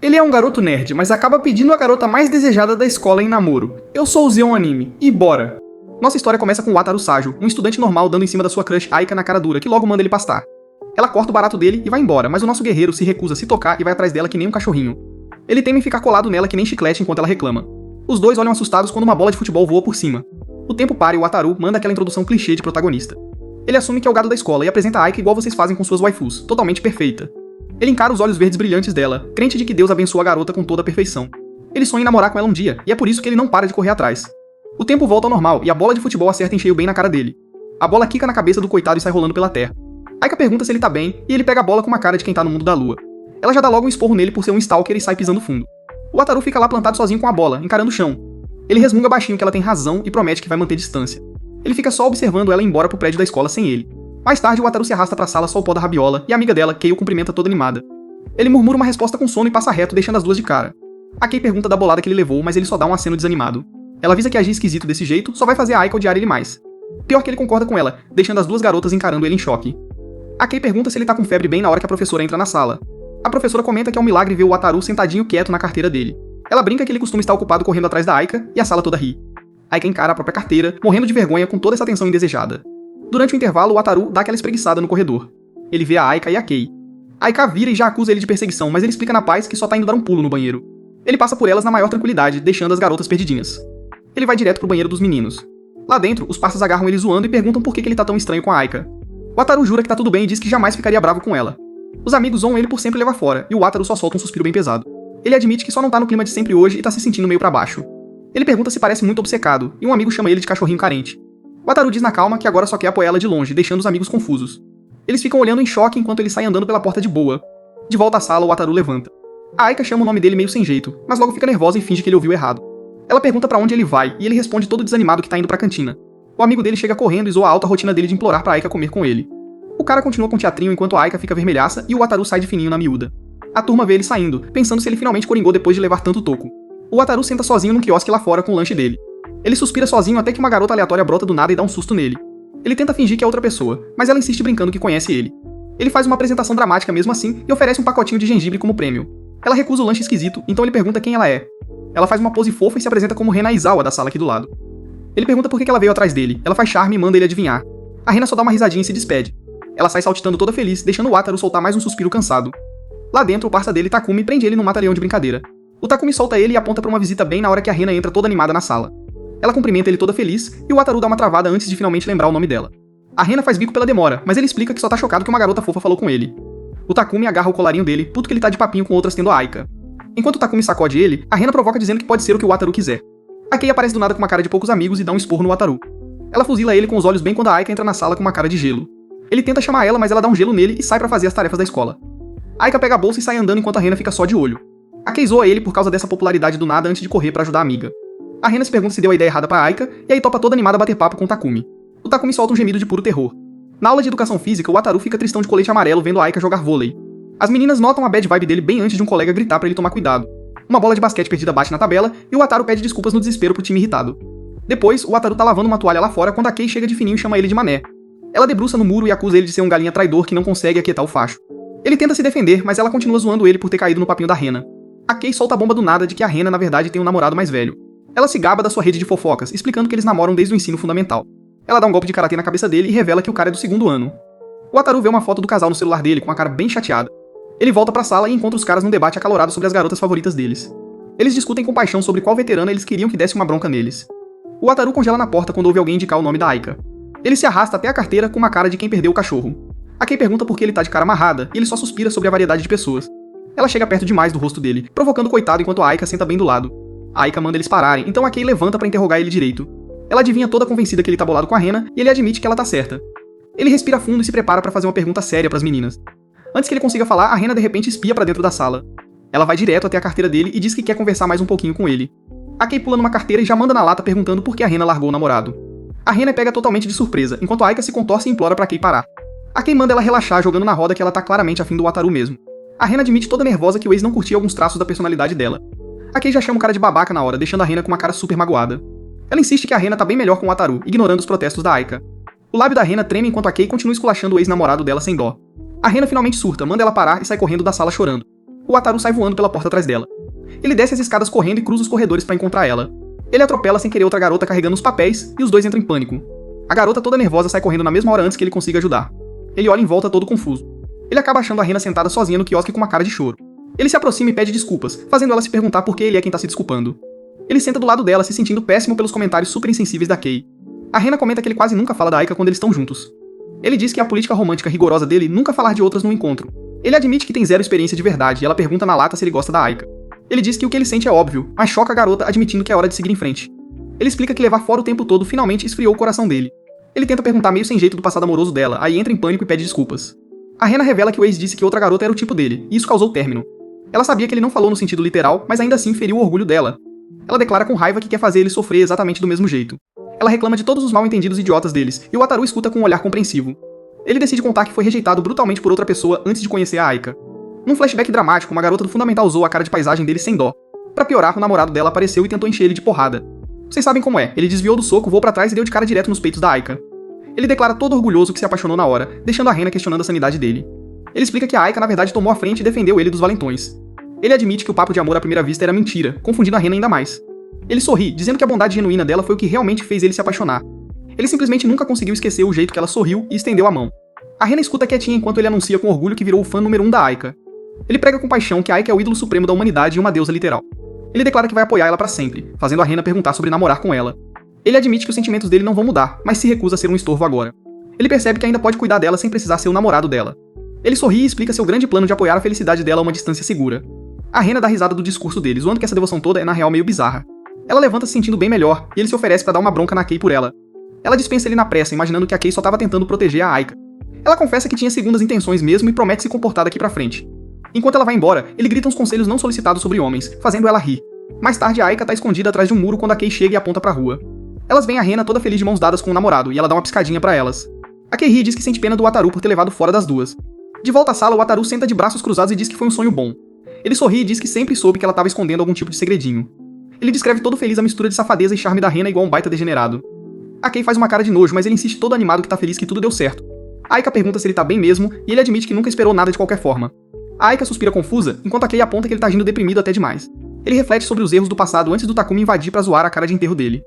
Ele é um garoto nerd, mas acaba pedindo a garota mais desejada da escola em namoro. Eu sou o Zeon Anime, e bora! Nossa história começa com o Wataru Sajo, um estudante normal dando em cima da sua crush Aika na cara dura, que logo manda ele pastar. Ela corta o barato dele e vai embora, mas o nosso guerreiro se recusa a se tocar e vai atrás dela que nem um cachorrinho. Ele teme ficar colado nela que nem chiclete enquanto ela reclama. Os dois olham assustados quando uma bola de futebol voa por cima. O tempo para e o Wataru manda aquela introdução clichê de protagonista. Ele assume que é o gado da escola e apresenta a Aika igual vocês fazem com suas waifus, totalmente perfeita. Ele encara os olhos verdes brilhantes dela, crente de que Deus abençoa a garota com toda a perfeição. Ele sonha em namorar com ela um dia, e é por isso que ele não para de correr atrás. O tempo volta ao normal, e a bola de futebol acerta em cheio bem na cara dele. A bola quica na cabeça do coitado e sai rolando pela terra. Aika pergunta se ele tá bem, e ele pega a bola com uma cara de quem tá no mundo da lua. Ela já dá logo um esporro nele por ser um stalker e sai pisando fundo. O Wataru fica lá plantado sozinho com a bola, encarando o chão. Ele resmunga baixinho que ela tem razão e promete que vai manter distância. Ele fica só observando ela ir embora pro prédio da escola sem ele. Mais tarde, o Wataru se arrasta pra sala só o pó da rabiola, e a amiga dela, Kei, o cumprimenta toda animada. Ele murmura uma resposta com sono e passa reto, deixando as duas de cara. A Kei pergunta da bolada que ele levou, mas ele só dá um aceno desanimado. Ela avisa que agir esquisito desse jeito só vai fazer a Aika odiar ele mais. Pior que ele concorda com ela, deixando as duas garotas encarando ele em choque. A Kei pergunta se ele tá com febre bem na hora que a professora entra na sala. A professora comenta que é um milagre ver o Wataru sentadinho quieto na carteira dele. Ela brinca que ele costuma estar ocupado correndo atrás da Aika, e a sala toda ri. Aika encara a própria carteira, morrendo de vergonha com toda essa atenção indesejada. Durante o intervalo, o Wataru dá aquela espreguiçada no corredor. Ele vê a Aika e a Kei. A Aika vira e já acusa ele de perseguição, mas ele explica na paz que só tá indo dar um pulo no banheiro. Ele passa por elas na maior tranquilidade, deixando as garotas perdidinhas. Ele vai direto pro banheiro dos meninos. Lá dentro, os parças agarram ele zoando e perguntam por que ele tá tão estranho com a Aika. O Wataru jura que tá tudo bem e diz que jamais ficaria bravo com ela. Os amigos zoam ele por sempre levar fora, e o Wataru só solta um suspiro bem pesado. Ele admite que só não tá no clima de sempre hoje e tá se sentindo meio pra baixo. Ele pergunta se parece muito obcecado, e um amigo chama ele de cachorrinho carente. O Wataru diz na calma que agora só quer apoiar ela de longe, deixando os amigos confusos. Eles ficam olhando em choque enquanto ele sai andando pela porta de boa. De volta à sala, o Wataru levanta. A Aika chama o nome dele meio sem jeito, mas logo fica nervosa e finge que ele ouviu errado. Ela pergunta pra onde ele vai, e ele responde todo desanimado que tá indo pra cantina. O amigo dele chega correndo e zoa a alta rotina dele de implorar pra Aika comer com ele. O cara continua com o teatrinho enquanto a Aika fica vermelhaça e o Wataru sai de fininho na miúda. A turma vê ele saindo, pensando se ele finalmente coringou depois de levar tanto toco. O Wataru senta sozinho num quiosque lá fora com o lanche dele. Ele suspira sozinho até que uma garota aleatória brota do nada e dá um susto nele. Ele tenta fingir que é outra pessoa, mas ela insiste brincando que conhece ele. Ele faz uma apresentação dramática mesmo assim e oferece um pacotinho de gengibre como prêmio. Ela recusa o lanche esquisito, então ele pergunta quem ela é. Ela faz uma pose fofa e se apresenta como Rena Aizawa da sala aqui do lado. Ele pergunta por que ela veio atrás dele, ela faz charme e manda ele adivinhar. A Rena só dá uma risadinha e se despede. Ela sai saltitando toda feliz, deixando o Wataru soltar mais um suspiro cansado. Lá dentro, o parça dele, Takumi, prende ele num mata-leão de brincadeira. O Takumi solta ele e aponta pra uma visita bem na hora que a Rena entra toda animada na sala. Ela cumprimenta ele toda feliz, e o Wataru dá uma travada antes de finalmente lembrar o nome dela. A Rena faz bico pela demora, mas ele explica que só tá chocado que uma garota fofa falou com ele. O Takumi agarra o colarinho dele, puto que ele tá de papinho com outras tendo a Aika. Enquanto o Takumi sacode ele, a Rena provoca dizendo que pode ser o que o Wataru quiser. A Kei aparece do nada com uma cara de poucos amigos e dá um esporro no Wataru. Ela fuzila ele com os olhos bem quando a Aika entra na sala com uma cara de gelo. Ele tenta chamar ela, mas ela dá um gelo nele e sai pra fazer as tarefas da escola. A Aika pega a bolsa e sai andando enquanto a Rena fica só de olho. A Kei zoa ele por causa dessa popularidade do nada antes de correr pra ajudar a amiga. A Rena se pergunta se deu a ideia errada pra Aika, e aí topa toda animada a bater papo com o Takumi. O Takumi solta um gemido de puro terror. Na aula de educação física, o Wataru fica tristão de colete amarelo vendo a Aika jogar vôlei. As meninas notam a bad vibe dele bem antes de um colega gritar pra ele tomar cuidado. Uma bola de basquete perdida bate na tabela, e o Wataru pede desculpas no desespero pro time irritado. Depois, o Wataru tá lavando uma toalha lá fora quando a Kei chega de fininho e chama ele de mané. Ela debruça no muro e acusa ele de ser um galinha traidor que não consegue aquietar o facho. Ele tenta se defender, mas ela continua zoando ele por ter caído no papinho da Rena. A Kei solta a bomba do nada de que a Rena na verdade tem um namorado mais velho. Ela se gaba da sua rede de fofocas, explicando que eles namoram desde o ensino fundamental. Ela dá um golpe de karatê na cabeça dele e revela que o cara é do 2º ano. O Wataru vê uma foto do casal no celular dele com a cara bem chateada. Ele volta pra sala e encontra os caras num debate acalorado sobre as garotas favoritas deles. Eles discutem com paixão sobre qual veterana eles queriam que desse uma bronca neles. O Wataru congela na porta quando ouve alguém indicar o nome da Aika. Ele se arrasta até a carteira com uma cara de quem perdeu o cachorro. A Kei pergunta por que ele tá de cara amarrada e ele só suspira sobre a variedade de pessoas. Ela chega perto demais do rosto dele, provocando o coitado enquanto a Aika senta bem do lado. A Aika manda eles pararem, então a Kei levanta pra interrogar ele direito. Ela adivinha toda convencida que ele tá bolado com a Rena e ele admite que ela tá certa. Ele respira fundo e se prepara pra fazer uma pergunta séria pras meninas. Antes que ele consiga falar, a Rena de repente espia pra dentro da sala. Ela vai direto até a carteira dele e diz que quer conversar mais um pouquinho com ele. A Kei pula numa carteira e já manda na lata perguntando por que a Rena largou o namorado. A Rena pega totalmente de surpresa, enquanto a Aika se contorce e implora pra Kei parar. A Kei manda ela relaxar jogando na roda que ela tá claramente afim do Wataru mesmo. A Rena admite toda nervosa que o ex não curtia alguns traços da personalidade dela. A Kei já chama o cara de babaca na hora, deixando a Rena com uma cara super magoada. Ela insiste que a Rena tá bem melhor com o Wataru, ignorando os protestos da Aika. O lábio da Rena treme enquanto a Kei continua esculachando o ex-namorado dela sem dó. A Rena finalmente surta, manda ela parar e sai correndo da sala chorando. O Wataru sai voando pela porta atrás dela. Ele desce as escadas correndo e cruza os corredores para encontrar ela. Ele atropela sem querer outra garota carregando os papéis e os dois entram em pânico. A garota toda nervosa sai correndo na mesma hora antes que ele consiga ajudar. Ele olha em volta todo confuso. Ele acaba achando a Rena sentada sozinha no quiosque com uma cara de choro. Ele se aproxima e pede desculpas, fazendo ela se perguntar por que ele é quem tá se desculpando. Ele senta do lado dela, se sentindo péssimo pelos comentários super insensíveis da Kei. A Rena comenta que ele quase nunca fala da Aika quando eles estão juntos. Ele diz que a política romântica rigorosa dele nunca falar de outras no encontro. Ele admite que tem zero experiência de verdade e ela pergunta na lata se ele gosta da Aika. Ele diz que o que ele sente é óbvio, mas choca a garota admitindo que é hora de seguir em frente. Ele explica que levar fora o tempo todo finalmente esfriou o coração dele. Ele tenta perguntar meio sem jeito do passado amoroso dela, aí entra em pânico e pede desculpas. A Rena revela que o ex disse que outra garota era o tipo dele, e isso causou término. Ela sabia que ele não falou no sentido literal, mas ainda assim feriu o orgulho dela. Ela declara com raiva que quer fazer ele sofrer exatamente do mesmo jeito. Ela reclama de todos os mal-entendidos idiotas deles, e o Wataru escuta com um olhar compreensivo. Ele decide contar que foi rejeitado brutalmente por outra pessoa antes de conhecer a Aika. Num flashback dramático, uma garota do Fundamental usou a cara de paisagem dele sem dó. Pra piorar, o namorado dela apareceu e tentou encher ele de porrada. Vocês sabem como é, ele desviou do soco, voou pra trás e deu de cara direto nos peitos da Aika. Ele declara todo orgulhoso que se apaixonou na hora, deixando a Rena questionando a sanidade dele. Ele explica que a Aika na verdade tomou a frente e defendeu ele dos valentões. Ele admite que o papo de amor à primeira vista era mentira, confundindo a Rena ainda mais. Ele sorri, dizendo que a bondade genuína dela foi o que realmente fez ele se apaixonar. Ele simplesmente nunca conseguiu esquecer o jeito que ela sorriu e estendeu a mão. A Rena escuta quietinha enquanto ele anuncia com orgulho que virou o fã número 1 da Aika. Ele prega com paixão que a Aika é o ídolo supremo da humanidade e uma deusa literal. Ele declara que vai apoiar ela pra sempre, fazendo a Rena perguntar sobre namorar com ela. Ele admite que os sentimentos dele não vão mudar, mas se recusa a ser um estorvo agora. Ele percebe que ainda pode cuidar dela sem precisar ser o namorado dela. Ele sorri e explica seu grande plano de apoiar a felicidade dela a uma distância segura. A Rena dá risada do discurso dele, zoando que essa devoção toda é na real meio bizarra. Ela levanta se sentindo bem melhor, e ele se oferece pra dar uma bronca na Kei por ela. Ela dispensa ele na pressa, imaginando que a Kei só tava tentando proteger a Aika. Ela confessa que tinha segundas intenções mesmo e promete se comportar daqui pra frente. Enquanto ela vai embora, ele grita uns conselhos não solicitados sobre homens, fazendo ela rir. Mais tarde, a Aika tá escondida atrás de um muro quando a Kei chega e aponta pra rua. Elas veem a Rena toda feliz de mãos dadas com o namorado, e ela dá uma piscadinha pra elas. A Kei ri e diz que sente pena do Wataru por ter levado fora das duas. De volta à sala, o Wataru senta de braços cruzados e diz que foi um sonho bom. Ele sorri e diz que sempre soube que ela tava escondendo algum tipo de segredinho. Ele descreve todo feliz a mistura de safadeza e charme da Rena igual um baita degenerado. A Kei faz uma cara de nojo, mas ele insiste todo animado que tá feliz que tudo deu certo. A Aika pergunta se ele tá bem mesmo, e ele admite que nunca esperou nada de qualquer forma. A Aika suspira confusa, enquanto a Kei aponta que ele tá agindo deprimido até demais. Ele reflete sobre os erros do passado antes do Takumi invadir pra zoar a cara de enterro dele.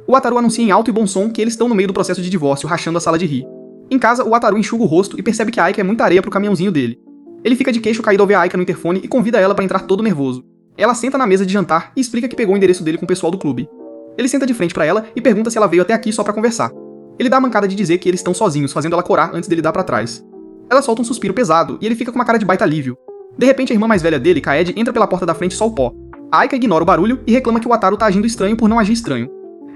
O Wataru anuncia em alto e bom som que eles estão no meio do processo de divórcio, rachando a sala de rir. Em casa, o Wataru enxuga o rosto e percebe que a Aika é muita areia pro caminhãozinho dele. Ele fica de queixo caído ao ver a Aika no interfone e convida ela pra entrar todo nervoso. Ela senta na mesa de jantar e explica que pegou o endereço dele com o pessoal do clube. Ele senta de frente pra ela e pergunta se ela veio até aqui só pra conversar. Ele dá a mancada de dizer que eles estão sozinhos, fazendo ela corar antes dele dar pra trás. Ela solta um suspiro pesado e ele fica com uma cara de baita alívio. De repente, a irmã mais velha dele, Kaede, entra pela porta da frente só o pó. A Aika ignora o barulho e reclama que o Wataru tá agindo estranho por não agir estranho.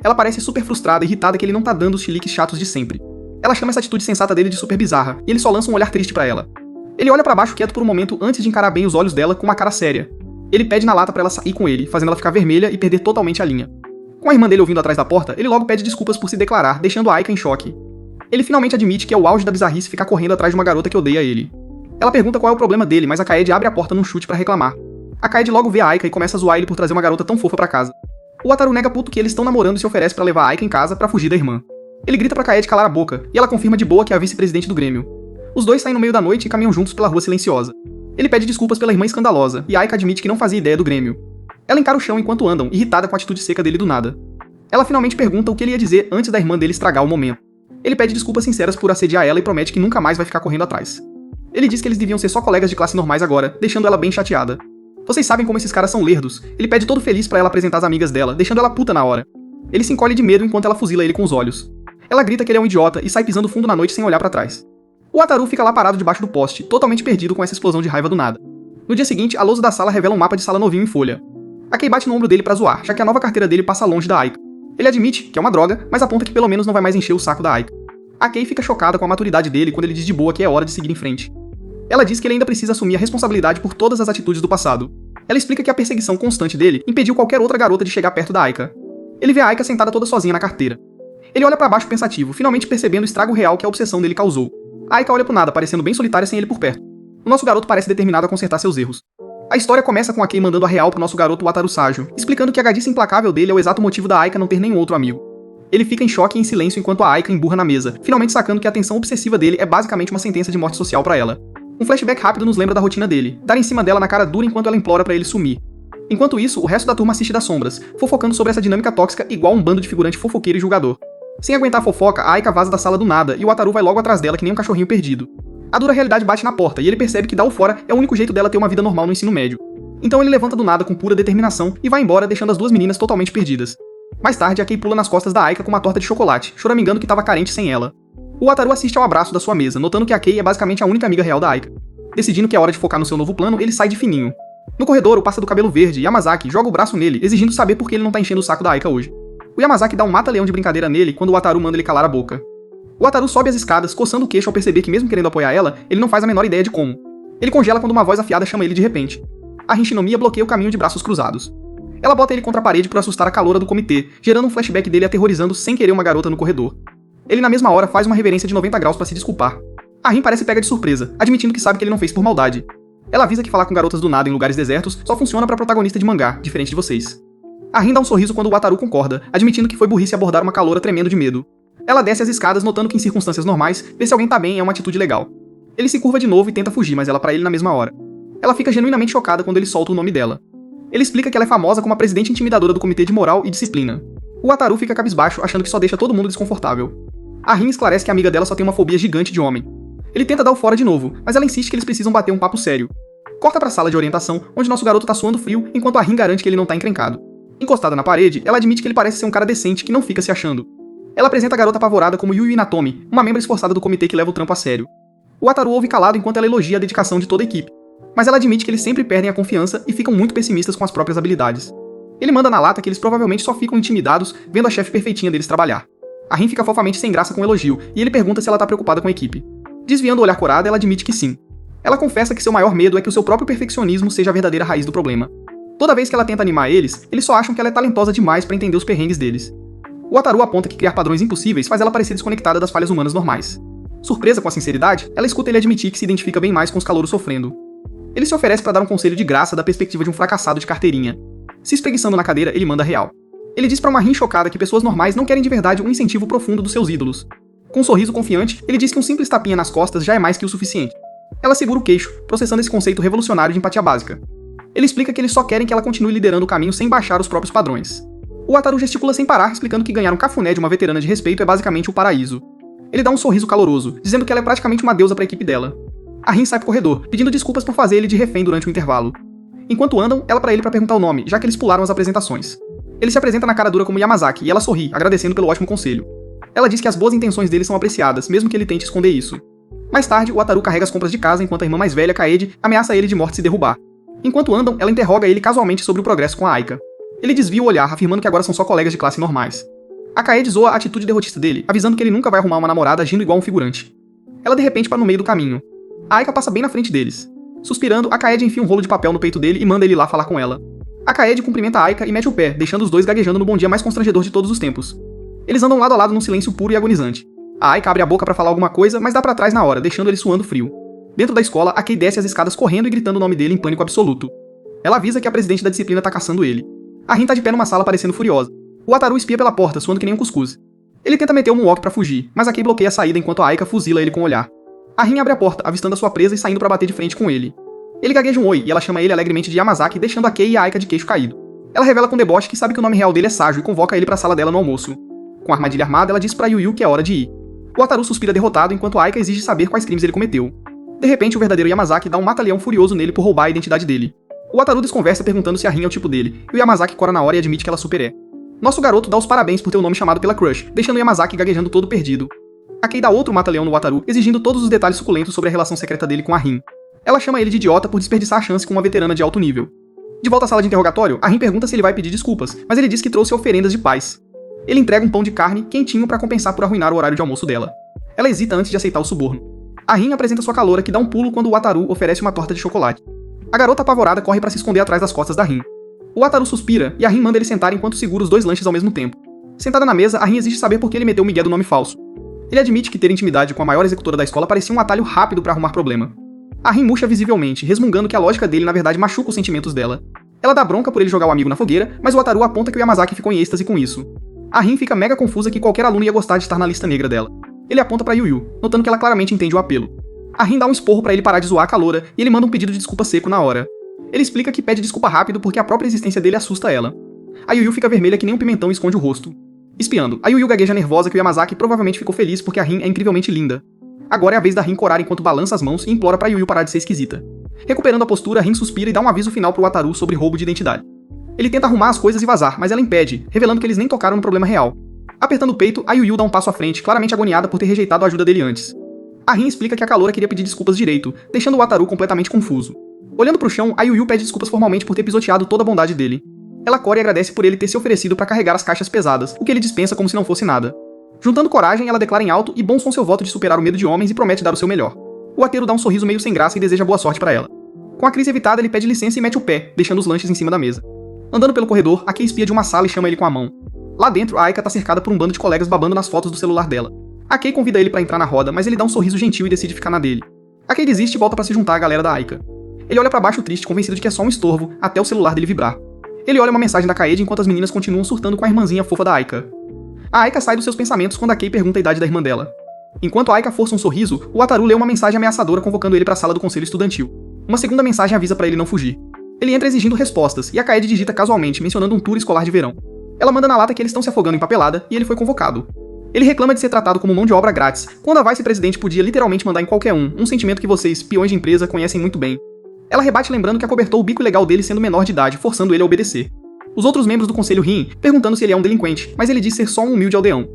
Ela parece super frustrada e irritada que ele não tá dando os chiliques chatos de sempre. Ela chama essa atitude sensata dele de super bizarra, e ele só lança um olhar triste pra ela. Ele olha pra baixo quieto por um momento antes de encarar bem os olhos dela com uma cara séria. Ele pede na lata pra ela sair com ele, fazendo ela ficar vermelha e perder totalmente a linha. Com a irmã dele ouvindo atrás da porta, ele logo pede desculpas por se declarar, deixando a Aika em choque. Ele finalmente admite que é o auge da bizarrice ficar correndo atrás de uma garota que odeia ele. Ela pergunta qual é o problema dele, mas a Kaede abre a porta num chute pra reclamar. A Kaede logo vê a Aika e começa a zoar ele por trazer uma garota tão fofa pra casa. O Wataru nega puto que eles estão namorando e se oferece pra levar a Aika em casa pra fugir da irmã. Ele grita pra Kaede calar a boca, e ela confirma de boa que é a vice-presidente do Grêmio. Os dois saem no meio da noite e caminham juntos pela rua silenciosa. Ele pede desculpas pela irmã escandalosa, e Aika admite que não fazia ideia do Grêmio. Ela encara o chão enquanto andam, irritada com a atitude seca dele do nada. Ela finalmente pergunta o que ele ia dizer antes da irmã dele estragar o momento. Ele pede desculpas sinceras por assediar ela e promete que nunca mais vai ficar correndo atrás. Ele diz que eles deviam ser só colegas de classe normais agora, deixando ela bem chateada. Vocês sabem como esses caras são lerdos. Ele pede todo feliz pra ela apresentar as amigas dela, deixando ela puta na hora. Ele se encolhe de medo enquanto ela fuzila ele com os olhos. Ela grita que ele é um idiota e sai pisando fundo na noite sem olhar pra trás. O Wataru fica lá parado debaixo do poste, totalmente perdido com essa explosão de raiva do nada. No dia seguinte, a lousa da sala revela um mapa de sala novinho em folha. A Kei bate no ombro dele pra zoar, já que a nova carteira dele passa longe da Aika. Ele admite que é uma droga, mas aponta que pelo menos não vai mais encher o saco da Aika. A Kei fica chocada com a maturidade dele quando ele diz de boa que é hora de seguir em frente. Ela diz que ele ainda precisa assumir a responsabilidade por todas as atitudes do passado. Ela explica que a perseguição constante dele impediu qualquer outra garota de chegar perto da Aika. Ele vê a Aika sentada toda sozinha na carteira. Ele olha pra baixo pensativo, finalmente percebendo o estrago real que a obsessão dele causou. A Aika olha pro nada, parecendo bem solitária sem ele por perto. O nosso garoto parece determinado a consertar seus erros. A história começa com a Kei mandando a real pro nosso garoto Wataru Sajo, explicando que a gadice implacável dele é o exato motivo da Aika não ter nenhum outro amigo. Ele fica em choque e em silêncio enquanto a Aika emburra na mesa, finalmente sacando que a atenção obsessiva dele é basicamente uma sentença de morte social pra ela. Um flashback rápido nos lembra da rotina dele, dar em cima dela na cara dura enquanto ela implora pra ele sumir. Enquanto isso, o resto da turma assiste das sombras, fofocando sobre essa dinâmica tóxica igual um bando de figurante fofoqueiro e julgador. Sem aguentar a fofoca, a Aika vaza da sala do nada e o Wataru vai logo atrás dela que nem um cachorrinho perdido. A dura realidade bate na porta e ele percebe que dar o fora é o único jeito dela ter uma vida normal no ensino médio. Então ele levanta do nada com pura determinação e vai embora deixando as duas meninas totalmente perdidas. Mais tarde, a Kei pula nas costas da Aika com uma torta de chocolate, choramingando que tava carente sem ela. O Wataru assiste ao abraço da sua mesa, notando que a Kei é basicamente a única amiga real da Aika. Decidindo que é hora de focar no seu novo plano, ele sai de fininho. No corredor, o passa do cabelo verde, Yamazaki, joga o braço nele, exigindo saber por que ele não tá enchendo o saco da Aika hoje. O Yamazaki dá um mata-leão de brincadeira nele quando o Wataru manda ele calar a boca. O Wataru sobe as escadas, coçando o queixo ao perceber que mesmo querendo apoiar ela, ele não faz a menor ideia de como. Ele congela quando uma voz afiada chama ele de repente. A Hinshinomiya bloqueia o caminho de braços cruzados. Ela bota ele contra a parede por assustar a caloura do comitê, gerando um flashback dele aterrorizando sem querer uma garota no corredor. Ele na mesma hora faz uma reverência de 90 graus pra se desculpar. A Rin parece pega de surpresa, admitindo que sabe que ele não fez por maldade. Ela avisa que falar com garotas do nada em lugares desertos só funciona pra protagonista de mangá, diferente de vocês. A Rin dá um sorriso quando o Wataru concorda, admitindo que foi burrice abordar uma caloura tremendo de medo. Ela desce as escadas notando que em circunstâncias normais, ver se alguém tá bem é uma atitude legal. Ele se curva de novo e tenta fugir, mas ela pra ele na mesma hora. Ela fica genuinamente chocada quando ele solta o nome dela. Ele explica que ela é famosa como a presidente intimidadora do Comitê de Moral e Disciplina. O Wataru fica cabisbaixo, achando que só deixa todo mundo desconfortável. A Rin esclarece que a amiga dela só tem uma fobia gigante de homem. Ele tenta dar o fora de novo, mas ela insiste que eles precisam bater um papo sério. Corta pra sala de orientação, onde nosso garoto tá suando frio, enquanto a Rin garante que ele não tá encrencado. Encostada na parede, ela admite que ele parece ser um cara decente que não fica se achando. Ela apresenta a garota apavorada como Yui Inatomi, uma membra esforçada do comitê que leva o trampo a sério. O Wataru ouve calado enquanto ela elogia a dedicação de toda a equipe. Mas ela admite que eles sempre perdem a confiança e ficam muito pessimistas com as próprias habilidades. Ele manda na lata que eles provavelmente só ficam intimidados vendo a chefe perfeitinha deles trabalhar. A Rin fica fofamente sem graça com o elogio, e ele pergunta se ela tá preocupada com a equipe. Desviando o olhar corado, ela admite que sim. Ela confessa que seu maior medo é que o seu próprio perfeccionismo seja a verdadeira raiz do problema. Toda vez que ela tenta animar eles só acham que ela é talentosa demais pra entender os perrengues deles. O Wataru aponta que criar padrões impossíveis faz ela parecer desconectada das falhas humanas normais. Surpresa com a sinceridade, ela escuta ele admitir que se identifica bem mais com os calouros sofrendo. Ele se oferece pra dar um conselho de graça da perspectiva de um fracassado de carteirinha. Se espreguiçando na cadeira, ele manda real. Ele diz pra uma Rin chocada que pessoas normais não querem de verdade um incentivo profundo dos seus ídolos. Com um sorriso confiante, ele diz que um simples tapinha nas costas já é mais que o suficiente. Ela segura o queixo, processando esse conceito revolucionário de empatia básica. Ele explica que eles só querem que ela continue liderando o caminho sem baixar os próprios padrões. O Wataru gesticula sem parar, explicando que ganhar um cafuné de uma veterana de respeito é basicamente o paraíso. Ele dá um sorriso caloroso, dizendo que ela é praticamente uma deusa pra equipe dela. A Rin sai pro corredor, pedindo desculpas por fazer ele de refém durante o intervalo. Enquanto andam, ela pra ele pra perguntar o nome, já que eles pularam as apresentações. Ele se apresenta na cara dura como Yamazaki, e ela sorri, agradecendo pelo ótimo conselho. Ela diz que as boas intenções dele são apreciadas, mesmo que ele tente esconder isso. Mais tarde, o Wataru carrega as compras de casa enquanto a irmã mais velha, Kaede, ameaça ele de morte se derrubar. Enquanto andam, ela interroga ele casualmente sobre o progresso com a Aika. Ele desvia o olhar, afirmando que agora são só colegas de classe normais. A Kaede zoa a atitude derrotista dele, avisando que ele nunca vai arrumar uma namorada agindo igual um figurante. Ela de repente para no meio do caminho. A Aika passa bem na frente deles. Suspirando, a Kaede enfia um rolo de papel no peito dele e manda ele lá falar com ela. A Kaede cumprimenta a Aika e mete o pé, deixando os dois gaguejando no bom dia mais constrangedor de todos os tempos. Eles andam lado a lado num silêncio puro e agonizante. A Aika abre a boca pra falar alguma coisa, mas dá pra trás na hora, deixando ele suando frio. Dentro da escola, a Kei desce as escadas correndo e gritando o nome dele em pânico absoluto. Ela avisa que a presidente da disciplina tá caçando ele. A Rin tá de pé numa sala parecendo furiosa. O Wataru espia pela porta, suando que nem um cuscuz. Ele tenta meter um moonwalk pra fugir, mas a Kei bloqueia a saída enquanto a Aika fuzila ele com o olhar. A Rin abre a porta, avistando a sua presa e saindo pra bater de frente com ele. Ele gagueja um oi e ela chama ele alegremente de Yamazaki, deixando a Kei e a Aika de queixo caído. Ela revela com deboche que sabe que o nome real dele é Sajo e convoca ele pra sala dela no almoço. Com a armadilha armada, ela diz pra Yu que é hora de ir. O Wataru suspira derrotado enquanto a Aika exige saber quais crimes ele cometeu. De repente, o verdadeiro Yamazaki dá um mata-leão furioso nele por roubar a identidade dele. O Wataru desconversa perguntando se a Rin é o tipo dele, e o Yamazaki cora na hora e admite que ela super é. Nosso garoto dá os parabéns por ter o nome chamado pela crush, deixando o Yamazaki gaguejando todo perdido. A Kei dá outro mata-leão no Wataru, exigindo todos os detalhes suculentos sobre a relação secreta dele com a Rin. Ela chama ele de idiota por desperdiçar a chance com uma veterana de alto nível. De volta à sala de interrogatório, a Rin pergunta se ele vai pedir desculpas, mas ele diz que trouxe oferendas de paz. Ele entrega um pão de carne quentinho pra compensar por arruinar o horário de almoço dela. Ela hesita antes de aceitar o suborno. A Rin apresenta sua caloura que dá um pulo quando o Wataru oferece uma torta de chocolate. A garota apavorada corre pra se esconder atrás das costas da Rin. O Wataru suspira e a Rin manda ele sentar enquanto segura os dois lanches ao mesmo tempo. Sentada na mesa, a Rin exige saber por que ele meteu o migué do nome falso. Ele admite que ter intimidade com a maior executora da escola parecia um atalho rápido pra arrumar problema. A Rin murcha visivelmente, resmungando que a lógica dele na verdade machuca os sentimentos dela. Ela dá bronca por ele jogar o amigo na fogueira, mas o Wataru aponta que o Yamazaki ficou em êxtase com isso. A Rin fica mega confusa que qualquer aluno ia gostar de estar na lista negra dela. Ele aponta pra Yu, notando que ela claramente entende o apelo. A Rin dá um esporro pra ele parar de zoar a caloura e ele manda um pedido de desculpa seco na hora. Ele explica que pede desculpa rápido porque a própria existência dele assusta ela. A Yu Yu fica vermelha que nem um pimentão e esconde o rosto. Espiando, a Yu Yu gagueja nervosa que o Yamazaki provavelmente ficou feliz porque a Rin é incrivelmente linda. Agora é a vez da Rin corar enquanto balança as mãos e implora pra Yu Yu parar de ser esquisita. Recuperando a postura, a Rin suspira e dá um aviso final pro Wataru sobre roubo de identidade. Ele tenta arrumar as coisas e vazar, mas ela impede, revelando que eles nem tocaram no problema real. Apertando o peito, a Yu Yu dá um passo à frente, claramente agoniada por ter rejeitado a ajuda dele antes. A Rin explica que a caloura queria pedir desculpas direito, deixando o Wataru completamente confuso. Olhando pro chão, a Yu Yu pede desculpas formalmente por ter pisoteado toda a bondade dele. Ela cora e agradece por ele ter se oferecido para carregar as caixas pesadas, o que ele dispensa como se não fosse nada. Juntando coragem, ela declara em alto e bons são seu voto de superar o medo de homens e promete dar o seu melhor. O ateiro dá um sorriso meio sem graça e deseja boa sorte para ela. Com a crise evitada, ele pede licença e mete o pé, deixando os lanches em cima da mesa. Andando pelo corredor, a Kei espia de uma sala e chama ele com a mão. Lá dentro, a Aika tá cercada por um bando de colegas babando nas fotos do celular dela. A Kei convida ele para entrar na roda, mas ele dá um sorriso gentil e decide ficar na dele. A Kei desiste e volta para se juntar à galera da Aika. Ele olha para baixo triste, convencido de que é só um estorvo, até o celular dele vibrar. Ele olha uma mensagem da Kaede enquanto as meninas continuam surtando com a irmãzinha fofa da Aika. A Aika sai dos seus pensamentos quando a Kei pergunta a idade da irmã dela. Enquanto a Aika força um sorriso, o Wataru lê uma mensagem ameaçadora convocando ele para a sala do conselho estudantil. Uma segunda mensagem avisa para ele não fugir. Ele entra exigindo respostas, e a Kaede digita casualmente, mencionando um tour escolar de verão. Ela manda na lata que eles estão se afogando em papelada, e ele foi convocado. Ele reclama de ser tratado como mão de obra grátis, quando a vice-presidente podia literalmente mandar em qualquer um sentimento que vocês, peões de empresa, conhecem muito bem. Ela rebate lembrando que acobertou o bico ilegal dele sendo menor de idade, forçando ele a obedecer. Os outros membros do conselho riem, perguntando se ele é um delinquente, mas ele diz ser só um humilde aldeão.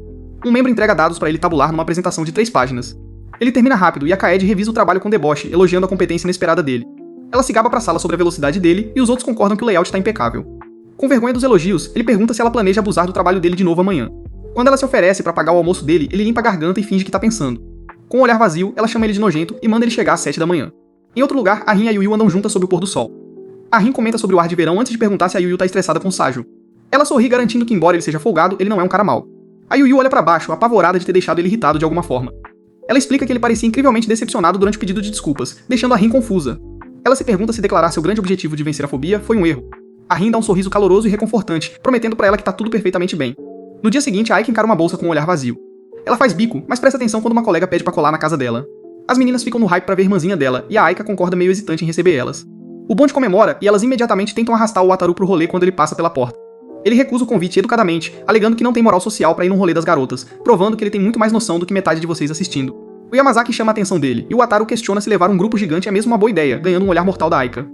Um membro entrega dados para ele tabular numa apresentação de 3 páginas. Ele termina rápido e a Kaede revisa o trabalho com deboche, elogiando a competência inesperada dele. Ela se gaba pra sala sobre a velocidade dele e os outros concordam que o layout tá impecável. Com vergonha dos elogios, ele pergunta se ela planeja abusar do trabalho dele de novo amanhã. Quando ela se oferece para pagar o almoço dele, ele limpa a garganta e finge que tá pensando. Com um olhar vazio, ela chama ele de nojento e manda ele chegar às 7 da manhã. Em outro lugar, a Rin e a Yu Yu andam juntas sob o pôr do sol. A Rin comenta sobre o ar de verão antes de perguntar se a Yu Yu tá estressada com o Saju. Ela sorri garantindo que embora ele seja folgado, ele não é um cara mau. A Yu Yu olha pra baixo, apavorada de ter deixado ele irritado de alguma forma. Ela explica que ele parecia incrivelmente decepcionado durante o pedido de desculpas, deixando a Rin confusa. Ela se pergunta se declarar seu grande objetivo de vencer a fobia foi um erro. A Rin dá um sorriso caloroso e reconfortante, prometendo pra ela que tá tudo perfeitamente bem. No dia seguinte, a Aika encara uma bolsa com um olhar vazio. Ela faz bico, mas presta atenção quando uma colega pede pra colar na casa dela. As meninas ficam no hype pra ver a irmãzinha dela, e a Aika concorda meio hesitante em receber elas. O bonde comemora, e elas imediatamente tentam arrastar o Wataru pro rolê quando ele passa pela porta. Ele recusa o convite educadamente, alegando que não tem moral social pra ir num rolê das garotas, provando que ele tem muito mais noção do que metade de vocês assistindo. O Yamazaki chama a atenção dele, e o Wataru questiona se levar um grupo gigante é mesmo uma boa ideia, ganhando um olhar mortal da Aika.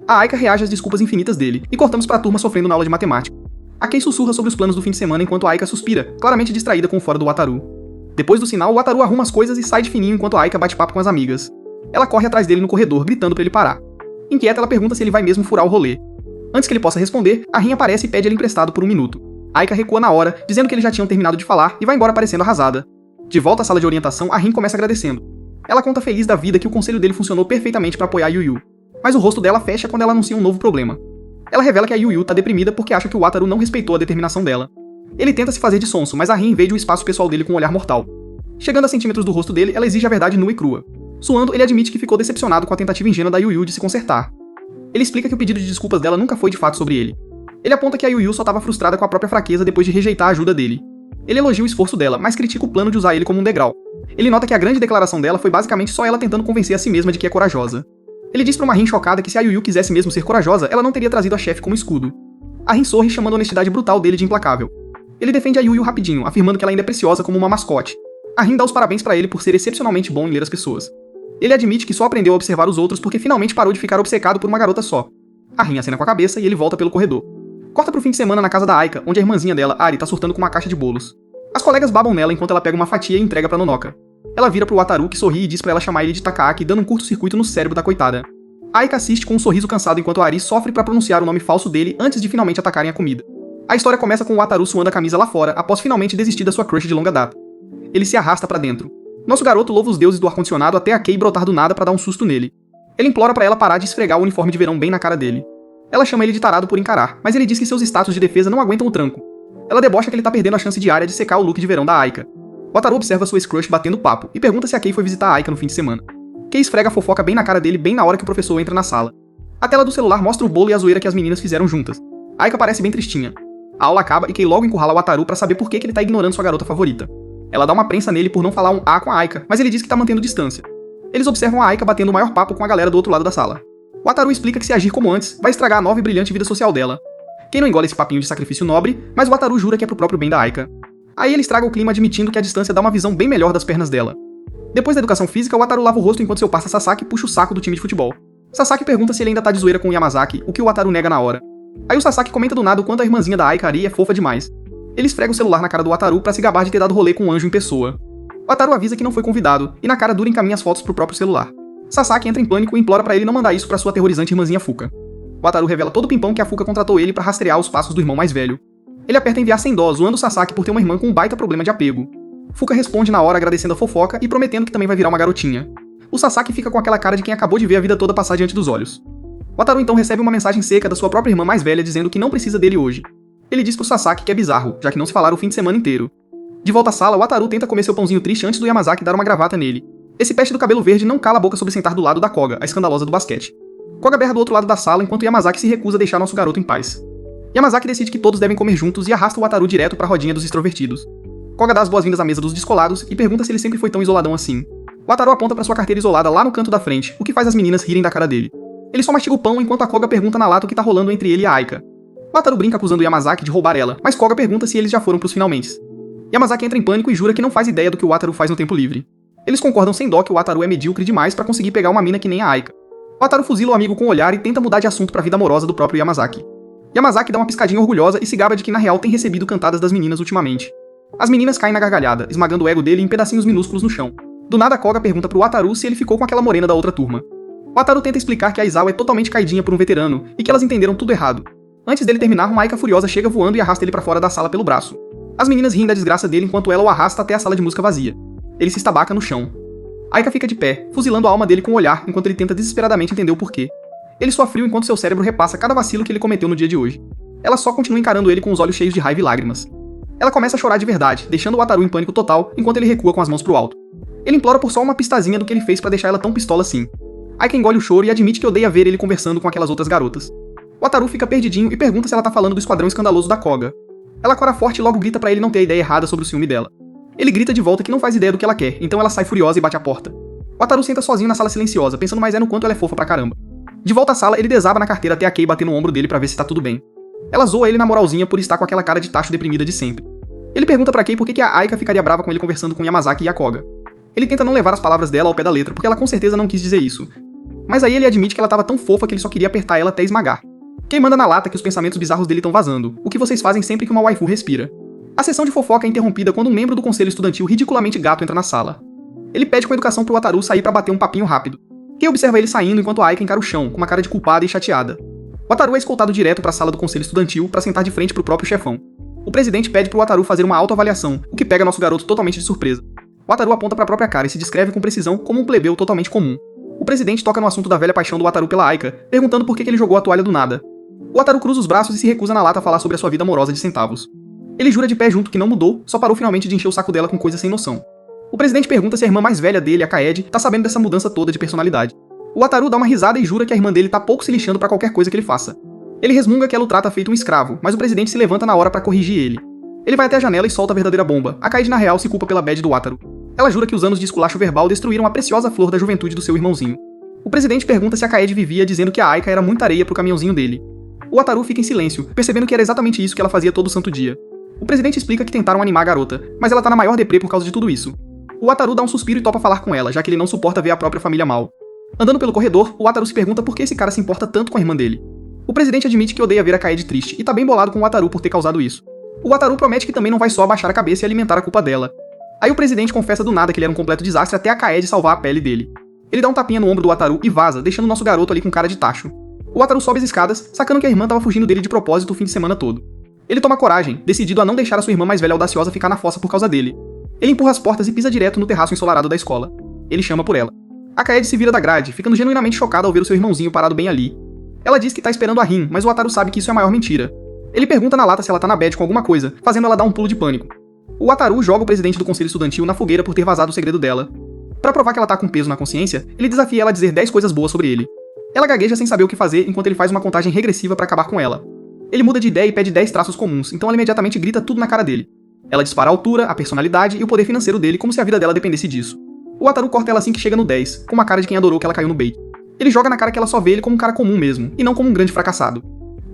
A Aika reage às desculpas infinitas dele, e cortamos pra turma sofrendo na aula de matemática. A Kei sussurra sobre os planos do fim de semana enquanto a Aika suspira, claramente distraída com o fora do Wataru. Depois do sinal, o Wataru arruma as coisas e sai de fininho enquanto a Aika bate papo com as amigas. Ela corre atrás dele no corredor, gritando pra ele parar. Inquieta, ela pergunta se ele vai mesmo furar o rolê. Antes que ele possa responder, a Rin aparece e pede ele emprestado por 1 minuto. A Aika recua na hora, dizendo que eles já tinham terminado de falar e vai embora parecendo arrasada. De volta à sala de orientação, a Rin começa agradecendo. Ela conta feliz da vida que o conselho dele funcionou perfeitamente pra apoiar a Yu Yu. Mas o rosto dela fecha quando ela anuncia um novo problema. Ela revela que a Yu Yu tá deprimida porque acha que o Wataru não respeitou a determinação dela. Ele tenta se fazer de sonso, mas a Rin invade o espaço pessoal dele com um olhar mortal. Chegando a centímetros do rosto dele, ela exige a verdade nua e crua. Suando, ele admite que ficou decepcionado com a tentativa ingênua da Yu Yu de se consertar. Ele explica que o pedido de desculpas dela nunca foi de fato sobre ele. Ele aponta que a Yu Yu só estava frustrada com a própria fraqueza depois de rejeitar a ajuda dele. Ele elogia o esforço dela, mas critica o plano de usar ele como um degrau. Ele nota que a grande declaração dela foi basicamente só ela tentando convencer a si mesma de que é corajosa. Ele diz pra uma Rin chocada que se a Yu Yu quisesse mesmo ser corajosa, ela não teria trazido a chefe como escudo. A Rin sorri chamando a honestidade brutal dele de implacável. Ele defende a Yu Yu rapidinho, afirmando que ela ainda é preciosa como uma mascote. A Rin dá os parabéns pra ele por ser excepcionalmente bom em ler as pessoas. Ele admite que só aprendeu a observar os outros porque finalmente parou de ficar obcecado por uma garota só. A Rin acena com a cabeça e ele volta pelo corredor. Corta pro fim de semana na casa da Aika, onde a irmãzinha dela, Ari, tá surtando com uma caixa de bolos. As colegas babam nela enquanto ela pega uma fatia e entrega pra Nonoka. Ela vira pro Wataru, que sorri e diz pra ela chamar ele de Takaaki, dando um curto-circuito no cérebro da coitada. A Aika assiste com um sorriso cansado enquanto a Ari sofre pra pronunciar o nome falso dele antes de finalmente atacarem a comida. A história começa com o Wataru suando a camisa lá fora, após finalmente desistir da sua crush de longa data. Ele se arrasta pra dentro. Nosso garoto louva os deuses do ar-condicionado até a Kei brotar do nada pra dar um susto nele. Ele implora pra ela parar de esfregar o uniforme de verão bem na cara dele. Ela chama ele de tarado por encarar, mas ele diz que seus status de defesa não aguentam o tranco. Ela debocha que ele tá perdendo a chance diária de secar o look de verão da Aika. Wataru observa sua ex-crush batendo papo e pergunta se a Kei foi visitar a Aika no fim de semana. Kei esfrega a fofoca bem na cara dele bem na hora que o professor entra na sala. A tela do celular mostra o bolo e a zoeira que as meninas fizeram juntas. A Aika parece bem tristinha. A aula acaba e Kei logo encurrala o Wataru pra saber por que ele tá ignorando sua garota favorita. Ela dá uma prensa nele por não falar um A com a Aika, mas ele diz que tá mantendo distância. Eles observam a Aika batendo o maior papo com a galera do outro lado da sala. O Wataru explica que se agir como antes, vai estragar a nova e brilhante vida social dela. Quem não engole esse papinho de sacrifício nobre, mas o Wataru jura que é pro próprio bem da Aika. Aí ele estraga o clima admitindo que a distância dá uma visão bem melhor das pernas dela. Depois da educação física, o Wataru lava o rosto enquanto seu parça Sasaki puxa o saco do time de futebol. Sasaki pergunta se ele ainda tá de zoeira com o Yamazaki, o que o Wataru nega na hora. Aí o Sasaki comenta do nada o quanto a irmãzinha da Aika Ari é fofa demais. Ele esfrega o celular na cara do Wataru pra se gabar de ter dado rolê com um anjo em pessoa. O Wataru avisa que não foi convidado, e na cara dura encaminha as fotos pro próprio celular. Sasaki entra em pânico e implora pra ele não mandar isso pra sua aterrorizante irmãzinha Fuka. O Wataru revela todo o pimpão que a Fuka contratou ele pra rastrear os passos do irmão mais velho. Ele aperta enviar sem dó, zoando Sasaki por ter uma irmã com um baita problema de apego. Fuka responde na hora agradecendo a fofoca e prometendo que também vai virar uma garotinha. O Sasaki fica com aquela cara de quem acabou de ver a vida toda passar diante dos olhos. O Wataru então recebe uma mensagem seca da sua própria irmã mais velha dizendo que não precisa dele hoje. Ele diz pro Sasaki que é bizarro, já que não se falaram o fim de semana inteiro. De volta à sala, o Wataru tenta comer seu pãozinho triste antes do Yamazaki dar uma gravata nele. Esse peste do cabelo verde não cala a boca sobre sentar do lado da Koga, a escandalosa do basquete. Koga berra do outro lado da sala enquanto Yamazaki se recusa a deixar nosso garoto em paz. Yamazaki decide que todos devem comer juntos e arrasta o Wataru direto pra rodinha dos extrovertidos. Koga dá as boas-vindas à mesa dos descolados e pergunta se ele sempre foi tão isoladão assim. O Wataru aponta pra sua carteira isolada lá no canto da frente, o que faz as meninas rirem da cara dele. Ele só mastiga o pão enquanto a Koga pergunta na lata o que tá rolando entre ele e a Aika. O Wataru brinca acusando Yamazaki de roubar ela, mas Koga pergunta se eles já foram pros finalmente. Yamazaki entra em pânico e jura que não faz ideia do que o Wataru faz no tempo livre. Eles concordam sem dó que o Wataru é medíocre demais pra conseguir pegar uma mina que nem a Aika. O Wataru fuzila o amigo com o olhar e tenta mudar de assunto pra vida amorosa do próprio Yamazaki. Yamazaki dá uma piscadinha orgulhosa e se gaba de que na real tem recebido cantadas das meninas ultimamente. As meninas caem na gargalhada, esmagando o ego dele em pedacinhos minúsculos no chão. Do nada, Koga pergunta pro Wataru se ele ficou com aquela morena da outra turma. O Wataru tenta explicar que a Aizawa é totalmente caidinha por um veterano e que elas entenderam tudo errado. Antes dele terminar, uma Aika furiosa chega voando e arrasta ele pra fora da sala pelo braço. As meninas riem da desgraça dele enquanto ela o arrasta até a sala de música vazia. Ele se estabaca no chão. Aika fica de pé, fuzilando a alma dele com o olhar enquanto ele tenta desesperadamente entender o porquê. Ele soa frio enquanto seu cérebro repassa cada vacilo que ele cometeu no dia de hoje. Ela só continua encarando ele com os olhos cheios de raiva e lágrimas. Ela começa a chorar de verdade, deixando o Wataru em pânico total enquanto ele recua com as mãos pro alto. Ele implora por só uma pistazinha do que ele fez pra deixar ela tão pistola assim. Aika engole o choro e admite que odeia ver ele conversando com aquelas outras garotas. O Wataru fica perdidinho e pergunta se ela tá falando do esquadrão escandaloso da Koga. Ela cora forte e logo grita pra ele não ter a ideia errada sobre o ciúme dela. Ele grita de volta que não faz ideia do que ela quer, então ela sai furiosa e bate a porta. O Wataru senta sozinho na sala silenciosa, pensando mais no quanto ela é fofa pra caramba. De volta à sala, ele desaba na carteira até a Kei bater no ombro dele pra ver se tá tudo bem. Ela zoa ele na moralzinha por estar com aquela cara de tacho deprimida de sempre. Ele pergunta pra Kei por que a Aika ficaria brava com ele conversando com Yamazaki e a Koga. Ele tenta não levar as palavras dela ao pé da letra, porque ela com certeza não quis dizer isso. Mas aí ele admite que ela tava tão fofa que ele só queria apertar ela até esmagar. Kei manda na lata que os pensamentos bizarros dele estão vazando, o que vocês fazem sempre que uma waifu respira. A sessão de fofoca é interrompida quando um membro do conselho estudantil ridiculamente gato entra na sala. Ele pede com educação pro Wataru sair pra bater um papinho rápido. Kei observa ele saindo enquanto a Aika encara o chão, com uma cara de culpada e chateada. Wataru é escoltado direto pra sala do conselho estudantil pra sentar de frente pro próprio chefão. O presidente pede pro Wataru fazer uma autoavaliação, o que pega nosso garoto totalmente de surpresa. Wataru aponta pra própria cara e se descreve com precisão como um plebeu totalmente comum. O presidente toca no assunto da velha paixão do Wataru pela Aika, perguntando por que ele jogou a toalha do nada. O Wataru cruza os braços e se recusa na lata a falar sobre a sua vida amorosa de centavos. Ele jura de pé junto que não mudou, só parou finalmente de encher o saco dela com coisas sem noção. O presidente pergunta se a irmã mais velha dele, a Kaede, tá sabendo dessa mudança toda de personalidade. O Wataru dá uma risada e jura que a irmã dele tá pouco se lixando pra qualquer coisa que ele faça. Ele resmunga que ela o trata feito um escravo, mas o presidente se levanta na hora pra corrigir ele. Ele vai até a janela e solta a verdadeira bomba. A Kaede na real se culpa pela bad do Wataru. Ela jura que os anos de esculacho verbal destruíram a preciosa flor da juventude do seu irmãozinho. O presidente pergunta se a Kaede vivia dizendo que a Aika era muita areia pro caminhãozinho dele. O Wataru fica em silêncio, percebendo que era exatamente isso que ela fazia todo santo dia. O presidente explica que tentaram animar a garota, mas ela tá na maior deprê por causa de tudo isso. O Wataru dá um suspiro e topa falar com ela, já que ele não suporta ver a própria família mal. Andando pelo corredor, o Wataru se pergunta por que esse cara se importa tanto com a irmã dele. O presidente admite que odeia ver a Kaede triste, e tá bem bolado com o Wataru por ter causado isso. O Wataru promete que também não vai só abaixar a cabeça e alimentar a culpa dela. Aí o presidente confessa do nada que ele era um completo desastre até a Kaede salvar a pele dele. Ele dá um tapinha no ombro do Wataru e vaza, deixando nosso garoto ali com cara de tacho. O Wataru sobe as escadas, sacando que a irmã tava fugindo dele de propósito o fim de semana todo. Ele toma coragem, decidido a não deixar a sua irmã mais velha audaciosa ficar na fossa por causa dele. Ele empurra as portas e pisa direto no terraço ensolarado da escola. Ele chama por ela. A Kaede se vira da grade, ficando genuinamente chocada ao ver o seu irmãozinho parado bem ali. Ela diz que tá esperando a Rin, mas o Wataru sabe que isso é a maior mentira. Ele pergunta na lata se ela tá na bad com alguma coisa, fazendo ela dar um pulo de pânico. O Wataru joga o presidente do conselho estudantil na fogueira por ter vazado o segredo dela. Pra provar que ela tá com peso na consciência, ele desafia ela a dizer 10 coisas boas sobre ele. Ela gagueja sem saber o que fazer enquanto ele faz uma contagem regressiva pra acabar com ela. Ele muda de ideia e pede 10 traços comuns, então ela imediatamente grita tudo na cara dele. Ela dispara a altura, a personalidade e o poder financeiro dele como se a vida dela dependesse disso. O Wataru corta ela assim que chega no 10, com uma cara de quem adorou que ela caiu no bait. Ele joga na cara que ela só vê ele como um cara comum mesmo, e não como um grande fracassado.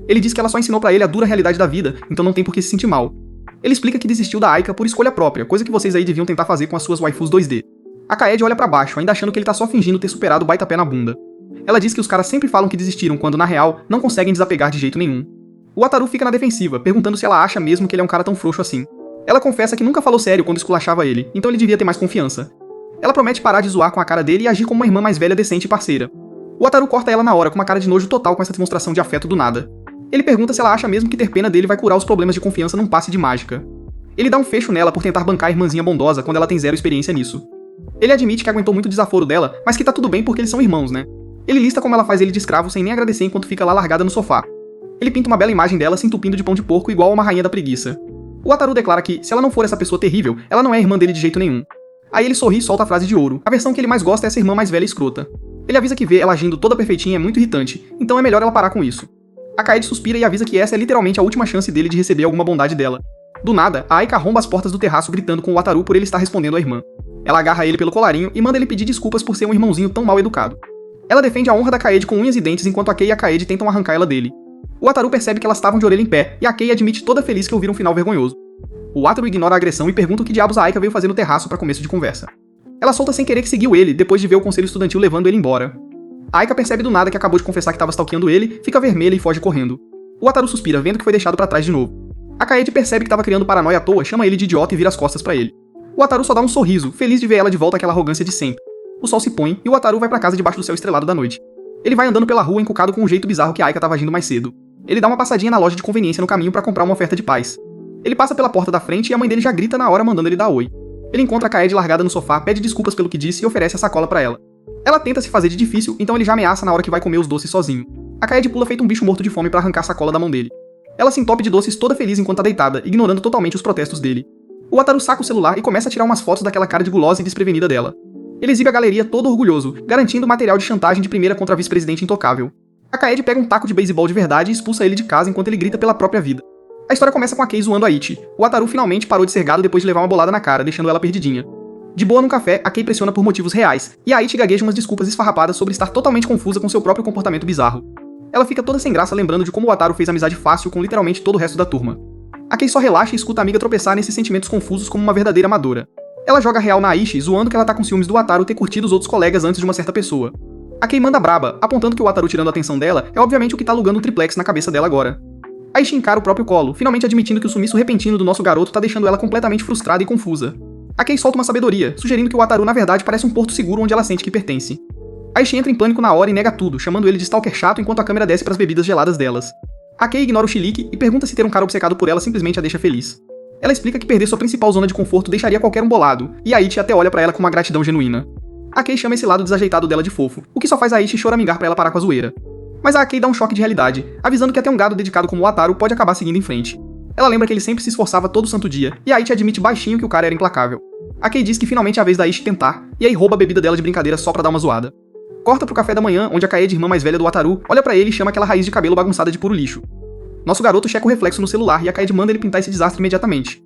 Ele diz que ela só ensinou pra ele a dura realidade da vida, então não tem por que se sentir mal. Ele explica que desistiu da Aika por escolha própria, coisa que vocês aí deviam tentar fazer com as suas waifus 2D. A Kaede olha pra baixo, ainda achando que ele tá só fingindo ter superado o baita pé na bunda. Ela diz que os caras sempre falam que desistiram quando, na real, não conseguem desapegar de jeito nenhum. O Wataru fica na defensiva, perguntando se ela acha mesmo que ele é um cara tão frouxo assim. Ela confessa que nunca falou sério quando esculachava ele, então ele devia ter mais confiança. Ela promete parar de zoar com a cara dele e agir como uma irmã mais velha, decente e parceira. O Wataru corta ela na hora com uma cara de nojo total com essa demonstração de afeto do nada. Ele pergunta se ela acha mesmo que ter pena dele vai curar os problemas de confiança num passe de mágica. Ele dá um fecho nela por tentar bancar a irmãzinha bondosa quando ela tem zero experiência nisso. Ele admite que aguentou muito o desaforo dela, mas que tá tudo bem porque eles são irmãos, né? Ele lista como ela faz ele de escravo sem nem agradecer enquanto fica lá largada no sofá. Ele pinta uma bela imagem dela se entupindo de pão de porco igual a uma rainha da preguiça. O Wataru declara que, se ela não for essa pessoa terrível, ela não é irmã dele de jeito nenhum. Aí ele sorri e solta a frase de ouro. A versão que ele mais gosta é essa irmã mais velha e escrota. Ele avisa que ver ela agindo toda perfeitinha é muito irritante, então é melhor ela parar com isso. A Kaede suspira e avisa que essa é literalmente a última chance dele de receber alguma bondade dela. Do nada, a Aika arromba as portas do terraço gritando com o Wataru por ele estar respondendo à irmã. Ela agarra ele pelo colarinho e manda ele pedir desculpas por ser um irmãozinho tão mal educado. Ela defende a honra da Kaede com unhas e dentes enquanto a Kei e a Kaede tentam arrancar ela dele. O Wataru percebe que elas estavam de orelha em pé e a Kei admite toda feliz que ouviram um final vergonhoso. O Wataru ignora a agressão e pergunta o que diabos a Aika veio fazer no terraço para começo de conversa. Ela solta sem querer que seguiu ele depois de ver o conselho estudantil levando ele embora. A Aika percebe do nada que acabou de confessar que estava stalkeando ele, fica vermelha e foge correndo. O Wataru suspira, vendo que foi deixado pra trás de novo. A Kaede percebe que estava criando paranoia à toa, chama ele de idiota e vira as costas pra ele. O Wataru só dá um sorriso, feliz de ver ela de volta àquela arrogância de sempre. O sol se põe e o Wataru vai pra casa debaixo do céu estrelado da noite. Ele vai andando pela rua encucado com um jeito bizarro que a Aika estava agindo mais cedo. Ele dá uma passadinha na loja de conveniência no caminho pra comprar uma oferta de paz. Ele passa pela porta da frente e a mãe dele já grita na hora mandando ele dar oi. Ele encontra a Kaede largada no sofá, pede desculpas pelo que disse e oferece a sacola pra ela. Ela tenta se fazer de difícil, então ele já ameaça na hora que vai comer os doces sozinho. A Kaede pula feito um bicho morto de fome pra arrancar a sacola da mão dele. Ela se entope de doces toda feliz enquanto tá deitada, ignorando totalmente os protestos dele. O Wataru saca o celular e começa a tirar umas fotos daquela cara de gulosa e desprevenida dela. Ele exibe a galeria todo orgulhoso, garantindo material de chantagem de primeira contra a vice-presidente intocável. A Kaede pega um taco de beisebol de verdade e expulsa ele de casa enquanto ele grita pela própria vida. A história começa com a Kei zoando a Ichi. O Wataru finalmente parou de ser gado depois de levar uma bolada na cara, deixando ela perdidinha. De boa num café, a Kei pressiona por motivos reais, e a Ichi gagueja umas desculpas esfarrapadas sobre estar totalmente confusa com seu próprio comportamento bizarro. Ela fica toda sem graça lembrando de como o Wataru fez amizade fácil com literalmente todo o resto da turma. A Kei só relaxa e escuta a amiga tropeçar nesses sentimentos confusos como uma verdadeira amadora. Ela joga real na Ichi, zoando que ela tá com ciúmes do Wataru ter curtido os outros colegas antes de uma certa pessoa. A Kei manda braba, apontando que o Wataru tirando a atenção dela é obviamente o que tá alugando um triplex na cabeça dela agora. A Ichi encara o próprio colo, finalmente admitindo que o sumiço repentino do nosso garoto tá deixando ela completamente frustrada e confusa. A Kei solta uma sabedoria, sugerindo que o Wataru na verdade parece um porto seguro onde ela sente que pertence. A Ichi entra em pânico na hora e nega tudo, chamando ele de stalker chato enquanto a câmera desce pras bebidas geladas delas. A Kei ignora o chilique e pergunta se ter um cara obcecado por ela simplesmente a deixa feliz. Ela explica que perder sua principal zona de conforto deixaria qualquer um bolado, e a Ichi até olha pra ela com uma gratidão genuína. A Kei chama esse lado desajeitado dela de fofo, o que só faz a Ichi choramingar pra ela parar com a zoeira. Mas a Kei dá um choque de realidade, avisando que até um gado dedicado como o Wataru pode acabar seguindo em frente. Ela lembra que ele sempre se esforçava todo santo dia, e a Ichi admite baixinho que o cara era implacável. A Kei diz que finalmente é a vez da Ichi tentar, e aí rouba a bebida dela de brincadeira só pra dar uma zoada. Corta pro café da manhã, onde a Kaede, irmã mais velha do Wataru, olha pra ele e chama aquela raiz de cabelo bagunçada de puro lixo. Nosso garoto checa o reflexo no celular e a Kaede manda ele pintar esse desastre imediatamente.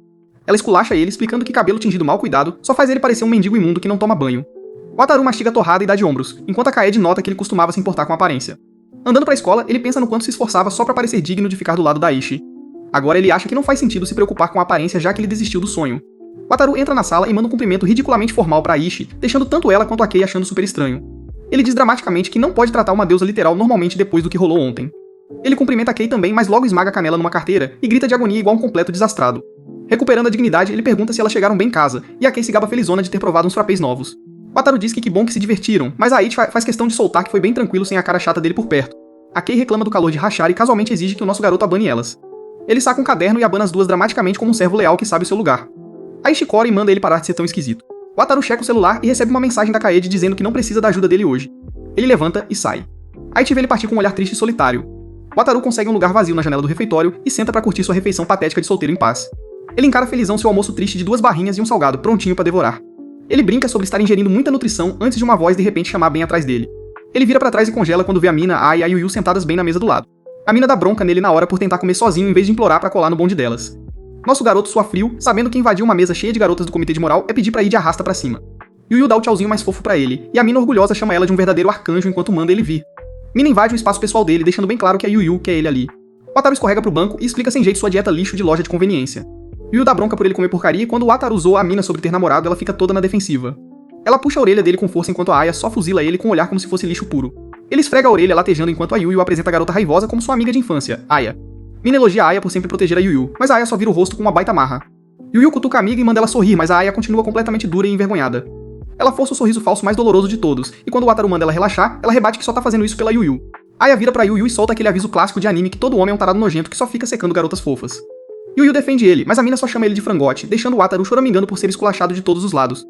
Ela esculacha ele, explicando que cabelo tingido mal cuidado só faz ele parecer um mendigo imundo que não toma banho. O Wataru mastiga a torrada e dá de ombros, enquanto a Kaede nota que ele costumava se importar com a aparência. Andando pra escola, ele pensa no quanto se esforçava só pra parecer digno de ficar do lado da Ichi. Agora ele acha que não faz sentido se preocupar com a aparência já que ele desistiu do sonho. Wataru entra na sala e manda um cumprimento ridiculamente formal pra Ichi, deixando tanto ela quanto a Kei achando super estranho. Ele diz dramaticamente que não pode tratar uma deusa literal normalmente depois do que rolou ontem. Ele cumprimenta a Kei também, mas logo esmaga a canela numa carteira e grita de agonia igual um completo desastrado. Recuperando a dignidade, ele pergunta se elas chegaram bem em casa, e a Kei se gaba felizona de ter provado uns frappés novos. Wataru diz que bom que se divertiram, mas a Ichi faz questão de soltar que foi bem tranquilo sem a cara chata dele por perto. A Kei reclama do calor de rachar e casualmente exige que o nosso garoto abane elas. Ele saca um caderno e abana as duas dramaticamente como um servo leal que sabe o seu lugar. A Ichi cora e manda ele parar de ser tão esquisito. Wataru checa o celular e recebe uma mensagem da Kaede dizendo que não precisa da ajuda dele hoje. Ele levanta e sai. A Ichi vê ele partir com um olhar triste e solitário. Wataru consegue um lugar vazio na janela do refeitório e senta pra curtir sua refeição patética de solteiro em paz. Ele encara felizão seu almoço triste de 2 barrinhas e um salgado, prontinho pra devorar. Ele brinca sobre estar ingerindo muita nutrição antes de uma voz de repente chamar bem atrás dele. Ele vira pra trás e congela quando vê a Mina, a Ai e a Yuyu sentadas bem na mesa do lado. A Mina dá bronca nele na hora por tentar comer sozinho em vez de implorar pra colar no bonde delas. Nosso garoto sua frio, sabendo que invadir uma mesa cheia de garotas do comitê de moral é pedir pra ir de arrasta pra cima. Yu dá o tchauzinho mais fofo pra ele, e a Mina orgulhosa chama ela de um verdadeiro arcanjo enquanto manda ele vir. Mina invade o espaço pessoal dele, deixando bem claro que é Yu quer ele ali. Wataru escorrega pro banco e explica sem jeito sua dieta lixo de loja de conveniência. Yu dá bronca por ele comer porcaria e quando Wataru zoa a Mina sobre ter namorado, ela fica toda na defensiva. Ela puxa a orelha dele com força enquanto a Aya só fuzila ele com um olhar como se fosse lixo puro. Ele esfrega a orelha latejando enquanto a Yu apresenta a garota raivosa como sua amiga de infância, Aya. Mina elogia a Aya por sempre proteger a Yu, mas a Aya só vira o rosto com uma baita marra. Yu cutuca a amiga e manda ela sorrir, mas a Aya continua completamente dura e envergonhada. Ela força o sorriso falso mais doloroso de todos, e quando o Wataru manda ela relaxar, ela rebate que só tá fazendo isso pela Yu. Aya vira pra Yu e solta aquele aviso clássico de anime que todo homem é um tarado nojento que só fica secando garotas fofas. Yu defende ele, mas a Mina só chama ele de frangote, deixando o Wataru choramingando por ser esculachado de todos os lados.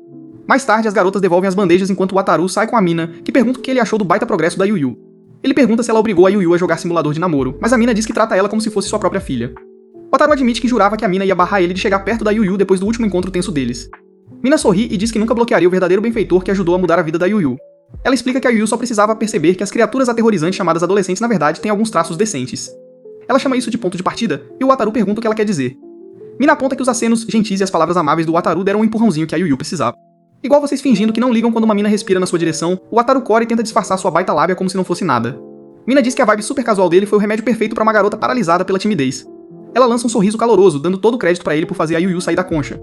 Mais tarde, as garotas devolvem as bandejas enquanto o Wataru sai com a Mina, que pergunta o que ele achou do baita progresso da Yu. Ele pergunta se ela obrigou a Yu a jogar simulador de namoro, mas a Mina diz que trata ela como se fosse sua própria filha. Wataru admite que jurava que a Mina ia barrar ele de chegar perto da Yu depois do último encontro tenso deles. Mina sorri e diz que nunca bloquearia o verdadeiro benfeitor que ajudou a mudar a vida da Yu. Ela explica que a Yu só precisava perceber que as criaturas aterrorizantes chamadas adolescentes na verdade têm alguns traços decentes. Ela chama isso de ponto de partida, e o Wataru pergunta o que ela quer dizer. Mina aponta que os acenos gentis e as palavras amáveis do Wataru deram um empurrãozinho que a Yu precisava. Igual vocês fingindo que não ligam quando uma mina respira na sua direção, o Wataru corre e tenta disfarçar sua baita lábia como se não fosse nada. Mina diz que a vibe super casual dele foi o remédio perfeito pra uma garota paralisada pela timidez. Ela lança um sorriso caloroso, dando todo o crédito pra ele por fazer a Yu sair da concha.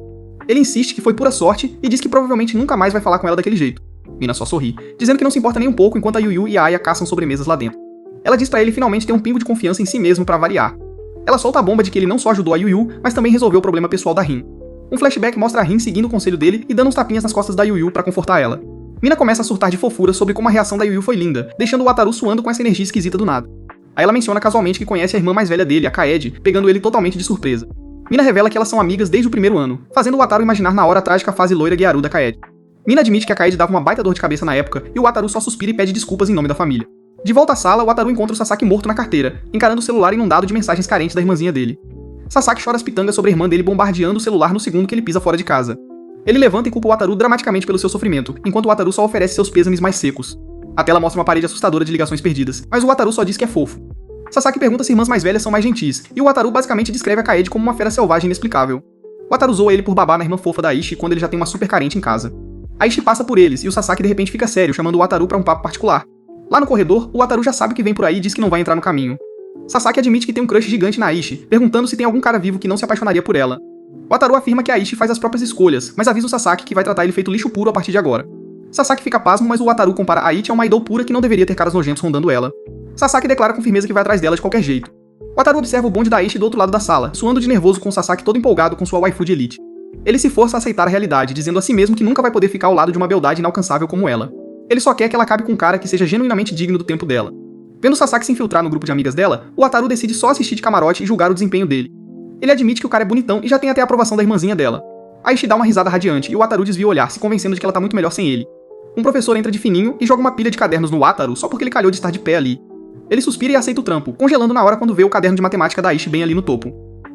Ele insiste que foi pura sorte e diz que provavelmente nunca mais vai falar com ela daquele jeito. Mina só sorri, dizendo que não se importa nem um pouco enquanto a Yu e a Aya caçam sobremesas lá dentro. Ela diz pra ele finalmente ter um pingo de confiança em si mesmo pra variar. Ela solta a bomba de que ele não só ajudou a Yu, mas também resolveu o problema pessoal da Rin. Um flashback mostra a Rin seguindo o conselho dele e dando uns tapinhas nas costas da Yu pra confortar ela. Mina começa a surtar de fofura sobre como a reação da Yu foi linda, deixando o Wataru suando com essa energia esquisita do nada. Aí ela menciona casualmente que conhece a irmã mais velha dele, a Kaede, pegando ele totalmente de surpresa. Mina revela que elas são amigas desde o primeiro ano, fazendo o Wataru imaginar na hora a trágica fase loira Gyaru da Kaede. Mina admite que a Kaede dava uma baita dor de cabeça na época e o Wataru só suspira e pede desculpas em nome da família. De volta à sala, o Wataru encontra o Sasaki morto na carteira, encarando o celular inundado de mensagens carentes da irmãzinha dele. Sasaki chora as pitangas sobre a irmã dele bombardeando o celular no segundo que ele pisa fora de casa. Ele levanta e culpa o Wataru dramaticamente pelo seu sofrimento, enquanto o Wataru só oferece seus pêsames mais secos. A tela mostra uma parede assustadora de ligações perdidas, mas o Wataru só diz que é fofo. Sasaki pergunta se irmãs mais velhas são mais gentis, e o Wataru basicamente descreve a Kaede como uma fera selvagem inexplicável. O Wataru zoa ele por babar na irmã fofa da Aishi quando ele já tem uma super carente em casa. A Aishi passa por eles, e o Sasaki de repente fica sério, chamando o Wataru pra um papo particular. Lá no corredor, o Wataru já sabe que vem por aí e diz que não vai entrar no caminho. Sasaki admite que tem um crush gigante na Aishi, perguntando se tem algum cara vivo que não se apaixonaria por ela. O Wataru afirma que a Aishi faz as próprias escolhas, mas avisa o Sasaki que vai tratar ele feito lixo puro a partir de agora. Sasaki fica pasmo, mas o Wataru compara a Aichi a uma idol pura que não deveria ter caras nojentos rondando ela. Sasaki declara com firmeza que vai atrás dela de qualquer jeito. O Wataru observa o bonde da Aishi do outro lado da sala, suando de nervoso com o Sasaki todo empolgado com sua waifu de elite. Ele se força a aceitar a realidade, dizendo a si mesmo que nunca vai poder ficar ao lado de uma beldade inalcançável como ela. Ele só quer que ela acabe com um cara que seja genuinamente digno do tempo dela. Vendo Sasaki se infiltrar no grupo de amigas dela, o Wataru decide só assistir de camarote e julgar o desempenho dele. Ele admite que o cara é bonitão e já tem até a aprovação da irmãzinha dela. A Aishi dá uma risada radiante e o Wataru desvia o olhar, se convencendo de que ela tá muito melhor sem ele. Um professor entra de fininho e joga uma pilha de cadernos no Wataru só porque ele calhou de estar de pé ali. Ele suspira e aceita o trampo, congelando na hora quando vê o caderno de matemática da Aishi bem ali no topo.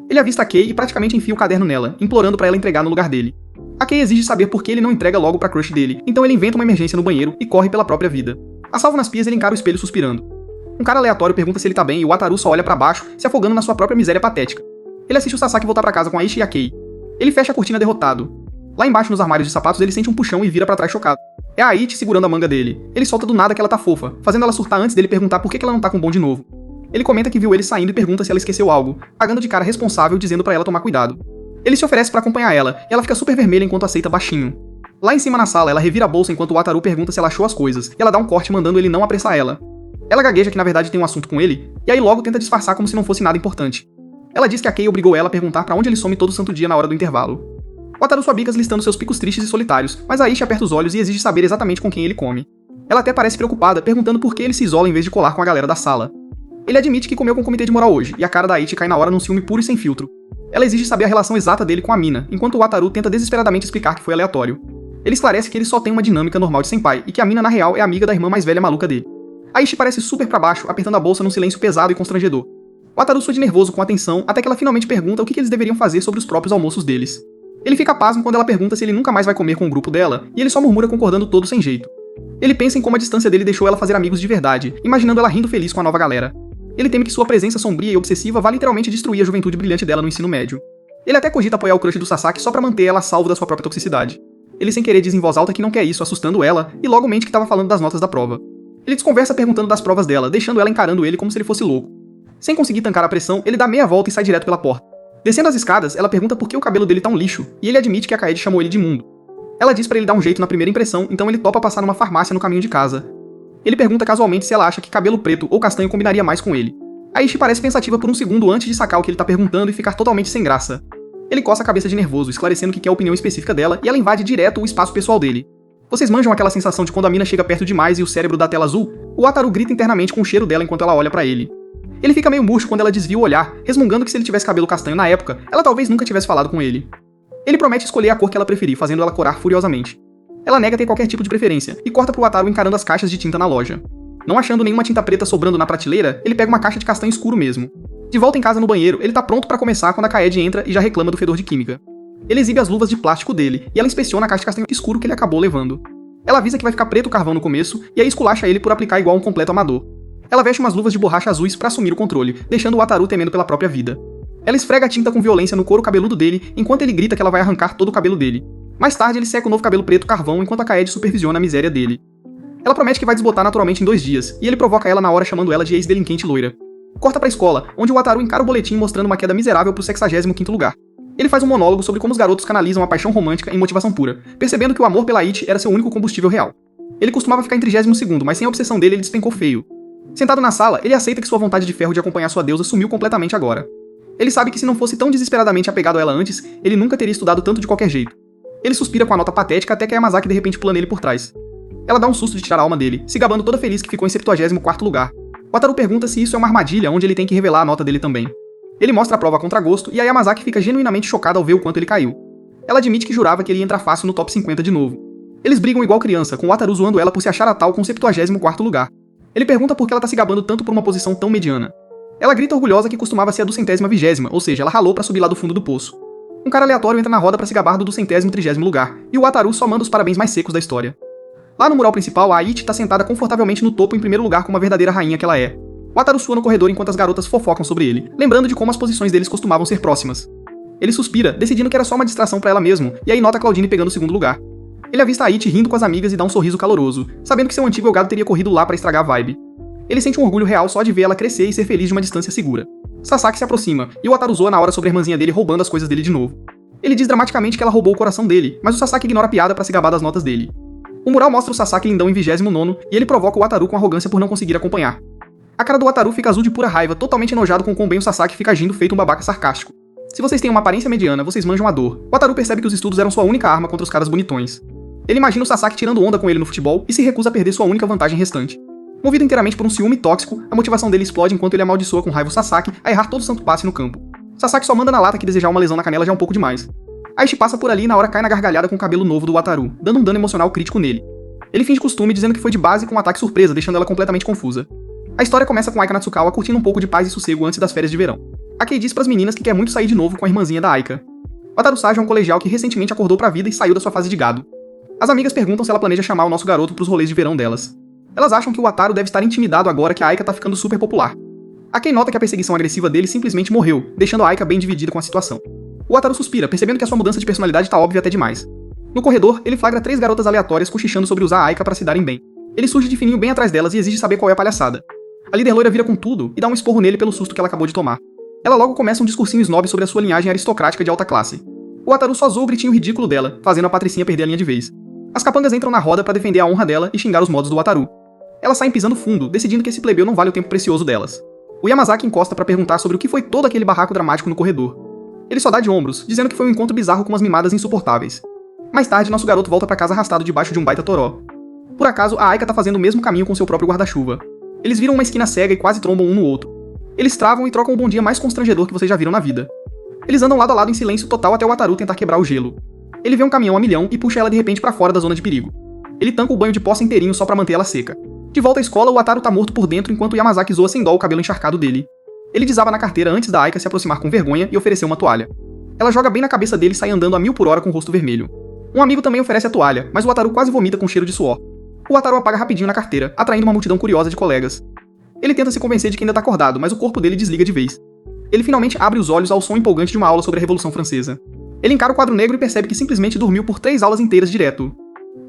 Ele avista a Kei e praticamente enfia o caderno nela, implorando pra ela entregar no lugar dele. A Kei exige saber por que ele não entrega logo pra crush dele, então ele inventa uma emergência no banheiro e corre pela própria vida. A salvo nas pias, ele encara o espelho suspirando. Um cara aleatório pergunta se ele tá bem e o Wataru só olha pra baixo, se afogando na sua própria miséria patética. Ele assiste o Sasaki voltar pra casa com a Aishi e a Kei. Ele fecha a cortina derrotado. Lá embaixo nos armários de sapatos ele sente um puxão e vira pra trás chocado. É a Aichi segurando a manga dele. Ele solta do nada que ela tá fofa, fazendo ela surtar antes dele perguntar por que ela não tá com bom de novo. Ele comenta que viu ele saindo e pergunta se ela esqueceu algo, pagando de cara responsável dizendo pra ela tomar cuidado. Ele se oferece pra acompanhar ela, e ela fica super vermelha enquanto aceita baixinho. Lá em cima na sala, ela revira a bolsa enquanto o Wataru pergunta se ela achou as coisas, e ela dá um corte mandando ele não apressar ela. Ela gagueja que na verdade tem um assunto com ele, e aí logo tenta disfarçar como se não fosse nada importante. Ela diz que a Kei obrigou ela a perguntar pra onde ele some todo santo dia na hora do intervalo. Wataru sua bicas listando seus picos tristes e solitários, mas a Aishi aperta os olhos e exige saber exatamente com quem ele come. Ela até parece preocupada, perguntando por que ele se isola em vez de colar com a galera da sala. Ele admite que comeu com o comitê de moral hoje, e a cara da Aichi cai na hora num ciúme puro e sem filtro. Ela exige saber a relação exata dele com a Mina, enquanto o Wataru tenta desesperadamente explicar que foi aleatório. Ele esclarece que ele só tem uma dinâmica normal de senpai, e que a Mina na real é amiga da irmã mais velha maluca dele. A Aichi parece super pra baixo, apertando a bolsa num silêncio pesado e constrangedor. Wataru soa de nervoso com atenção, até que ela finalmente pergunta o que eles deveriam fazer sobre os próprios almoços deles. Ele fica pasmo quando ela pergunta se ele nunca mais vai comer com o grupo dela, e ele só murmura concordando todo sem jeito. Ele pensa em como a distância dele deixou ela fazer amigos de verdade, imaginando ela rindo feliz com a nova galera. Ele teme que sua presença sombria e obsessiva vá literalmente destruir a juventude brilhante dela no ensino médio. Ele até cogita apoiar o crush do Sasaki só pra manter ela a salvo da sua própria toxicidade. ele sem querer diz em voz alta que não quer isso, assustando ela, e logo mente que estava falando das notas da prova. Ele desconversa perguntando das provas dela, deixando ela encarando ele como se ele fosse louco. Sem conseguir tancar a pressão, ele dá meia volta e sai direto pela porta. Descendo as escadas, ela pergunta por que o cabelo dele tá um lixo, e ele admite que a Kaede chamou ele de imundo. Ela diz pra ele dar um jeito na primeira impressão, então ele topa passar numa farmácia no caminho de casa. Ele pergunta casualmente se ela acha que cabelo preto ou castanho combinaria mais com ele. A Ishi parece pensativa por um segundo antes de sacar o que ele tá perguntando e ficar totalmente sem graça. Ele coça a cabeça de nervoso, esclarecendo que quer a opinião específica dela, e ela invade direto o espaço pessoal dele. Vocês manjam aquela sensação de quando a mina chega perto demais e o cérebro dá tela azul? O Wataru grita internamente com o cheiro dela enquanto ela olha pra ele. Ele fica meio murcho quando ela desvia o olhar, resmungando que se ele tivesse cabelo castanho na época, ela talvez nunca tivesse falado com ele. Ele promete escolher a cor que ela preferir, fazendo ela corar furiosamente. Ela nega ter qualquer tipo de preferência, e corta pro Wataru encarando as caixas de tinta na loja. Não achando nenhuma tinta preta sobrando na prateleira, ele pega uma caixa de castanho escuro mesmo. De volta em casa no banheiro, ele tá pronto pra começar quando a Kaede entra e já reclama do fedor de química. Ele exibe as luvas de plástico dele, e ela inspeciona a caixa de castanho escuro que ele acabou levando. Ela avisa que vai ficar preto o carvão no começo, e aí esculacha ele por aplicar igual um completo amador. Ela veste umas luvas de borracha azuis pra assumir o controle, deixando o Wataru temendo pela própria vida. Ela esfrega a tinta com violência no couro cabeludo dele, enquanto ele grita que ela vai arrancar todo o cabelo dele. Mais tarde, ele seca o novo cabelo preto carvão enquanto a Kaede supervisiona a miséria dele. Ela promete que vai desbotar naturalmente em 2 dias, e ele provoca ela na hora chamando ela de ex-delinquente loira. Corta pra escola, onde o Wataru encara o boletim mostrando uma queda miserável pro 65º lugar. Ele faz um monólogo sobre como os garotos canalizam a paixão romântica em motivação pura, percebendo que o amor pela Ichi era seu único combustível real. Ele costumava ficar em 32º, mas sem a obsessão dele ele despencou feio. Sentado na sala, ele aceita que sua vontade de ferro de acompanhar sua deusa sumiu completamente agora. Ele sabe que se não fosse tão desesperadamente apegado a ela antes, ele nunca teria estudado tanto de qualquer jeito. Ele suspira com a nota patética até que a Yamazaki de repente pula nele por trás. Ela dá um susto de tirar a alma dele, se gabando toda feliz que ficou em 74º lugar. Wataru pergunta se isso é uma armadilha onde ele tem que revelar a nota dele também. Ele mostra a prova a contragosto e a Yamazaki fica genuinamente chocada ao ver o quanto ele caiu. Ela admite que jurava que ele ia entrar fácil no top 50 de novo. Eles brigam igual criança, com o Wataru zoando ela por se achar a tal com 74º lugar. Ele pergunta por que ela tá se gabando tanto por uma posição tão mediana. Ela grita orgulhosa que costumava ser a do 120º, ou seja, ela ralou pra subir lá do fundo do poço. Um cara aleatório entra na roda pra se gabar do 230º lugar, e o Wataru só manda os parabéns mais secos da história. Lá no mural principal, a Ichi tá sentada confortavelmente no topo em primeiro lugar como a verdadeira rainha que ela é. O Wataru sua no corredor enquanto as garotas fofocam sobre ele, lembrando de como as posições deles costumavam ser próximas. Ele suspira, decidindo que era só uma distração pra ela mesmo, e aí nota Claudine pegando o segundo lugar. Ele avista a Ichi rindo com as amigas e dá um sorriso caloroso, sabendo que seu antigo Elgado teria corrido lá pra estragar a vibe. Ele sente um orgulho real só de ver ela crescer e ser feliz de uma distância segura. Sasaki se aproxima, e o Wataru zoa na hora sobre a irmãzinha dele roubando as coisas dele de novo. Ele diz dramaticamente que ela roubou o coração dele, mas o Sasaki ignora a piada pra se gabar das notas dele. O mural mostra o Sasaki lindão em 29º, e ele provoca o Wataru com arrogância por não conseguir acompanhar. A cara do Wataru fica azul de pura raiva, totalmente enojado com quão bem o Sasaki fica agindo feito um babaca sarcástico. Se vocês têm uma aparência mediana, vocês manjam a dor. O Wataru percebe que os estudos eram sua única arma contra os caras bonitões. Ele imagina o Sasaki tirando onda com ele no futebol e se recusa a perder sua única vantagem restante. Movido inteiramente por um ciúme tóxico, a motivação dele explode enquanto ele amaldiçoa com raiva o Sasaki a errar todo santo passe no campo. Sasaki só manda na lata que desejar uma lesão na canela já é um pouco demais. A Ishi passa por ali e na hora cai na gargalhada com o cabelo novo do Wataru, dando um dano emocional crítico nele. Ele finge costume dizendo que foi de base com um ataque surpresa, deixando ela completamente confusa. A história começa com Aika Natsukawa curtindo um pouco de paz e sossego antes das férias de verão. A Kei diz pras meninas que quer muito sair de novo com a irmãzinha da Aika. Wataru Sajo é um colegial que recentemente acordou pra vida e saiu da sua fase de gado. As amigas perguntam se ela planeja chamar o nosso garoto pros rolês de verão delas. Elas acham que o Wataru deve estar intimidado agora que a Aika tá ficando super popular. A Kei nota que a perseguição agressiva dele simplesmente morreu, deixando a Aika bem dividida com a situação. O Wataru suspira, percebendo que a sua mudança de personalidade tá óbvia até demais. No corredor, ele flagra 3 garotas aleatórias cochichando sobre usar a Aika pra se darem bem. Ele surge de fininho bem atrás delas e exige saber qual é a palhaçada. A líder loira vira com tudo e dá um esporro nele pelo susto que ela acabou de tomar. Ela logo começa um discursinho snob sobre a sua linhagem aristocrática de alta classe. O Wataru só zoa o gritinho ridículo dela, fazendo a patricinha perder a linha de vez. As capangas entram na roda pra defender a honra dela e xingar os modos do Wataru. Elas saem pisando fundo, decidindo que esse plebeu não vale o tempo precioso delas. O Yamazaki encosta pra perguntar sobre o que foi todo aquele barraco dramático no corredor. Ele só dá de ombros, dizendo que foi um encontro bizarro com umas mimadas insuportáveis. Mais tarde, nosso garoto volta pra casa arrastado debaixo de um baita toró. Por acaso, a Aika tá fazendo o mesmo caminho com seu próprio guarda-chuva. Eles viram uma esquina cega e quase trombam um no outro. Eles travam e trocam o bom dia mais constrangedor que vocês já viram na vida. Eles andam lado a lado em silêncio total até o Wataru tentar quebrar o gelo. Ele vê um caminhão a milhão e puxa ela de repente pra fora da zona de perigo. Ele tanca o banho de poça inteirinho só pra manter ela seca. De volta à escola, o Wataru tá morto por dentro enquanto o Yamazaki zoa sem dó o cabelo encharcado dele. Ele desaba na carteira antes da Aika se aproximar com vergonha e oferecer uma toalha. Ela joga bem na cabeça dele e sai andando a 1000 por hora com o rosto vermelho. Um amigo também oferece a toalha, mas o Wataru quase vomita com cheiro de suor. O Wataru apaga rapidinho na carteira, atraindo uma multidão curiosa de colegas. Ele tenta se convencer de que ainda tá acordado, mas o corpo dele desliga de vez. Ele finalmente abre os olhos ao som empolgante de uma aula sobre a Revolução Francesa. Ele encara o quadro negro e percebe que simplesmente dormiu por 3 aulas inteiras direto.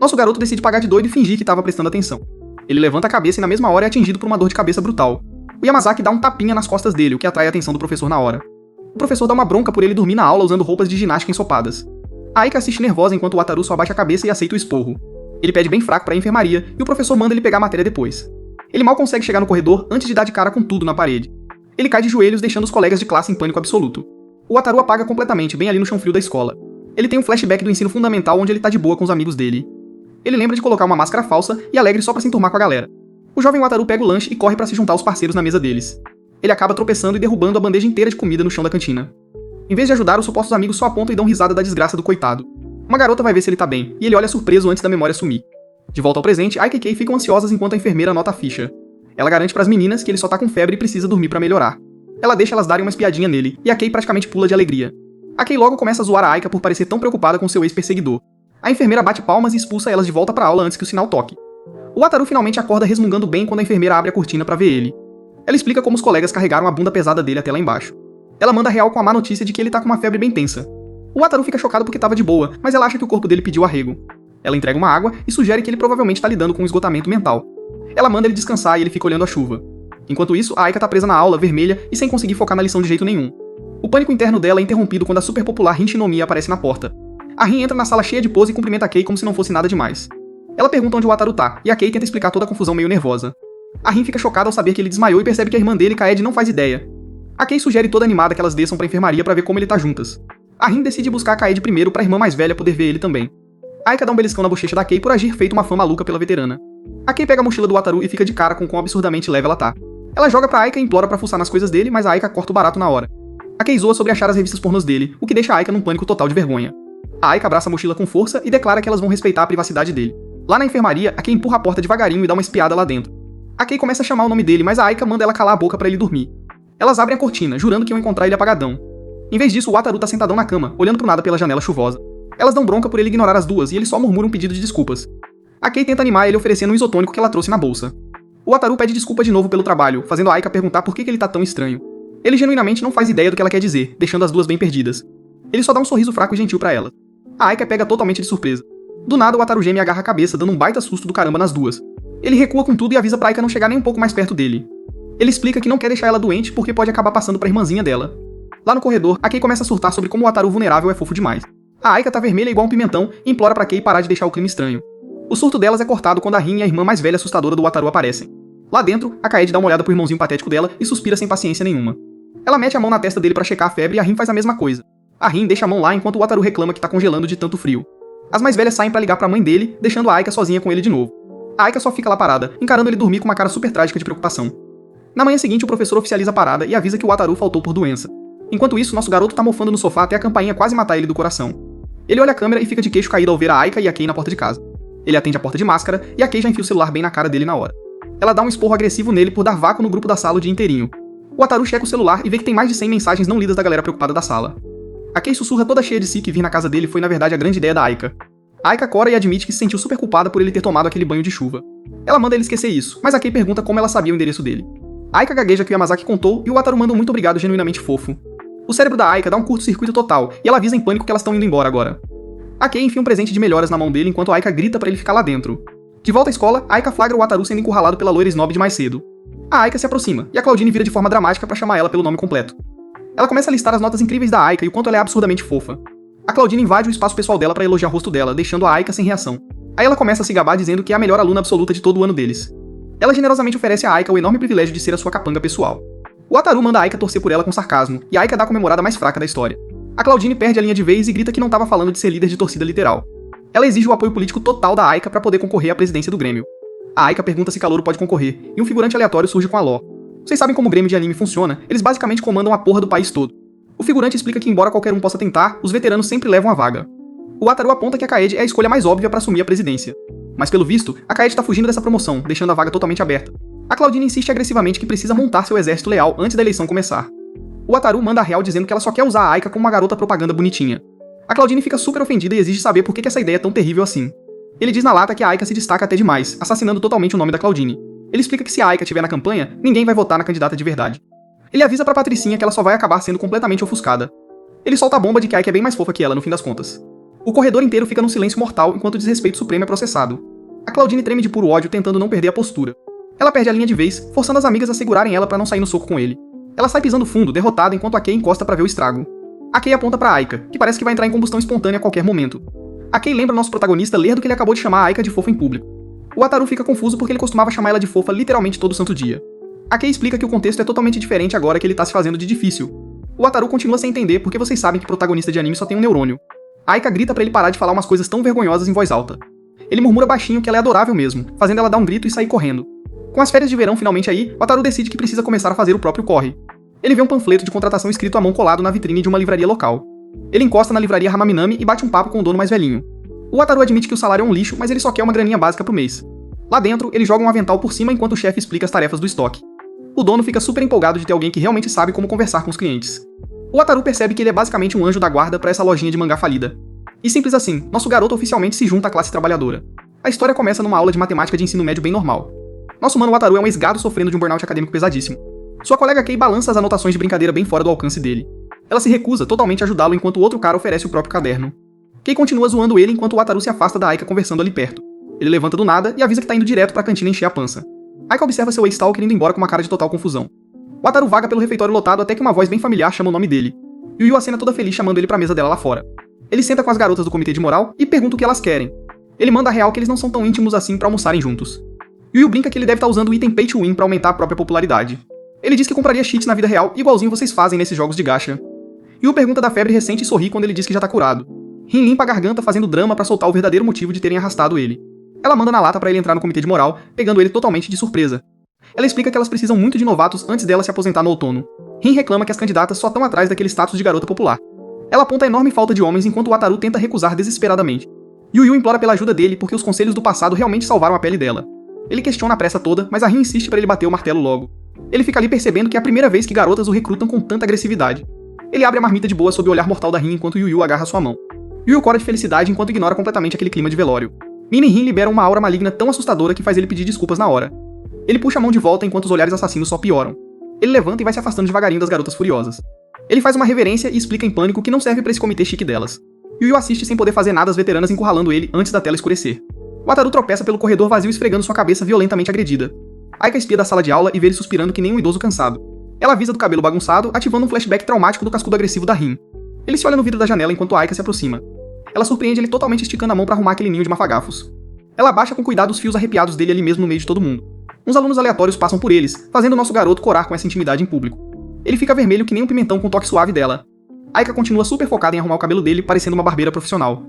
Nosso garoto decide pagar de doido e fingir que estava prestando atenção. Ele levanta a cabeça e na mesma hora é atingido por uma dor de cabeça brutal. O Yamazaki dá um tapinha nas costas dele, o que atrai a atenção do professor na hora. O professor dá uma bronca por ele dormir na aula usando roupas de ginástica ensopadas. A Aika assiste nervosa enquanto o Wataru só abaixa a cabeça e aceita o esporro. Ele pede bem fraco pra enfermaria e o professor manda ele pegar a matéria depois. Ele mal consegue chegar no corredor antes de dar de cara com tudo na parede. Ele cai de joelhos deixando os colegas de classe em pânico absoluto. O Wataru apaga completamente, bem ali no chão frio da escola. Ele tem um flashback do ensino fundamental onde ele tá de boa com os amigos dele. Ele lembra de colocar uma máscara falsa e alegre só pra se enturmar com a galera. O jovem Wataru pega o lanche e corre pra se juntar aos parceiros na mesa deles. Ele acaba tropeçando e derrubando a bandeja inteira de comida no chão da cantina. Em vez de ajudar, os supostos amigos só apontam e dão risada da desgraça do coitado. Uma garota vai ver se ele tá bem, e ele olha surpreso antes da memória sumir. De volta ao presente, Aika e Kei ficam ansiosas enquanto a enfermeira anota a ficha. Ela garante pras meninas que ele só tá com febre e precisa dormir pra melhorar. Ela deixa elas darem uma espiadinha nele, e a Kei praticamente pula de alegria. A Kei logo começa a zoar a Aika por parecer tão preocupada com seu ex-perseguidor. A enfermeira bate palmas e expulsa elas de volta pra aula antes que o sinal toque. O Wataru finalmente acorda resmungando bem quando a enfermeira abre a cortina pra ver ele. Ela explica como os colegas carregaram a bunda pesada dele até lá embaixo. Ela manda real com a má notícia de que ele tá com uma febre bem tensa. O Wataru fica chocado porque tava de boa, mas ela acha que o corpo dele pediu arrego. Ela entrega uma água e sugere que ele provavelmente tá lidando com um esgotamento mental. Ela manda ele descansar e ele fica olhando a chuva. Enquanto isso, a Aika tá presa na aula, vermelha e sem conseguir focar na lição de jeito nenhum. O pânico interno dela é interrompido quando a super popular Rin Shinomiya aparece na porta. A Rin entra na sala cheia de pose e cumprimenta a Kei como se não fosse nada demais. Ela pergunta onde o Wataru tá, e a Kei tenta explicar toda a confusão meio nervosa. A Rin fica chocada ao saber que ele desmaiou e percebe que a irmã dele, Kaede, não faz ideia. A Kei sugere toda animada que elas desçam pra enfermaria pra ver como ele tá juntas. A Rin decide buscar a Kaede primeiro pra irmã mais velha poder ver ele também. A Aika dá um beliscão na bochecha da Kei por agir feito uma fã maluca pela veterana. A Kei pega a mochila do Wataru e fica de cara com quão absurdamente leve ela tá. Ela joga pra Aika e implora pra fuçar nas coisas dele, mas a Aika corta o barato na hora. A Kei zoa sobre achar as revistas pornôs dele, o que deixa a Aika num pânico total de vergonha. A Aika abraça a mochila com força e declara que elas vão respeitar a privacidade dele. Lá na enfermaria, a Kei empurra a porta devagarinho e dá uma espiada lá dentro. A Kei começa a chamar o nome dele, mas a Aika manda ela calar a boca pra ele dormir. Elas abrem a cortina, jurando que iam encontrar ele apagadão. Em vez disso, o Wataru tá sentadão na cama, olhando pro nada pela janela chuvosa. Elas dão bronca por ele ignorar as duas e ele só murmura um pedido de desculpas. A Kei tenta animar ele oferecendo um isotônico que ela trouxe na bolsa. O Wataru pede desculpa de novo pelo trabalho, fazendo a Aika perguntar por que ele tá tão estranho. Ele genuinamente não faz ideia do que ela quer dizer, deixando as duas bem perdidas. Ele só dá um sorriso fraco e gentil pra ela. A Aika pega totalmente de surpresa. Do nada, o Wataru geme e agarra a cabeça, dando um baita susto do caramba nas duas. Ele recua com tudo e avisa pra Aika não chegar nem um pouco mais perto dele. Ele explica que não quer deixar ela doente porque pode acabar passando pra irmãzinha dela. Lá no corredor, a Kei começa a surtar sobre como o Wataru vulnerável é fofo demais. A Aika tá vermelha igual um pimentão e implora pra Kei parar de deixar o clima estranho. O surto delas é cortado quando a Rin e a irmã mais velha assustadora do Wataru aparecem. Lá dentro, a Kaede dá uma olhada pro irmãozinho patético dela e suspira sem paciência nenhuma. Ela mete a mão na testa dele pra checar a febre e a Rin faz a mesma coisa. A Rin deixa a mão lá enquanto o Wataru reclama que tá congelando de tanto frio. As mais velhas saem pra ligar pra mãe dele, deixando a Aika sozinha com ele de novo. A Aika só fica lá parada, encarando ele dormir com uma cara super trágica de preocupação. Na manhã seguinte, o professor oficializa a parada e avisa que o Wataru faltou por doença. Enquanto isso, nosso garoto tá mofando no sofá até a campainha quase matar ele do coração. Ele olha a câmera e fica de queixo caído ao ver a Aika e a Kei na porta de casa. Ele atende a porta de máscara e a Kei já enfia o celular bem na cara dele na hora. Ela dá um esporro agressivo nele por dar vácuo no grupo da sala o dia inteirinho. O Wataru checa o celular e vê que tem mais de 100 mensagens não lidas da galera preocupada da sala. A Kei sussurra toda cheia de si que vir na casa dele foi na verdade a grande ideia da Aika. A Aika cora e admite que se sentiu super culpada por ele ter tomado aquele banho de chuva. Ela manda ele esquecer isso, mas a Kei pergunta como ela sabia o endereço dele. A Aika gagueja que o Yamazaki contou e o Wataru manda um muito obrigado genuinamente fofo. O cérebro da Aika dá um curto-circuito total e ela avisa em pânico que elas estão indo embora agora. A Kei enfia um presente de melhoras na mão dele enquanto a Aika grita pra ele ficar lá dentro. De volta à escola, a Aika flagra o Wataru sendo encurralado pela loira snob de mais cedo. A Aika se aproxima, e a Claudine vira de forma dramática pra chamar ela pelo nome completo. Ela começa a listar as notas incríveis da Aika e o quanto ela é absurdamente fofa. A Claudine invade o espaço pessoal dela pra elogiar o rosto dela, deixando a Aika sem reação. Aí ela começa a se gabar dizendo que é a melhor aluna absoluta de todo o ano deles. Ela generosamente oferece a Aika o enorme privilégio de ser a sua capanga pessoal. O Wataru manda a Aika torcer por ela com sarcasmo, e a Aika dá a comemorada mais fraca da história. A Claudine perde a linha de vez e grita que não tava falando de ser líder de torcida literal. Ela exige o apoio político total da Aika pra poder concorrer à presidência do Grêmio. A Aika pergunta se Calouro pode concorrer, e um figurante aleatório surge com a Ló. Vocês sabem como o Grêmio de anime funciona, eles basicamente comandam a porra do país todo. O figurante explica que embora qualquer um possa tentar, os veteranos sempre levam a vaga. O Wataru aponta que a Kaede é a escolha mais óbvia pra assumir a presidência. Mas pelo visto, a Kaede tá fugindo dessa promoção, deixando a vaga totalmente aberta. A Claudine insiste agressivamente que precisa montar seu exército leal antes da eleição começar. O Wataru manda a real dizendo que ela só quer usar a Aika como uma garota propaganda bonitinha. A Claudine fica super ofendida e exige saber por que essa ideia é tão terrível assim. Ele diz na lata que a Aika se destaca até demais, assassinando totalmente o nome da Claudine. Ele explica que se a Aika estiver na campanha, ninguém vai votar na candidata de verdade. Ele avisa pra Patricinha que ela só vai acabar sendo completamente ofuscada. Ele solta a bomba de que Aika é bem mais fofa que ela no fim das contas. O corredor inteiro fica num silêncio mortal enquanto o desrespeito supremo é processado. A Claudine treme de puro ódio tentando não perder a postura. Ela perde a linha de vez, forçando as amigas a segurarem ela pra não sair no soco com ele. Ela sai pisando fundo, derrotada, enquanto a Kei encosta pra ver o estrago. A Kei aponta pra Aika, que parece que vai entrar em combustão espontânea a qualquer momento. A Kei lembra nosso protagonista ler do que ele acabou de chamar a Aika de fofa em público. O Wataru fica confuso porque ele costumava chamar ela de fofa literalmente todo santo dia. A Kei explica que o contexto é totalmente diferente agora que ele tá se fazendo de difícil. O Wataru continua sem entender porque vocês sabem que protagonista de anime só tem um neurônio. A Aika grita pra ele parar de falar umas coisas tão vergonhosas em voz alta. Ele murmura baixinho que ela é adorável mesmo, fazendo ela dar um grito e sair correndo. Com as férias de verão finalmente aí, Wataru decide que precisa começar a fazer o próprio corre. Ele vê um panfleto de contratação escrito à mão colado na vitrine de uma livraria local. Ele encosta na livraria Hamaminami e bate um papo com o dono mais velhinho. O Wataru admite que o salário é um lixo, mas ele só quer uma graninha básica pro mês. Lá dentro, ele joga um avental por cima enquanto o chefe explica as tarefas do estoque. O dono fica super empolgado de ter alguém que realmente sabe como conversar com os clientes. O Wataru percebe que ele é basicamente um anjo da guarda pra essa lojinha de mangá falida. E simples assim, nosso garoto oficialmente se junta à classe trabalhadora. A história começa numa aula de matemática de ensino médio bem normal. Nosso mano Wataru é um ex-gado sofrendo de um burnout acadêmico pesadíssimo. Sua colega Kei balança as anotações de brincadeira bem fora do alcance dele. Ela se recusa totalmente a ajudá-lo enquanto o outro cara oferece o próprio caderno. Kei continua zoando ele enquanto o Wataru se afasta da Aika conversando ali perto. Ele levanta do nada e avisa que tá indo direto pra cantina encher a pança. Aika observa seu ex-stalker indo embora com uma cara de total confusão. Wataru vaga pelo refeitório lotado até que uma voz bem familiar chama o nome dele. Yu acena toda feliz chamando ele pra mesa dela lá fora. Ele senta com as garotas do comitê de moral e pergunta o que elas querem. Ele manda a real que eles não são tão íntimos assim pra almoçarem juntos. Yu brinca que ele deve estar usando o item Pay to Win pra aumentar a própria popularidade. Ele diz que compraria cheats na vida real, igualzinho vocês fazem nesses jogos de gacha. Yu pergunta da febre recente e sorri quando ele diz que já tá curado. Rin limpa a garganta fazendo drama pra soltar o verdadeiro motivo de terem arrastado ele. Ela manda na lata pra ele entrar no comitê de moral, pegando ele totalmente de surpresa. Ela explica que elas precisam muito de novatos antes dela se aposentar no outono. Rin reclama que as candidatas só estão atrás daquele status de garota popular. Ela aponta a enorme falta de homens enquanto o Wataru tenta recusar desesperadamente. Yu implora pela ajuda dele porque os conselhos do passado realmente salvaram a pele dela. Ele questiona a pressa toda, mas a Rin insiste pra ele bater o martelo logo. Ele fica ali percebendo que é a primeira vez que garotas o recrutam com tanta agressividade. Ele abre a marmita de boa sob o olhar mortal da Rin enquanto Yu agarra sua mão. Yu cora de felicidade enquanto ignora completamente aquele clima de velório. Min e Rin liberam uma aura maligna tão assustadora que faz ele pedir desculpas na hora. Ele puxa a mão de volta enquanto os olhares assassinos só pioram. Ele levanta e vai se afastando devagarinho das garotas furiosas. Ele faz uma reverência e explica em pânico que não serve pra esse comitê chique delas. Yu assiste sem poder fazer nada às veteranas encurralando ele antes da tela escurecer. Wataru tropeça pelo corredor vazio esfregando sua cabeça violentamente agredida. Aika espia da sala de aula e vê ele suspirando que nem um idoso cansado. Ela avisa do cabelo bagunçado, ativando um flashback traumático do cascudo agressivo da Rin. Ele se olha no vidro da janela enquanto Aika se aproxima. Ela surpreende ele totalmente esticando a mão pra arrumar aquele ninho de mafagafos. Ela abaixa com cuidado os fios arrepiados dele ali mesmo no meio de todo mundo. Uns alunos aleatórios passam por eles, fazendo o nosso garoto corar com essa intimidade em público. Ele fica vermelho que nem um pimentão com o toque suave dela. Aika continua super focada em arrumar o cabelo dele, parecendo uma barbeira profissional.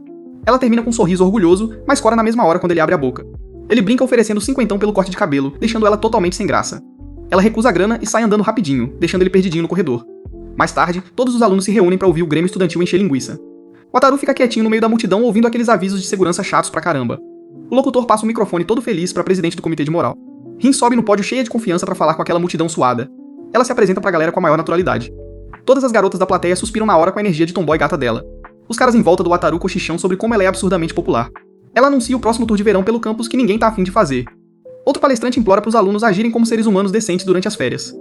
Ela termina com um sorriso orgulhoso, mas cora na mesma hora quando ele abre a boca. Ele brinca oferecendo 50 pelo corte de cabelo, deixando ela totalmente sem graça. Ela recusa a grana e sai andando rapidinho, deixando ele perdidinho no corredor. Mais tarde, todos os alunos se reúnem pra ouvir o Grêmio Estudantil encher linguiça. Wataru fica quietinho no meio da multidão ouvindo aqueles avisos de segurança chatos pra caramba. O locutor passa o microfone todo feliz pra presidente do comitê de moral. Rin sobe no pódio cheia de confiança pra falar com aquela multidão suada. Ela se apresenta pra galera com a maior naturalidade. Todas as garotas da plateia suspiram na hora com a energia de tomboy gata dela. Os caras em volta do Wataru cochicham sobre como ela é absurdamente popular. Ela anuncia o próximo tour de verão pelo campus que ninguém tá afim de fazer. Outro palestrante implora pros alunos agirem como seres humanos decentes durante as férias.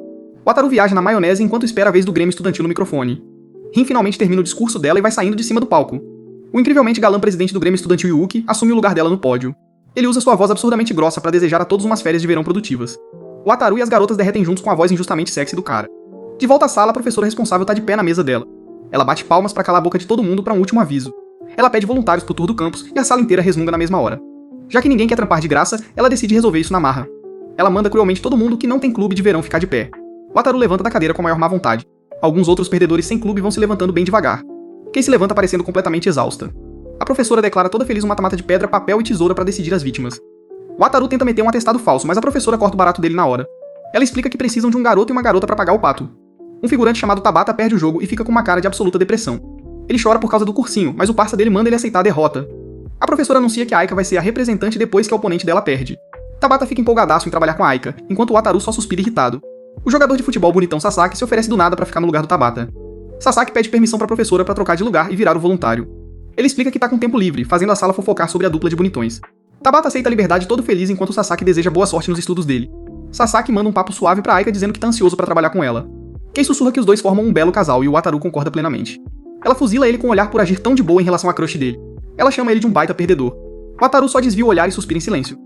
Wataru viaja na maionese enquanto espera a vez do Grêmio Estudantil no microfone. Rin finalmente termina o discurso dela e vai saindo de cima do palco. O incrivelmente galã presidente do Grêmio Estudantil Yuuki assume o lugar dela no pódio. Ele usa sua voz absurdamente grossa pra desejar a todos umas férias de verão produtivas. O Wataru e as garotas derretem juntos com a voz injustamente sexy do cara. De volta à sala, a professora responsável tá de pé na mesa dela. Ela bate palmas pra calar a boca de todo mundo pra um último aviso. Ela pede voluntários pro tour do campus e a sala inteira resmunga na mesma hora. Já que ninguém quer trampar de graça, ela decide resolver isso na marra. Ela manda cruelmente todo mundo que não tem clube de verão ficar de pé. Wataru levanta da cadeira com a maior má vontade. Alguns outros perdedores sem clube vão se levantando bem devagar. Kei se levanta parecendo completamente exausta. A professora declara toda feliz um mata-mata de pedra, papel e tesoura pra decidir as vítimas. Wataru tenta meter um atestado falso, mas a professora corta o barato dele na hora. Ela explica que precisam de um garoto e uma garota pra pagar o pato. Um figurante chamado Tabata perde o jogo e fica com uma cara de absoluta depressão. Ele chora por causa do cursinho, mas o parça dele manda ele aceitar a derrota. A professora anuncia que a Aika vai ser a representante depois que a oponente dela perde. Tabata fica empolgadaço em trabalhar com a Aika, enquanto o Wataru só suspira irritado. O jogador de futebol bonitão Sasaki se oferece do nada pra ficar no lugar do Tabata. Sasaki pede permissão pra professora pra trocar de lugar e virar o voluntário. Ele explica que tá com tempo livre, fazendo a sala fofocar sobre a dupla de bonitões. Tabata aceita a liberdade todo feliz enquanto Sasaki deseja boa sorte nos estudos dele. Sasaki manda um papo suave pra Aika dizendo que tá ansioso pra trabalhar com ela. Kei sussurra que os dois formam um belo casal e o Wataru concorda plenamente. Ela fuzila ele com um olhar por agir tão de boa em relação à crush dele. Ela chama ele de um baita perdedor. Wataru só desvia o olhar e suspira em silêncio.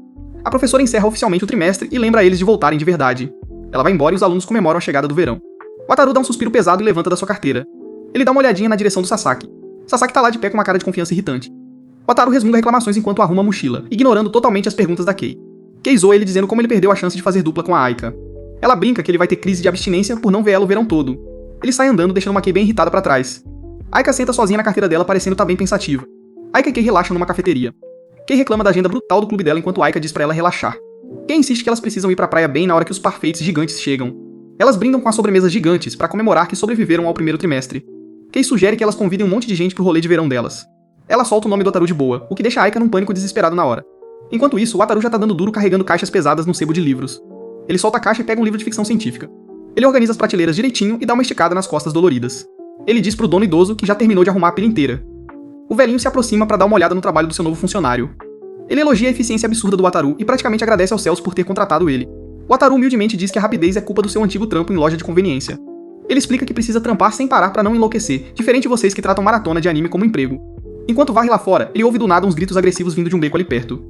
A professora encerra oficialmente o trimestre e lembra a eles de voltarem de verdade. Ela vai embora e os alunos comemoram a chegada do verão. Wataru dá um suspiro pesado e levanta da sua carteira. Ele dá uma olhadinha na direção do Sasaki. Sasaki tá lá de pé com uma cara de confiança irritante. Wataru resmunga reclamações enquanto arruma a mochila, ignorando totalmente as perguntas da Kei. Kei zoa ele dizendo como ele perdeu a chance de fazer dupla com a Aika. Ela brinca que ele vai ter crise de abstinência por não ver ela o verão todo. Ele sai andando, deixando uma Kei bem irritada pra trás. Aika senta sozinha na carteira dela, parecendo tá bem pensativa. Aika e Kei relaxam numa cafeteria. Kei reclama da agenda brutal do clube dela enquanto Aika diz pra ela relaxar. Kei insiste que elas precisam ir pra praia bem na hora que os parfaits gigantes chegam. Elas brindam com as sobremesas gigantes pra comemorar que sobreviveram ao primeiro trimestre. Kei sugere que elas convidem um monte de gente pro rolê de verão delas. Ela solta o nome do Wataru de boa, o que deixa Aika num pânico desesperado na hora. Enquanto isso, o Wataru já tá dando duro carregando caixas pesadas num sebo de livros. Ele solta a caixa e pega um livro de ficção científica. Ele organiza as prateleiras direitinho e dá uma esticada nas costas doloridas. Ele diz pro dono idoso que já terminou de arrumar a pilha inteira. O velhinho se aproxima pra dar uma olhada no trabalho do seu novo funcionário. Ele elogia a eficiência absurda do Wataru e praticamente agradece aos céus por ter contratado ele. O Wataru humildemente diz que a rapidez é culpa do seu antigo trampo em loja de conveniência. Ele explica que precisa trampar sem parar pra não enlouquecer, diferente de vocês que tratam maratona de anime como emprego. Enquanto varre lá fora, ele ouve do nada uns gritos agressivos vindo de um beco ali perto.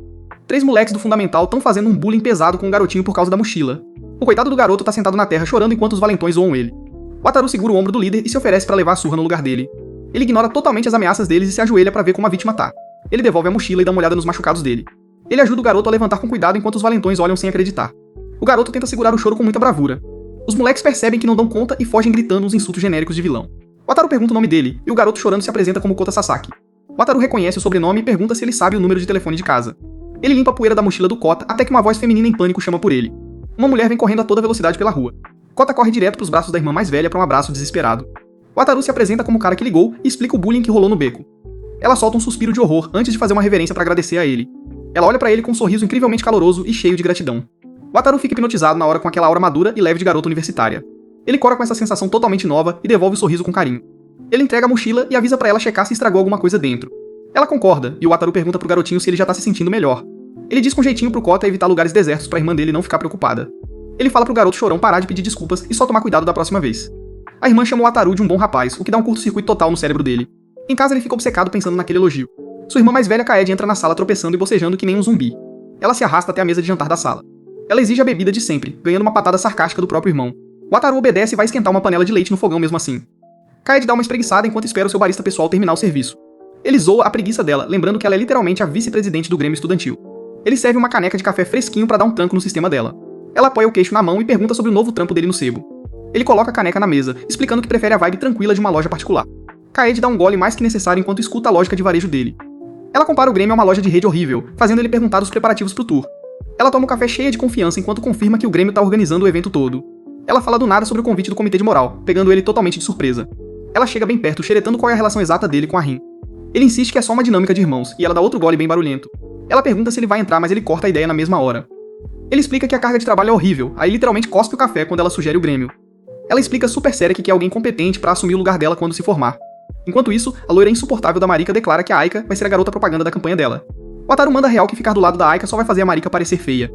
3 moleques do fundamental estão fazendo um bullying pesado com o garotinho por causa da mochila. O coitado do garoto tá sentado na terra chorando enquanto os valentões zoam ele. O Wataru segura o ombro do líder e se oferece pra levar a surra no lugar dele. Ele ignora totalmente as ameaças deles e se ajoelha pra ver como a vítima tá. Ele devolve a mochila e dá uma olhada nos machucados dele. Ele ajuda o garoto a levantar com cuidado enquanto os valentões olham sem acreditar. O garoto tenta segurar o choro com muita bravura. Os moleques percebem que não dão conta e fogem gritando uns insultos genéricos de vilão. O Wataru pergunta o nome dele, e o garoto chorando se apresenta como Kota Sasaki. O Wataru reconhece o sobrenome e pergunta se ele sabe o número de telefone de casa. Ele limpa a poeira da mochila do Kota até que uma voz feminina em pânico chama por ele. Uma mulher vem correndo a toda velocidade pela rua. Kota corre direto pros braços da irmã mais velha pra um abraço desesperado. O Wataru se apresenta como o cara que ligou e explica o bullying que rolou no beco. Ela solta um suspiro de horror antes de fazer uma reverência pra agradecer a ele. Ela olha pra ele com um sorriso incrivelmente caloroso e cheio de gratidão. O Wataru fica hipnotizado na hora com aquela aura madura e leve de garota universitária. Ele cora com essa sensação totalmente nova e devolve o sorriso com carinho. Ele entrega a mochila e avisa pra ela checar se estragou alguma coisa dentro. Ela concorda, e o Wataru pergunta pro garotinho se ele já tá se sentindo melhor. Ele diz com jeitinho pro Kota evitar lugares desertos pra irmã dele não ficar preocupada. Ele fala pro garoto chorão parar de pedir desculpas e só tomar cuidado da próxima vez. A irmã chama o Wataru de um bom rapaz, o que dá um curto-circuito total no cérebro dele. Em casa ele fica obcecado pensando naquele elogio. Sua irmã mais velha, Kaede, entra na sala tropeçando e bocejando que nem um zumbi. Ela se arrasta até a mesa de jantar da sala. Ela exige a bebida de sempre, ganhando uma patada sarcástica do próprio irmão. O Wataru obedece e vai esquentar uma panela de leite no fogão mesmo assim. Kaede dá uma espreguiçada enquanto espera o seu barista pessoal terminar o serviço. Ele zoa a preguiça dela, lembrando que ela é literalmente a vice-presidente do Grêmio Estudantil. Ele serve uma caneca de café fresquinho pra dar um tranco no sistema dela. Ela apoia o queixo na mão e pergunta sobre o novo trampo dele no sebo. Ele coloca a caneca na mesa, explicando que prefere a vibe tranquila de uma loja particular. Kaede dá um gole mais que necessário enquanto escuta a lógica de varejo dele. Ela compara o Grêmio a uma loja de rede horrível, fazendo ele perguntar dos preparativos pro tour. Ela toma o café cheia de confiança enquanto confirma que o Grêmio tá organizando o evento todo. Ela fala do nada sobre o convite do comitê de moral, pegando ele totalmente de surpresa. Ela chega bem perto, xeretando qual é a relação exata dele com a Rin. Ele insiste que é só uma dinâmica de irmãos, e ela dá outro gole bem barulhento. Ela pergunta se ele vai entrar, mas ele corta a ideia na mesma hora. Ele explica que a carga de trabalho é horrível, aí literalmente cospe o café quando ela sugere o Grêmio. Ela explica super séria que quer alguém competente pra assumir o lugar dela quando se formar. Enquanto isso, a loira insuportável da Marika declara que a Aika vai ser a garota propaganda da campanha dela. O Wataru manda real que ficar do lado da Aika só vai fazer a Marika parecer feia.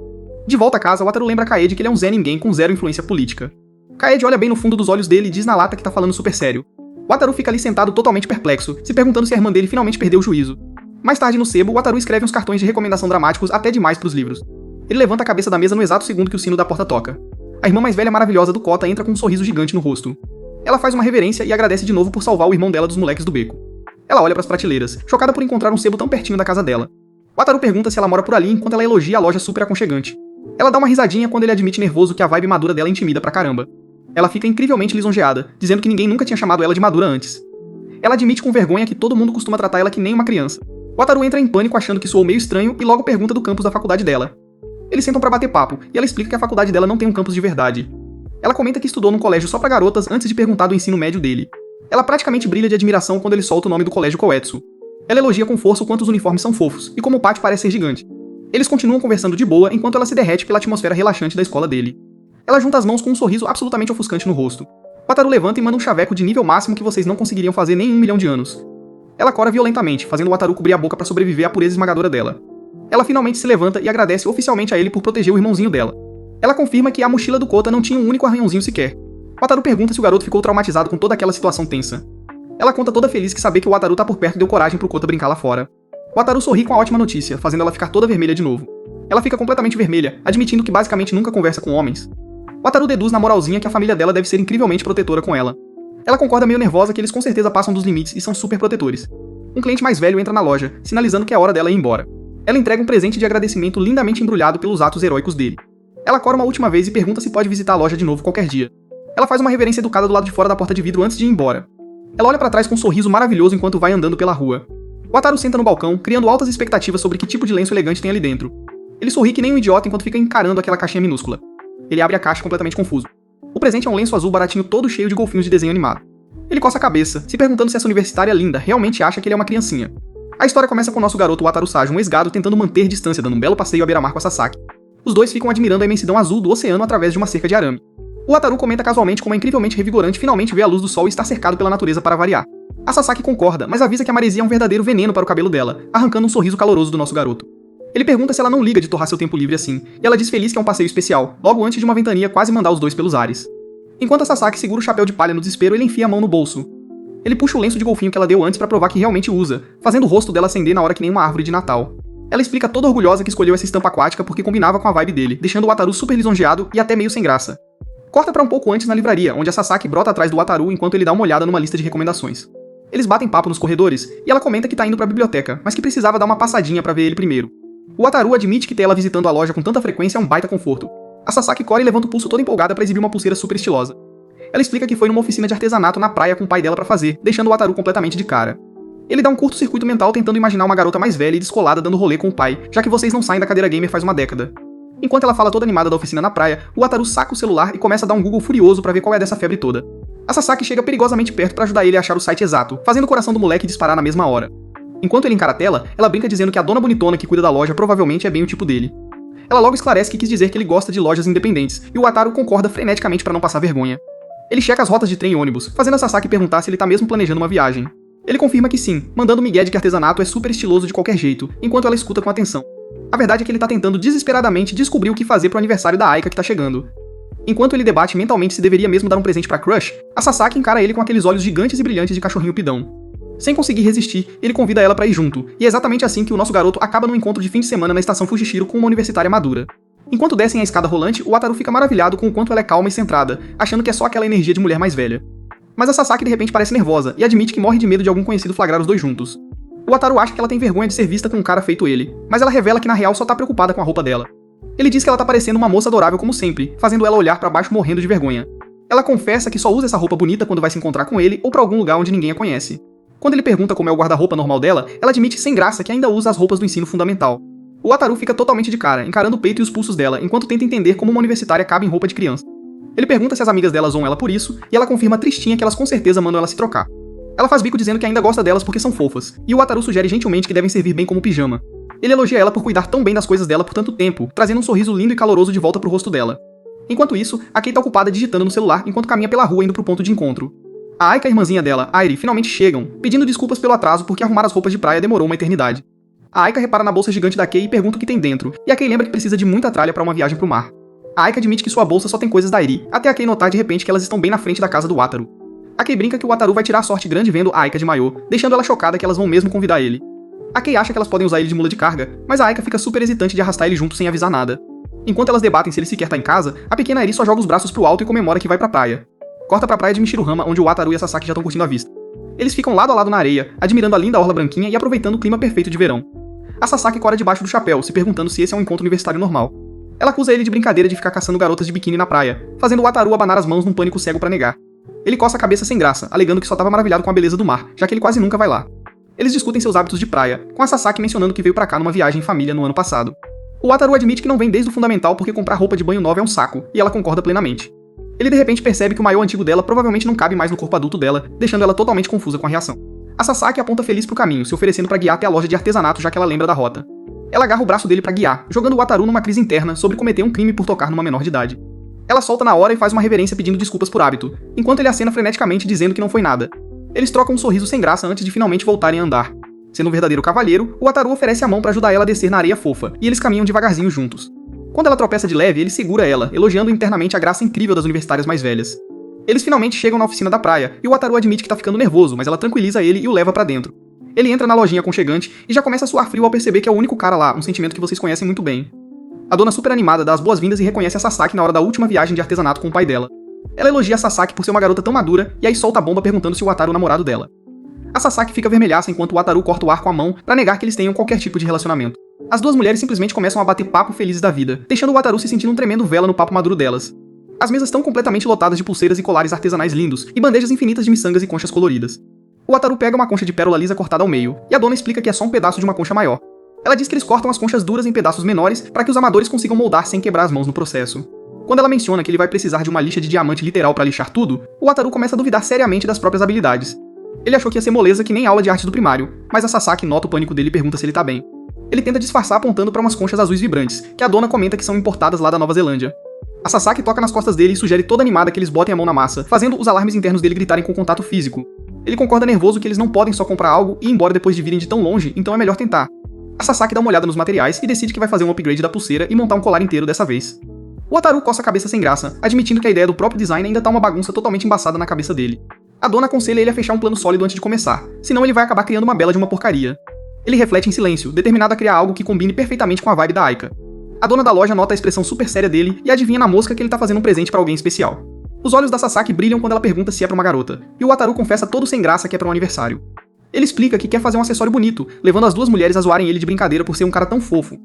De volta a casa, o Wataru lembra a Kaede que ele é um Zé Ninguém com zero influência política. Kaede olha bem no fundo dos olhos dele e diz na lata que tá falando super sério. O Wataru fica ali sentado totalmente perplexo, se perguntando se a irmã dele finalmente perdeu o juízo. Mais tarde no sebo, o Wataru escreve uns cartões de recomendação dramáticos até demais pros livros. Ele levanta a cabeça da mesa no exato segundo que o sino da porta toca. A irmã mais velha maravilhosa do Kota entra com um sorriso gigante no rosto. Ela faz uma reverência e agradece de novo por salvar o irmão dela dos moleques do beco. Ela olha pras prateleiras, chocada por encontrar um sebo tão pertinho da casa dela. O Wataru pergunta se ela mora por ali enquanto ela elogia a loja super aconchegante. Ela dá uma risadinha quando ele admite nervoso que a vibe madura dela intimida pra caramba. Ela fica incrivelmente lisonjeada, dizendo que ninguém nunca tinha chamado ela de madura antes. Ela admite com vergonha que todo mundo costuma tratar ela que nem uma criança. O Wataru entra em pânico achando que soou meio estranho e logo pergunta do campus da faculdade dela. Eles sentam pra bater papo, e ela explica que a faculdade dela não tem um campus de verdade. Ela comenta que estudou num colégio só pra garotas antes de perguntar do ensino médio dele. Ela praticamente brilha de admiração quando ele solta o nome do colégio Koetsu. Ela elogia com força o quanto os uniformes são fofos, e como o pátio parece ser gigante. Eles continuam conversando de boa enquanto ela se derrete pela atmosfera relaxante da escola dele. Ela junta as mãos com um sorriso absolutamente ofuscante no rosto. Wataru levanta e manda um chaveco de nível máximo que vocês não conseguiriam fazer nem em 1 milhão de anos. Ela cora violentamente, fazendo o Wataru cobrir a boca pra sobreviver à pureza esmagadora dela. Ela finalmente se levanta e agradece oficialmente a ele por proteger o irmãozinho dela. Ela confirma que a mochila do Kota não tinha um único arranhãozinho sequer. Wataru pergunta se o garoto ficou traumatizado com toda aquela situação tensa. Ela conta toda feliz que saber que o Wataru tá por perto deu coragem pro Kota brincar lá fora. O Wataru sorri com a ótima notícia, fazendo ela ficar toda vermelha de novo. Ela fica completamente vermelha, admitindo que basicamente nunca conversa com homens. O Wataru deduz na moralzinha que a família dela deve ser incrivelmente protetora com ela. Ela concorda meio nervosa que eles com certeza passam dos limites e são super protetores. Um cliente mais velho entra na loja, sinalizando que é hora dela ir embora. Ela entrega um presente de agradecimento lindamente embrulhado pelos atos heróicos dele. Ela cora uma última vez e pergunta se pode visitar a loja de novo qualquer dia. Ela faz uma reverência educada do lado de fora da porta de vidro antes de ir embora. Ela olha pra trás com um sorriso maravilhoso enquanto vai andando pela rua. O Wataru senta no balcão, criando altas expectativas sobre que tipo de lenço elegante tem ali dentro. Ele sorri que nem um idiota enquanto fica encarando aquela caixinha minúscula. Ele abre a caixa completamente confuso. O presente é um lenço azul baratinho todo cheio de golfinhos de desenho animado. Ele coça a cabeça, se perguntando se essa universitária linda realmente acha que ele é uma criancinha. A história começa com o nosso garoto Wataru Saju, um ex-gado, tentando manter distância, dando um belo passeio à beira-mar com a Sasaki. Os dois ficam admirando a imensidão azul do oceano através de uma cerca de arame. O Wataru comenta casualmente como é incrivelmente revigorante finalmente ver a luz do sol e estar cercado pela natureza para variar. A Sasaki concorda, mas avisa que a maresia é um verdadeiro veneno para o cabelo dela, arrancando um sorriso caloroso do nosso garoto. Ele pergunta se ela não liga de torrar seu tempo livre assim, e ela diz feliz que é um passeio especial, logo antes de uma ventania quase mandar os dois pelos ares. Enquanto a Sasaki segura o chapéu de palha no desespero, ele enfia a mão no bolso. Ele puxa o lenço de golfinho que ela deu antes pra provar que realmente usa, fazendo o rosto dela acender na hora que nem uma árvore de Natal. Ela explica toda orgulhosa que escolheu essa estampa aquática porque combinava com a vibe dele, deixando o Wataru super lisonjeado e até meio sem graça. Corta pra um pouco antes na livraria, onde a Sasaki brota atrás do Wataru enquanto ele dá uma olhada numa lista de recomendações. Eles batem papo nos corredores, e ela comenta que tá indo pra biblioteca, mas que precisava dar uma passadinha pra ver ele primeiro. O Wataru admite que ter ela visitando a loja com tanta frequência é um baita conforto. A Sasaki corre e levanta o pulso toda empolgada pra exibir uma pulseira super estilosa. Ela explica que foi numa oficina de artesanato na praia com o pai dela pra fazer, deixando o Wataru completamente de cara. Ele dá um curto-circuito mental tentando imaginar uma garota mais velha e descolada dando rolê com o pai, já que vocês não saem da cadeira gamer faz uma década. Enquanto ela fala toda animada da oficina na praia, o Wataru saca o celular e começa a dar um Google furioso pra ver qual é dessa febre toda. A Sasaki chega perigosamente perto pra ajudar ele a achar o site exato, fazendo o coração do moleque disparar na mesma hora. Enquanto ele encara a tela, ela brinca dizendo que a dona bonitona que cuida da loja provavelmente é bem o tipo dele. Ela logo esclarece que quis dizer que ele gosta de lojas independentes, e o Wataru concorda freneticamente pra não passar vergonha. Ele checa as rotas de trem e ônibus, fazendo a Sasaki perguntar se ele tá mesmo planejando uma viagem. Ele confirma que sim, mandando o migué de que artesanato é super estiloso de qualquer jeito, enquanto ela escuta com atenção. A verdade é que ele tá tentando desesperadamente descobrir o que fazer pro aniversário da Aika que tá chegando. Enquanto ele debate mentalmente se deveria mesmo dar um presente pra Crush, a Sasaki encara ele com aqueles olhos gigantes e brilhantes de cachorrinho pidão. Sem conseguir resistir, ele convida ela pra ir junto, e é exatamente assim que o nosso garoto acaba num encontro de fim de semana na estação Fushishiro com uma universitária madura. Enquanto descem a escada rolante, o Wataru fica maravilhado com o quanto ela é calma e centrada, achando que é só aquela energia de mulher mais velha. Mas a Sasaki de repente parece nervosa e admite que morre de medo de algum conhecido flagrar os dois juntos. O Wataru acha que ela tem vergonha de ser vista com um cara feito ele, mas ela revela que na real só tá preocupada com a roupa dela. Ele diz que ela tá parecendo uma moça adorável como sempre, fazendo ela olhar pra baixo morrendo de vergonha. Ela confessa que só usa essa roupa bonita quando vai se encontrar com ele ou pra algum lugar onde ninguém a conhece. Quando ele pergunta como é o guarda-roupa normal dela, ela admite sem graça que ainda usa as roupas do ensino fundamental. O Wataru fica totalmente de cara, encarando o peito e os pulsos dela, enquanto tenta entender como uma universitária cabe em roupa de criança. Ele pergunta se as amigas dela zoam ela por isso, e ela confirma tristinha que elas com certeza mandam ela se trocar. Ela faz bico dizendo que ainda gosta delas porque são fofas, e o Wataru sugere gentilmente que devem servir bem como pijama. Ele elogia ela por cuidar tão bem das coisas dela por tanto tempo, trazendo um sorriso lindo e caloroso de volta pro rosto dela. Enquanto isso, a Kei tá ocupada digitando no celular enquanto caminha pela rua indo pro ponto de encontro. A Aika e a irmãzinha dela, Airi, finalmente chegam, pedindo desculpas pelo atraso porque arrumar as roupas de praia demorou uma eternidade. A Aika repara na bolsa gigante da Kei e pergunta o que tem dentro, e a Kei lembra que precisa de muita tralha pra uma viagem pro mar. A Aika admite que sua bolsa só tem coisas da Airi, até a Kei notar de repente que elas estão bem na frente da casa do Wataru. A Kei brinca que o Wataru vai tirar sorte grande vendo a Aika de maiô, deixando ela chocada que elas vão mesmo convidar ele. A Kei acha que elas podem usar ele de mula de carga, mas a Aika fica super hesitante de arrastar ele junto sem avisar nada. Enquanto elas debatem se ele sequer tá em casa, a pequena Airi só joga os braços pro alto e comemora que vai pra praia. Corta pra praia de Michiruhama, onde o Wataru e a Sasaki já estão curtindo a vista. Eles ficam lado a lado na areia, admirando a linda orla branquinha e aproveitando o clima perfeito de verão. A Sasaki cora debaixo do chapéu, se perguntando se esse é um encontro universitário normal. Ela acusa ele de brincadeira de ficar caçando garotas de biquíni na praia, fazendo o Wataru abanar as mãos num pânico cego pra negar. Ele coça a cabeça sem graça, alegando que só tava maravilhado com a beleza do mar, já que ele quase nunca vai lá. Eles discutem seus hábitos de praia, com a Sasaki mencionando que veio pra cá numa viagem em família no ano passado. O Wataru admite que não vem desde o fundamental porque comprar roupa de banho nova é um saco, e ela concorda plenamente. Ele de repente percebe que o maiô antigo dela provavelmente não cabe mais no corpo adulto dela, deixando ela totalmente confusa com a reação. A Sasaki aponta feliz pro caminho, se oferecendo pra guiar até a loja de artesanato já que ela lembra da rota. Ela agarra o braço dele pra guiar, jogando o Wataru numa crise interna sobre cometer um crime por tocar numa menor de idade. Ela solta na hora e faz uma reverência pedindo desculpas por hábito, enquanto ele acena freneticamente dizendo que não foi nada. Eles trocam um sorriso sem graça antes de finalmente voltarem a andar. Sendo um verdadeiro cavalheiro, o Wataru oferece a mão pra ajudar ela a descer na areia fofa, e eles caminham devagarzinho juntos. Quando ela tropeça de leve, ele segura ela, elogiando internamente a graça incrível das universitárias mais velhas. Eles finalmente chegam na oficina da praia, e o Wataru admite que tá ficando nervoso, mas ela tranquiliza ele e o leva pra dentro. Ele entra na lojinha aconchegante e já começa a suar frio ao perceber que é o único cara lá, um sentimento que vocês conhecem muito bem. A dona super animada dá as boas-vindas e reconhece a Sasaki na hora da última viagem de artesanato com o pai dela. Ela elogia a Sasaki por ser uma garota tão madura e aí solta a bomba perguntando se o Wataru é o namorado dela. A Sasaki fica vermelhaça enquanto o Wataru corta o ar com a mão pra negar que eles tenham qualquer tipo de relacionamento. As duas mulheres simplesmente começam a bater papo felizes da vida, deixando o Wataru se sentindo um tremendo vela no papo maduro delas. As mesas estão completamente lotadas de pulseiras e colares artesanais lindos e bandejas infinitas de miçangas e conchas coloridas. O Wataru pega uma concha de pérola lisa cortada ao meio, e a dona explica que é só um pedaço de uma concha maior. Ela diz que eles cortam as conchas duras em pedaços menores para que os amadores consigam moldar sem quebrar as mãos no processo. Quando ela menciona que ele vai precisar de uma lixa de diamante literal para lixar tudo, o Wataru começa a duvidar seriamente das próprias habilidades. Ele achou que ia ser moleza que nem aula de arte do primário, mas a Sasaki nota o pânico dele e pergunta se ele tá bem. Ele tenta disfarçar apontando para umas conchas azuis vibrantes, que a dona comenta que são importadas lá da Nova Zelândia. A Sasaki toca nas costas dele e sugere toda animada que eles botem a mão na massa, fazendo os alarmes internos dele gritarem com contato físico. Ele concorda nervoso que eles não podem só comprar algo e ir embora depois de virem de tão longe, então é melhor tentar. A Sasaki dá uma olhada nos materiais e decide que vai fazer um upgrade da pulseira e montar um colar inteiro dessa vez. O Wataru coça a cabeça sem graça, admitindo que a ideia do próprio design ainda tá uma bagunça totalmente embaçada na cabeça dele. A dona aconselha ele a fechar um plano sólido antes de começar, senão ele vai acabar criando uma bela de uma porcaria. Ele reflete em silêncio, determinado a criar algo que combine perfeitamente com a vibe da Aika. A dona da loja nota a expressão super séria dele e adivinha na mosca que ele tá fazendo um presente pra alguém especial. Os olhos da Sasaki brilham quando ela pergunta se é pra uma garota, e o Wataru confessa todo sem graça que é pra um aniversário. Ele explica que quer fazer um acessório bonito, levando as duas mulheres a zoarem ele de brincadeira por ser um cara tão fofo.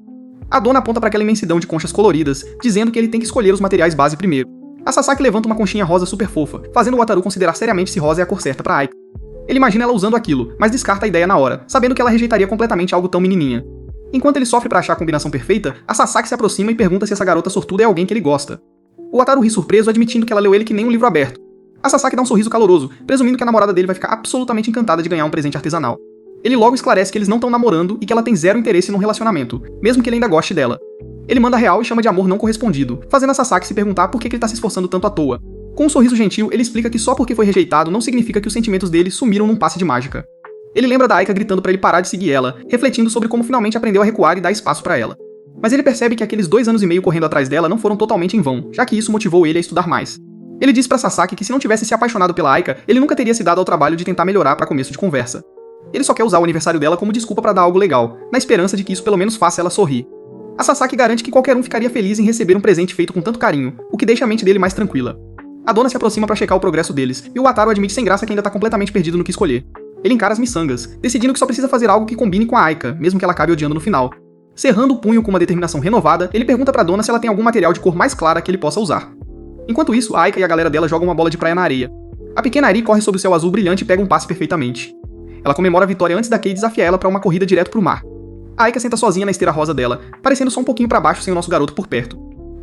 A dona aponta pra aquela imensidão de conchas coloridas, dizendo que ele tem que escolher os materiais base primeiro. A Sasaki levanta uma conchinha rosa super fofa, fazendo o Wataru considerar seriamente se rosa é a cor certa pra Aika. Ele imagina ela usando aquilo, mas descarta a ideia na hora, sabendo que ela rejeitaria completamente algo tão menininha. Enquanto ele sofre pra achar a combinação perfeita, a Sasaki se aproxima e pergunta se essa garota sortuda é alguém que ele gosta. O Wataru ri surpreso, admitindo que ela leu ele que nem um livro aberto. A Sasaki dá um sorriso caloroso, presumindo que a namorada dele vai ficar absolutamente encantada de ganhar um presente artesanal. Ele logo esclarece que eles não estão namorando e que ela tem zero interesse num relacionamento, mesmo que ele ainda goste dela. Ele manda real e chama de amor não correspondido, fazendo a Sasaki se perguntar por que ele tá se esforçando tanto à toa. Com um sorriso gentil, ele explica que só porque foi rejeitado não significa que os sentimentos dele sumiram num passe de mágica. Ele lembra da Aika gritando pra ele parar de seguir ela, refletindo sobre como finalmente aprendeu a recuar e dar espaço pra ela. Mas ele percebe que aqueles 2 anos e meio correndo atrás dela não foram totalmente em vão, já que isso motivou ele a estudar mais. Ele diz pra Sasaki que se não tivesse se apaixonado pela Aika, ele nunca teria se dado ao trabalho de tentar melhorar pra começo de conversa. Ele só quer usar o aniversário dela como desculpa pra dar algo legal, na esperança de que isso pelo menos faça ela sorrir. A Sasaki garante que qualquer um ficaria feliz em receber um presente feito com tanto carinho, o que deixa a mente dele mais tranquila. A dona se aproxima pra checar o progresso deles, e o Wataru admite sem graça que ainda tá completamente perdido no que escolher. Ele encara as miçangas, decidindo que só precisa fazer algo que combine com a Aika, mesmo que ela acabe odiando no final. Cerrando o punho com uma determinação renovada, ele pergunta pra dona se ela tem algum material de cor mais clara que ele possa usar. Enquanto isso, a Aika e a galera dela jogam uma bola de praia na areia. A pequena Ari corre sob o céu azul brilhante e pega um passe perfeitamente. Ela comemora a vitória antes da Kei desafiar ela pra uma corrida direto pro mar. A Aika senta sozinha na esteira rosa dela, parecendo só um pouquinho pra baixo sem o nosso garoto por perto.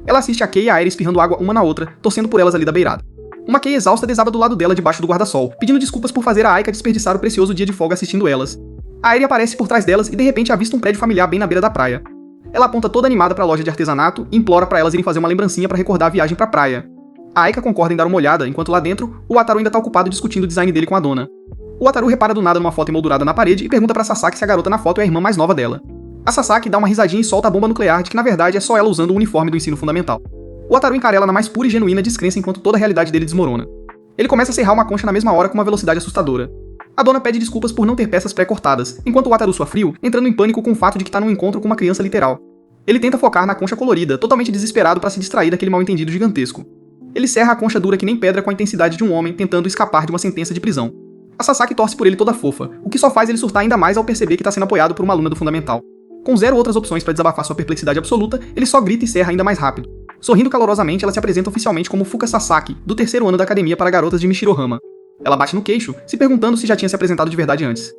Ela assiste a Kei e a Airi espirrando água uma na outra, torcendo por elas ali da beirada. Uma Kei exausta desaba do lado dela debaixo do guarda-sol, pedindo desculpas por fazer a Aika desperdiçar o precioso dia de folga assistindo elas. A Airi aparece por trás delas e de repente avista um prédio familiar bem na beira da praia. Ela aponta toda animada pra loja de artesanato e implora pra elas irem fazer uma lembrancinha pra recordar a viagem pra praia. A Aika concorda em dar uma olhada, enquanto lá dentro, o Wataru ainda tá ocupado discutindo o design dele com a dona. O Wataru repara do nada numa foto emoldurada na parede e pergunta pra Sasaki se a garota na foto é a irmã mais nova dela. A Sasaki dá uma risadinha e solta a bomba nuclear de que na verdade é só ela usando o uniforme do ensino fundamental. O Wataru encara ela na mais pura e genuína descrença enquanto toda a realidade dele desmorona. Ele começa a serrar uma concha na mesma hora com uma velocidade assustadora. A dona pede desculpas por não ter peças pré-cortadas, enquanto o Wataru sua frio, entrando em pânico com o fato de que tá num encontro com uma criança literal. Ele tenta focar na concha colorida, totalmente desesperado pra se distrair daquele mal-entendido gigantesco. Ele serra a concha dura que nem pedra com a intensidade de um homem tentando escapar de uma sentença de prisão. A Sasaki torce por ele toda fofa, o que só faz ele surtar ainda mais ao perceber que tá sendo apoiado por uma aluna do fundamental. Com zero outras opções pra desabafar sua perplexidade absoluta, ele só grita e serra ainda mais rápido. Sorrindo calorosamente, ela se apresenta oficialmente como Fuka Sasaki, do 3º ano da academia para garotas de Mishirohama. Ela bate no queixo, se perguntando se já tinha se apresentado de verdade antes.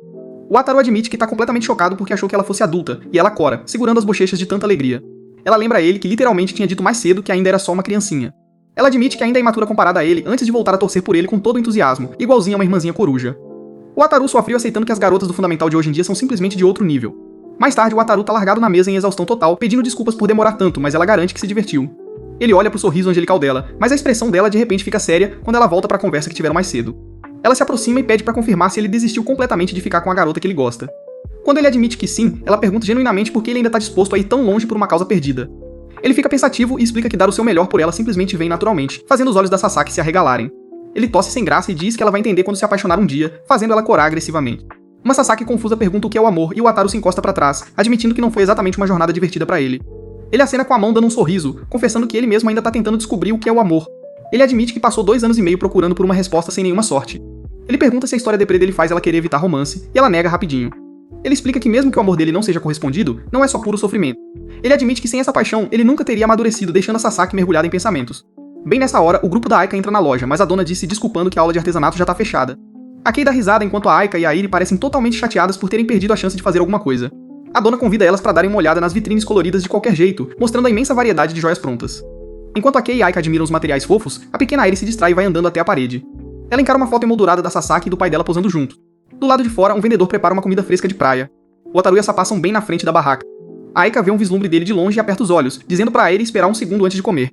O Wataru admite que tá completamente chocado porque achou que ela fosse adulta, e ela cora, segurando as bochechas de tanta alegria. Ela lembra a ele que literalmente tinha dito mais cedo que ainda era só uma criancinha. Ela admite que ainda é imatura comparada a ele antes de voltar a torcer por ele com todo o entusiasmo, igualzinha a uma irmãzinha coruja. O Wataru soa frio aceitando que as garotas do fundamental de hoje em dia são simplesmente de outro nível. Mais tarde, o Wataru tá largado na mesa em exaustão total, pedindo desculpas por demorar tanto, mas ela garante que se divertiu. Ele olha pro sorriso angelical dela, mas a expressão dela de repente fica séria quando ela volta pra conversa que tiveram mais cedo. Ela se aproxima e pede pra confirmar se ele desistiu completamente de ficar com a garota que ele gosta. Quando ele admite que sim, ela pergunta genuinamente por que ele ainda tá disposto a ir tão longe por uma causa perdida. Ele fica pensativo e explica que dar o seu melhor por ela simplesmente vem naturalmente, fazendo os olhos da Sasaki se arregalarem. Ele tosse sem graça e diz que ela vai entender quando se apaixonar um dia, fazendo ela corar agressivamente. Uma Sasaki confusa pergunta o que é o amor e o Wataru se encosta pra trás, admitindo que não foi exatamente uma jornada divertida pra ele. Ele acena com a mão dando um sorriso, confessando que ele mesmo ainda tá tentando descobrir o que é o amor. Ele admite que passou 2 anos e meio procurando por uma resposta sem nenhuma sorte. Ele pergunta se a história deprê dele faz ela querer evitar romance, e ela nega rapidinho. Ele explica que mesmo que o amor dele não seja correspondido, não é só puro sofrimento. Ele admite que sem essa paixão, ele nunca teria amadurecido, deixando a Sasaki mergulhada em pensamentos. Bem nessa hora, o grupo da Aika entra na loja, mas a dona diz se desculpando que a aula de artesanato já tá fechada. A Kei dá risada enquanto a Aika e a Iri parecem totalmente chateadas por terem perdido a chance de fazer alguma coisa. A dona convida elas para darem uma olhada nas vitrines coloridas de qualquer jeito, mostrando a imensa variedade de joias prontas. Enquanto a Kei e a Aika admiram os materiais fofos, a pequena Iri se distrai e vai andando até a parede. Ela encara uma foto emoldurada da Sasaki e do pai dela posando juntos. Do lado de fora, um vendedor prepara uma comida fresca de praia. O Wataru e a Sa passam bem na frente da barraca. A Aika vê um vislumbre dele de longe e aperta os olhos, dizendo pra Iri esperar um segundo antes de comer.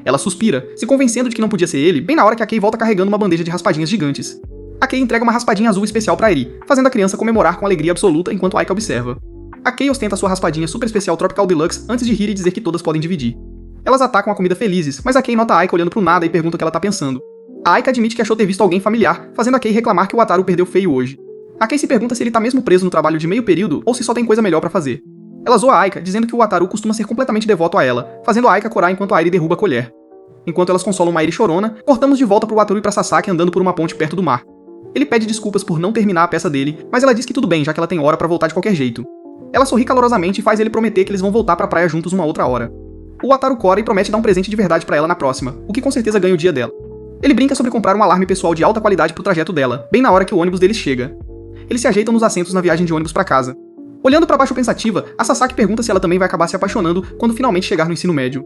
Ela suspira, se convencendo de que não podia ser ele, bem na hora que a Kei volta carregando uma bandeja de raspadinhas gigantes. A Kei entrega uma raspadinha azul especial pra Iri, fazendo a criança comemorar com alegria absoluta enquanto a Aika observa. A Kei ostenta sua raspadinha super especial Tropical Deluxe antes de rir e dizer que todas podem dividir. Elas atacam a comida felizes, mas a Kei nota a Aika olhando pro nada e pergunta o que ela tá pensando. A Aika admite que achou ter visto alguém familiar, fazendo a Kei reclamar que o Wataru perdeu feio hoje. A Kei se pergunta se ele tá mesmo preso no trabalho de meio período ou se só tem coisa melhor pra fazer. Ela zoa a Aika, dizendo que o Wataru costuma ser completamente devoto a ela, fazendo a Aika corar enquanto a Iri derruba a colher. Enquanto elas consolam uma Iri chorona, cortamos de volta pro Wataru e pra Sasaki andando por uma ponte perto do mar. Ele pede desculpas por não terminar a peça dele, mas ela diz que tudo bem, já que ela tem hora pra voltar de qualquer jeito. Ela sorri calorosamente e faz ele prometer que eles vão voltar pra praia juntos uma outra hora. O Wataru cora e promete dar um presente de verdade pra ela na próxima, o que com certeza ganha o dia dela. Ele brinca sobre comprar um alarme pessoal de alta qualidade pro trajeto dela, bem na hora que o ônibus deles chega. Eles se ajeitam nos assentos na viagem de ônibus pra casa. Olhando pra baixo pensativa, a Sasaki pergunta se ela também vai acabar se apaixonando quando finalmente chegar no ensino médio.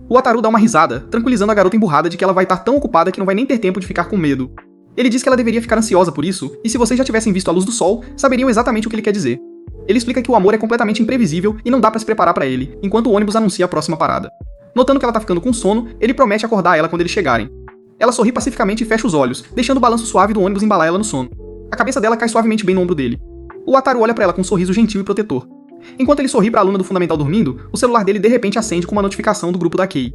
O Wataru dá uma risada, tranquilizando a garota emburrada de que ela vai estar tão ocupada que não vai nem ter tempo de ficar com medo. Ele diz que ela deveria ficar ansiosa por isso, e se vocês já tivessem visto a luz do sol, saberiam exatamente o que ele quer dizer. Ele explica que o amor é completamente imprevisível e não dá pra se preparar pra ele, enquanto o ônibus anuncia a próxima parada. Notando que ela tá ficando com sono, ele promete acordar ela quando eles chegarem. Ela sorri pacificamente e fecha os olhos, deixando o balanço suave do ônibus embalar ela no sono. A cabeça dela cai suavemente bem no ombro dele. O Wataru olha pra ela com um sorriso gentil e protetor. Enquanto ele sorri pra aluna do fundamental dormindo, o celular dele de repente acende com uma notificação do grupo da Kei.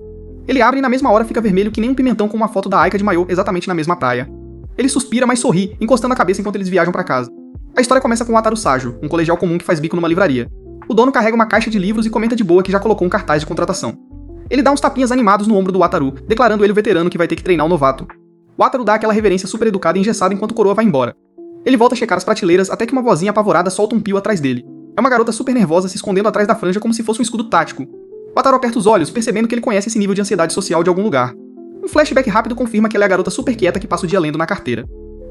Ele abre e na mesma hora fica vermelho que nem um pimentão com uma foto da Aika de maiô exatamente na mesma praia. Ele suspira, mas sorri, encostando a cabeça enquanto eles viajam pra casa. A história começa com o Wataru Sajo, um colegial comum que faz bico numa livraria. O dono carrega uma caixa de livros e comenta de boa que já colocou um cartaz de contratação. Ele dá uns tapinhas animados no ombro do Wataru, declarando ele o veterano que vai ter que treinar o novato. O Wataru dá aquela reverência super educada e engessada enquanto o coroa vai embora. Ele volta a checar as prateleiras até que uma vozinha apavorada solta um pio atrás dele. É uma garota super nervosa se escondendo atrás da franja como se fosse um escudo tático. O Wataru aperta os olhos, percebendo que ele conhece esse nível de ansiedade social de algum lugar. Um flashback rápido confirma que ela é a garota super quieta que passa o dia lendo na carteira.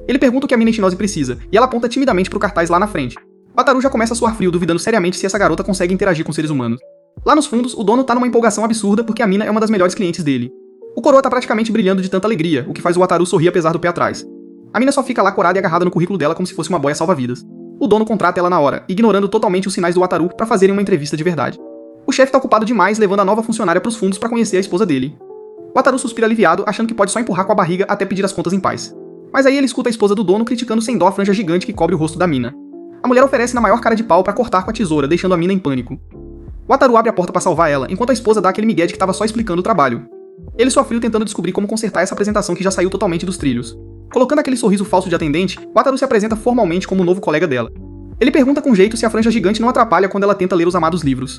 Ele pergunta o que a mina Ichinose precisa, e ela aponta timidamente pro cartaz lá na frente. O Wataru já começa a suar frio, duvidando seriamente se essa garota consegue interagir com seres humanos. Lá nos fundos, o dono tá numa empolgação absurda porque a mina é uma das melhores clientes dele. O coroa tá praticamente brilhando de tanta alegria, o que faz o Wataru sorrir apesar do pé atrás. A mina só fica lá corada e agarrada no currículo dela como se fosse uma boia salva-vidas. O dono contrata ela na hora, ignorando totalmente os sinais do Wataru pra fazerem uma entrevista de verdade. O chefe tá ocupado demais levando a nova funcionária pros fundos pra conhecer a esposa dele. O Wataru suspira aliviado, achando que pode só empurrar com a barriga até pedir as contas em paz. Mas aí ele escuta a esposa do dono criticando sem dó a franja gigante que cobre o rosto da mina. A mulher oferece na maior cara de pau pra cortar com a tesoura, deixando a mina em pânico. O Wataru abre a porta pra salvar ela, enquanto a esposa dá aquele migué de que tava só explicando o trabalho. Ele sua frio tentando descobrir como consertar essa apresentação que já saiu totalmente dos trilhos. Colocando aquele sorriso falso de atendente, o Wataru se apresenta formalmente como o novo colega dela. Ele pergunta com jeito se a franja gigante não atrapalha quando ela tenta ler os amados livros.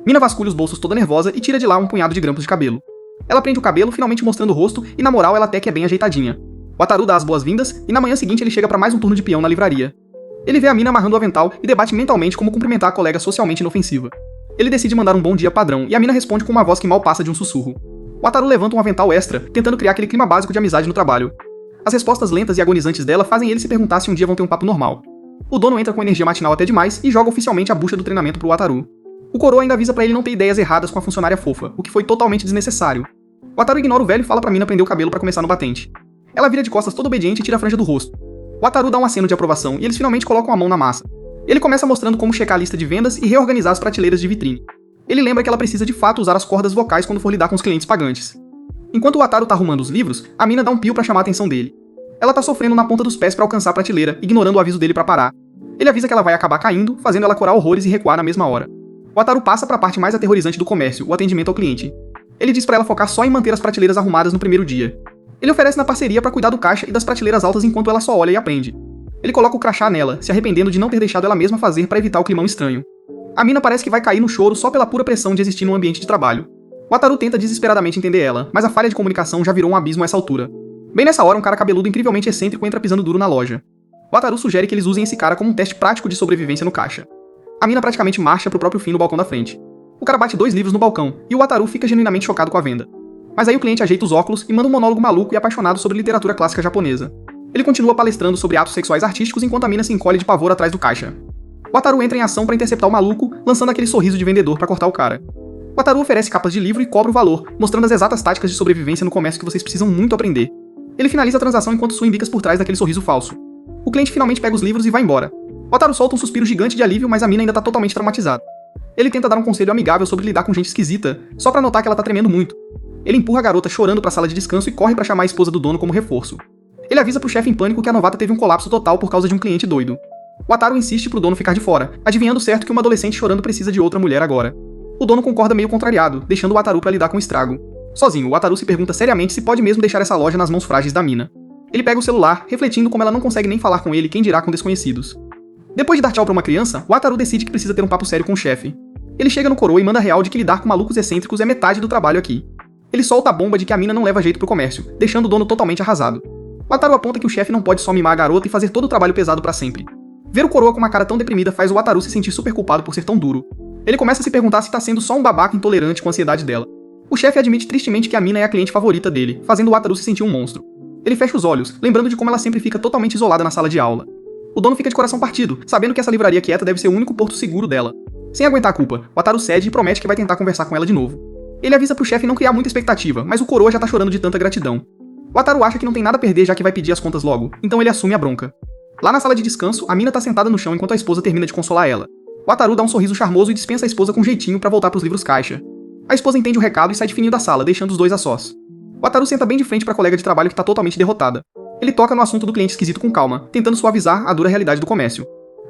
Mina vasculha os bolsos toda nervosa e tira de lá um punhado de grampos de cabelo. Ela prende o cabelo, finalmente mostrando o rosto, e na moral ela até que é bem ajeitadinha. O Wataru dá as boas-vindas, e na manhã seguinte ele chega pra mais um turno de peão na livraria. Ele vê a mina amarrando o avental e debate mentalmente como cumprimentar a colega socialmente inofensiva. Ele decide mandar um bom dia padrão, e a mina responde com uma voz que mal passa de um sussurro. O Wataru levanta um avental extra, tentando criar aquele clima básico de amizade no trabalho. As respostas lentas e agonizantes dela fazem ele se perguntar se um dia vão ter um papo normal. O dono entra com energia matinal até demais e joga oficialmente a bucha do treinamento pro Wataru. O coroa ainda avisa pra ele não ter ideias erradas com a funcionária fofa, o que foi totalmente desnecessário. O Wataru ignora o velho e fala pra mina prender o cabelo pra começar no batente. Ela vira de costas toda obediente e tira a franja do rosto. O Wataru dá um aceno de aprovação e eles finalmente colocam a mão na massa. Ele começa mostrando como checar a lista de vendas e reorganizar as prateleiras de vitrine. Ele lembra que ela precisa de fato usar as cordas vocais quando for lidar com os clientes pagantes. Enquanto o Wataru tá arrumando os livros, a mina dá um pio pra chamar a atenção dele. Ela tá sofrendo na ponta dos pés pra alcançar a prateleira, ignorando o aviso dele pra parar. Ele avisa que ela vai acabar caindo, fazendo ela corar horrores e recuar na mesma hora. O Wataru passa pra parte mais aterrorizante do comércio, o atendimento ao cliente. Ele diz pra ela focar só em manter as prateleiras arrumadas no primeiro dia. Ele oferece na parceria pra cuidar do caixa e das prateleiras altas enquanto ela só olha e aprende. Ele coloca o crachá nela, se arrependendo de não ter deixado ela mesma fazer pra evitar o climão estranho. A mina parece que vai cair no choro só pela pura pressão de existir num ambiente de trabalho. Wataru tenta desesperadamente entender ela, mas a falha de comunicação já virou um abismo a essa altura. Bem nessa hora, um cara cabeludo incrivelmente excêntrico entra pisando duro na loja. Wataru sugere que eles usem esse cara como um teste prático de sobrevivência no caixa. A mina praticamente marcha pro próprio fim no balcão da frente. O cara bate 2 livros no balcão, e o Wataru fica genuinamente chocado com a venda. Mas aí o cliente ajeita os óculos e manda um monólogo maluco e apaixonado sobre literatura clássica japonesa. Ele continua palestrando sobre atos sexuais artísticos enquanto a mina se encolhe de pavor atrás do caixa. Wataru entra em ação pra interceptar o maluco, lançando aquele sorriso de vendedor pra cortar o cara. Wataru oferece capas de livro e cobra o valor, mostrando as exatas táticas de sobrevivência no comércio que vocês precisam muito aprender. Ele finaliza a transação enquanto sua embicas por trás daquele sorriso falso. O cliente finalmente pega os livros e vai embora. Wataru solta um suspiro gigante de alívio, mas a mina ainda tá totalmente traumatizada. Ele tenta dar um conselho amigável sobre lidar com gente esquisita, só pra notar que ela tá tremendo muito. Ele empurra a garota chorando pra sala de descanso e corre pra chamar a esposa do dono como reforço. Ele avisa pro chefe em pânico que a novata teve um colapso total por causa de um cliente doido. Wataru insiste pro dono ficar de fora, adivinhando certo que uma adolescente chorando precisa de outra mulher agora. O dono concorda meio contrariado, deixando o Wataru pra lidar com o estrago. Sozinho, o Wataru se pergunta seriamente se pode mesmo deixar essa loja nas mãos frágeis da mina. Ele pega o celular, refletindo como ela não consegue nem falar com ele, quem dirá com desconhecidos. Depois de dar tchau pra uma criança, o Wataru decide que precisa ter um papo sério com o chefe. Ele chega no coroa e manda real de que lidar com malucos excêntricos é metade do trabalho aqui. Ele solta a bomba de que a mina não leva jeito pro comércio, deixando o dono totalmente arrasado. Wataru aponta que o chefe não pode só mimar a garota e fazer todo o trabalho pesado pra sempre. Ver o coroa com uma cara tão deprimida faz o Wataru se sentir super culpado por ser tão duro. Ele começa a se perguntar se tá sendo só um babaca intolerante com a ansiedade dela. O chefe admite tristemente que a mina é a cliente favorita dele, fazendo o Wataru se sentir um monstro. Ele fecha os olhos, lembrando de como ela sempre fica totalmente isolada na sala de aula. O dono fica de coração partido, sabendo que essa livraria quieta deve ser o único porto seguro dela. Sem aguentar a culpa, Wataru cede e promete que vai tentar conversar com ela de novo. Ele avisa pro chefe não criar muita expectativa, mas o coroa já tá chorando de tanta gratidão. Wataru acha que não tem nada a perder já que vai pedir as contas logo, então ele assume a bronca. Lá na sala de descanso, a mina tá sentada no chão enquanto a esposa termina de consolar ela. Wataru dá um sorriso charmoso e dispensa a esposa com jeitinho pra voltar pros livros caixa. A esposa entende o recado e sai de fininho da sala, deixando os dois a sós. Wataru senta bem de frente pra colega de trabalho que tá totalmente derrotada. Ele toca no assunto do cliente esquisito com calma, tentando suavizar a dura realidade do comércio.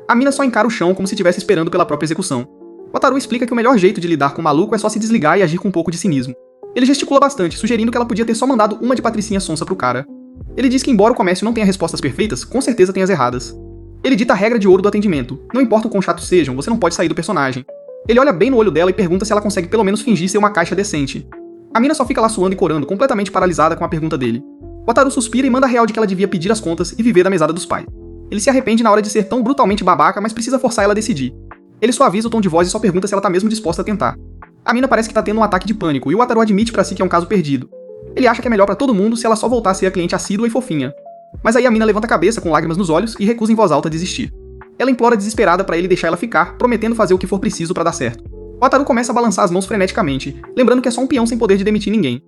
A mina só encara o chão como se estivesse esperando pela própria execução. Wataru explica que o melhor jeito de lidar com o maluco é só se desligar e agir com um pouco de cinismo. Ele gesticula bastante, sugerindo que ela podia ter só mandado uma de patricinha sonsa pro cara. Ele diz que embora o comércio não tenha respostas perfeitas, com certeza tem as erradas. Ele dita a regra de ouro do atendimento. Não importa o quão chatos sejam, você não pode sair do personagem. Ele olha bem no olho dela e pergunta se ela consegue pelo menos fingir ser uma caixa decente. A mina só fica lá suando e corando, completamente paralisada com a pergunta dele. Wataru suspira e manda a real de que ela devia pedir as contas e viver da mesada dos pais. Ele se arrepende na hora de ser tão brutalmente babaca, mas precisa forçar ela a decidir. Ele suaviza o tom de voz e só pergunta se ela tá mesmo disposta a tentar. A mina parece que tá tendo um ataque de pânico e o Wataru admite pra si que é um caso perdido. Ele acha que é melhor pra todo mundo se ela só voltar a ser a cliente assídua e fofinha. Mas aí a mina levanta a cabeça com lágrimas nos olhos e recusa em voz alta desistir. Ela implora desesperada pra ele deixar ela ficar, prometendo fazer o que for preciso pra dar certo. Wataru começa a balançar as mãos freneticamente, lembrando que é só um peão sem poder de demitir ninguém.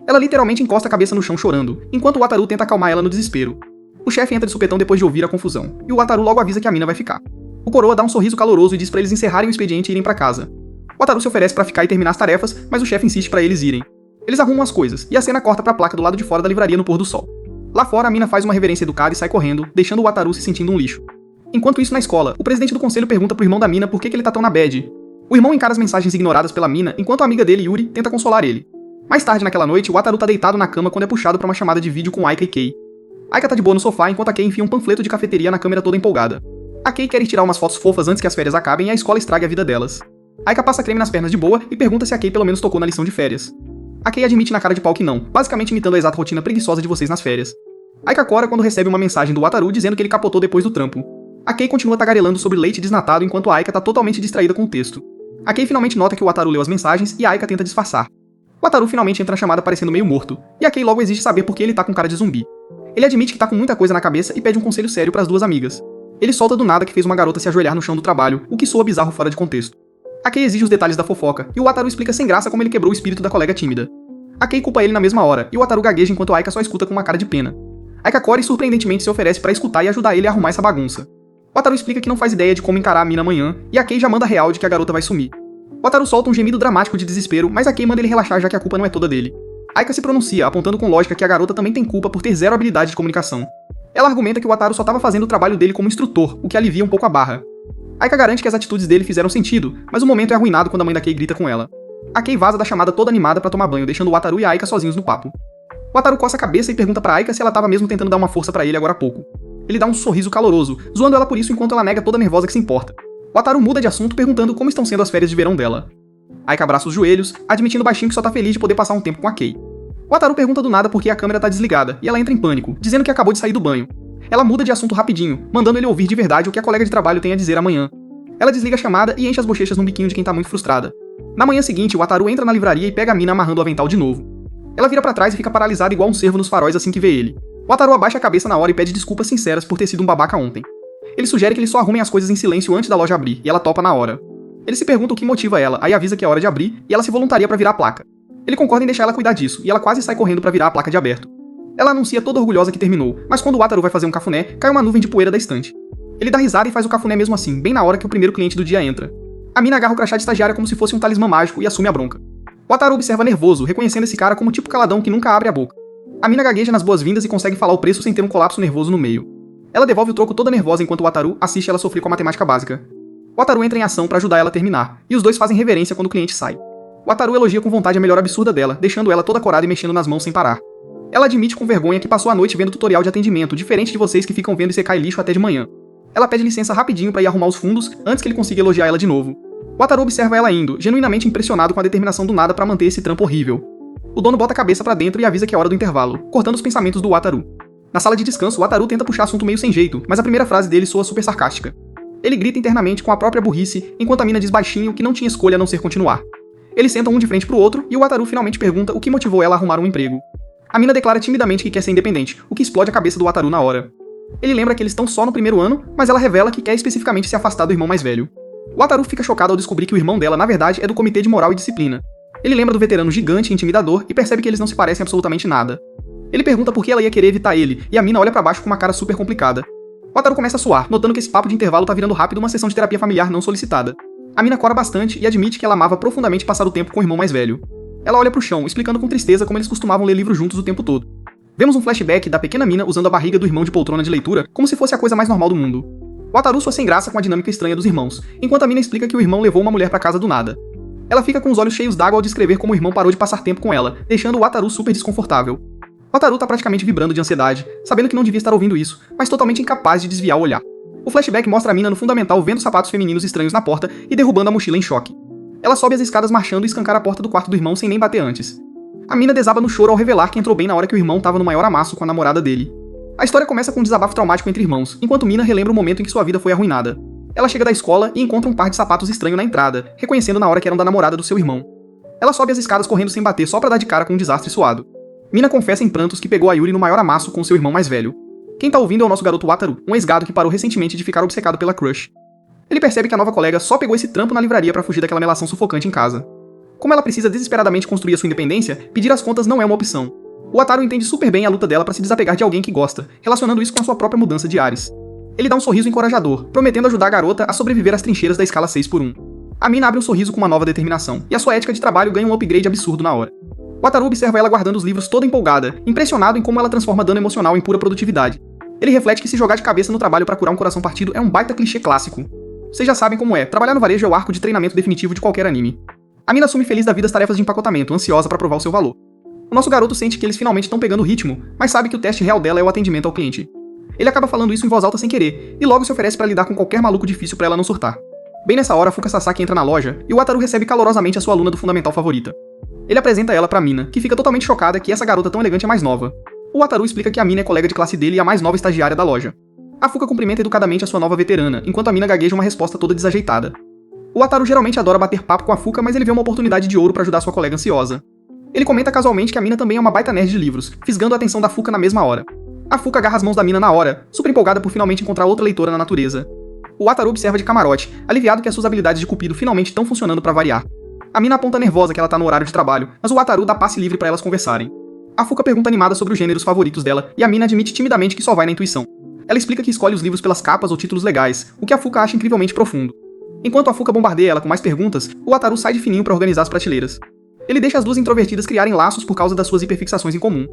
Ela literalmente encosta a cabeça no chão chorando, enquanto o Wataru tenta acalmar ela no desespero. O chefe entra de supetão depois de ouvir a confusão, e o Wataru logo avisa que a mina vai ficar. O coroa dá um sorriso caloroso e diz pra eles encerrarem o expediente e irem pra casa. O Wataru se oferece pra ficar e terminar as tarefas, mas o chefe insiste pra eles irem. Eles arrumam as coisas, e a cena corta pra placa do lado de fora da livraria no pôr do sol. Lá fora, a mina faz uma reverência educada e sai correndo, deixando o Wataru se sentindo um lixo. Enquanto isso, na escola, o presidente do conselho pergunta pro irmão da mina por que ele tá tão na bad. O irmão encara as mensagens ignoradas pela mina, enquanto a amiga dele, Yuri, tenta consolar ele. Mais tarde naquela noite, o Wataru tá deitado na cama quando é puxado pra uma chamada de vídeo com Aika e Kei. Aika tá de boa no sofá, enquanto a Kei enfia um panfleto de cafeteria na câmera toda empolgada. A Kei quer ir tirar umas fotos fofas antes que as férias acabem e a escola estrague a vida delas. Aika passa creme nas pernas de boa e pergunta se a Kei pelo menos tocou na lição de férias. A Kei admite na cara de pau que não, basicamente imitando a exata rotina preguiçosa de vocês nas férias. Aika cora quando recebe uma mensagem do Wataru dizendo que ele capotou depois do trampo. A Kei continua tagarelando sobre leite desnatado enquanto a Aika tá totalmente distraída com o texto. A Kei finalmente nota que o Wataru leu as mensagens e a Aika tenta disfarçar. O Wataru finalmente entra na chamada parecendo meio morto, e a Kei logo exige saber por que ele tá com cara de zumbi. Ele admite que tá com muita coisa na cabeça e pede um conselho sério pras duas amigas. Ele solta do nada que fez uma garota se ajoelhar no chão do trabalho, o que soa bizarro fora de contexto. A Kei exige os detalhes da fofoca, e o Wataru explica sem graça como ele quebrou o espírito da colega tímida. A Kei culpa ele na mesma hora, e o Wataru gagueja enquanto a Aika só escuta com uma cara de pena. Aika Kori surpreendentemente se oferece pra escutar e ajudar ele a arrumar essa bagunça. O Wataru explica que não faz ideia de como encarar a mina amanhã, e a Kei já manda real de que a garota vai sumir. O Wataru solta um gemido dramático de desespero, mas a Kei manda ele relaxar já que a culpa não é toda dele. Aika se pronuncia, apontando com lógica que a garota também tem culpa por ter zero habilidade de comunicação. Ela argumenta que o Wataru só estava fazendo o trabalho dele como instrutor, o que alivia um pouco a barra. Aika garante que as atitudes dele fizeram sentido, mas o momento é arruinado quando a mãe da Kei grita com ela. A Kei vaza da chamada toda animada pra tomar banho, deixando o Wataru e a Aika sozinhos no papo. O Wataru coça a cabeça e pergunta pra Aika se ela tava mesmo tentando dar uma força pra ele agora há pouco. Ele dá um sorriso caloroso, zoando ela por isso enquanto ela nega toda nervosa que se importa. Wataru muda de assunto perguntando como estão sendo as férias de verão dela. Aika abraça os joelhos, admitindo baixinho que só tá feliz de poder passar um tempo com a Kei. Wataru pergunta do nada por que a câmera tá desligada, e ela entra em pânico, dizendo que acabou de sair do banho. Ela muda de assunto rapidinho, mandando ele ouvir de verdade o que a colega de trabalho tem a dizer amanhã. Ela desliga a chamada e enche as bochechas num biquinho de quem tá muito frustrada. Na manhã seguinte, Wataru entra na livraria e pega a mina amarrando o avental de novo. Ela vira pra trás e fica paralisada igual um cervo nos faróis assim que vê ele. Wataru abaixa a cabeça na hora e pede desculpas sinceras por ter sido um babaca ontem. Ele sugere que eles só arrumem as coisas em silêncio antes da loja abrir, e ela topa na hora. Ele se pergunta o que motiva ela, aí avisa que é hora de abrir, e ela se voluntaria pra virar a placa. Ele concorda em deixar ela cuidar disso, e ela quase sai correndo pra virar a placa de aberto. Ela anuncia toda orgulhosa que terminou, mas quando Wataru vai fazer um cafuné, cai uma nuvem de poeira da estante. Ele dá risada e faz o cafuné mesmo assim, bem na hora que o primeiro cliente do dia entra. A mina agarra o crachá de estagiária como se fosse um talismã mágico e assume a bronca. Wataru observa nervoso, reconhecendo esse cara como o tipo caladão que nunca abre a boca. A mina gagueja nas boas-vindas e consegue falar o preço sem ter um colapso nervoso no meio. Ela devolve o troco toda nervosa enquanto Wataru assiste ela sofrer com a matemática básica. Wataru entra em ação pra ajudar ela a terminar, e os dois fazem reverência quando o cliente sai. Wataru elogia com vontade a melhora absurda dela, deixando ela toda corada e mexendo nas mãos sem parar. Ela admite com vergonha que passou a noite vendo tutorial de atendimento, diferente de vocês que ficam vendo e cai lixo até de manhã. Ela pede licença rapidinho pra ir arrumar os fundos, antes que ele consiga elogiar ela de novo. Wataru observa ela indo, genuinamente impressionado com a determinação do nada pra manter esse trampo horrível. O dono bota a cabeça pra dentro e avisa que é hora do intervalo, cortando os pensamentos do Wataru. Na sala de descanso, Wataru tenta puxar assunto meio sem jeito, mas a primeira frase dele soa super sarcástica. Ele grita internamente com a própria burrice, enquanto a mina diz baixinho que não tinha escolha a não ser continuar. Eles sentam um de frente pro outro, e o Wataru finalmente pergunta o que motivou ela a arrumar um emprego. A mina declara timidamente que quer ser independente, o que explode a cabeça do Wataru na hora. Ele lembra que eles estão só no primeiro ano, mas ela revela que quer especificamente se afastar do irmão mais velho. O Wataru fica chocado ao descobrir que o irmão dela, na verdade, é do Comitê de Moral e Disciplina. Ele lembra do veterano gigante e intimidador e percebe que eles não se parecem absolutamente nada. Ele pergunta por que ela ia querer evitar ele, e a mina olha pra baixo com uma cara super complicada. O Wataru começa a suar, notando que esse papo de intervalo tá virando rápido uma sessão de terapia familiar não solicitada. A mina cora bastante e admite que ela amava profundamente passar o tempo com o irmão mais velho. Ela olha pro chão, explicando com tristeza como eles costumavam ler livros juntos o tempo todo. Vemos um flashback da pequena mina usando a barriga do irmão de poltrona de leitura como se fosse a coisa mais normal do mundo. O Wataru soa sem graça com a dinâmica estranha dos irmãos, enquanto a mina explica que o irmão levou uma mulher pra casa do nada. Ela fica com os olhos cheios d'água ao descrever como o irmão parou de passar tempo com ela, deixando o Wataru super desconfortável. O Wataru tá praticamente vibrando de ansiedade, sabendo que não devia estar ouvindo isso, mas totalmente incapaz de desviar o olhar. O flashback mostra a mina no fundamental vendo sapatos femininos estranhos na porta e derrubando a mochila em choque. Ela sobe as escadas marchando e escancara a porta do quarto do irmão sem nem bater antes. A mina desaba no choro ao revelar que entrou bem na hora que o irmão tava no maior amasso com a namorada dele. A história começa com um desabafo traumático entre irmãos, enquanto Mina relembra o momento em que sua vida foi arruinada. Ela chega da escola e encontra um par de sapatos estranho na entrada, reconhecendo na hora que eram da namorada do seu irmão. Ela sobe as escadas correndo sem bater só pra dar de cara com um desastre suado. Mina confessa em prantos que pegou a Yuri no maior amasso com seu irmão mais velho. Quem tá ouvindo é o nosso garoto Wataru, um ex-gado que parou recentemente de ficar obcecado pela crush. Ele percebe que a nova colega só pegou esse trampo na livraria pra fugir daquela melação sufocante em casa. Como ela precisa desesperadamente construir a sua independência, pedir as contas não é uma opção. O Wataru entende super bem a luta dela pra se desapegar de alguém que gosta, relacionando isso com a sua própria mudança de ares. Ele dá um sorriso encorajador, prometendo ajudar a garota a sobreviver às trincheiras da escala 6x1. A mina abre um sorriso com uma nova determinação, e a sua ética de trabalho ganha um upgrade absurdo na hora. Wataru observa ela guardando os livros toda empolgada, impressionado em como ela transforma dano emocional em pura produtividade. Ele reflete que se jogar de cabeça no trabalho pra curar um coração partido é um baita clichê clássico. Vocês já sabem como é, trabalhar no varejo é o arco de treinamento definitivo de qualquer anime. A mina assume feliz da vida as tarefas de empacotamento, ansiosa pra provar o seu valor. O nosso garoto sente que eles finalmente estão pegando o ritmo, mas sabe que o teste real dela é o atendimento ao cliente. Ele acaba falando isso em voz alta sem querer, e logo se oferece pra lidar com qualquer maluco difícil pra ela não surtar. Bem nessa hora, Fuka Sasaki entra na loja, e o Wataru recebe calorosamente a sua aluna do fundamental favorita. Ele apresenta ela pra Mina, que fica totalmente chocada que essa garota tão elegante é mais nova. O Wataru explica que a Mina é colega de classe dele e a mais nova estagiária da loja. A Fuka cumprimenta educadamente a sua nova veterana, enquanto a Mina gagueja uma resposta toda desajeitada. O Wataru geralmente adora bater papo com a Fuka, mas ele vê uma oportunidade de ouro pra ajudar sua colega ansiosa. Ele comenta casualmente que a Mina também é uma baita nerd de livros, fisgando a atenção da Fuka na mesma hora. A Fuka agarra as mãos da Mina na hora, super empolgada por finalmente encontrar outra leitora na natureza. O Wataru observa de camarote, aliviado que as suas habilidades de cupido finalmente estão funcionando pra variar. A Mina aponta nervosa que ela tá no horário de trabalho, mas o Wataru dá passe livre pra elas conversarem. A Fuka pergunta animada sobre os gêneros favoritos dela, e a Mina admite timidamente que só vai na intuição. Ela explica que escolhe os livros pelas capas ou títulos legais, o que a Fuka acha incrivelmente profundo. Enquanto a Fuka bombardeia ela com mais perguntas, o Wataru sai de fininho pra organizar as prateleiras. Ele deixa as duas introvertidas criarem laços por causa das suas hiperfixações em comum.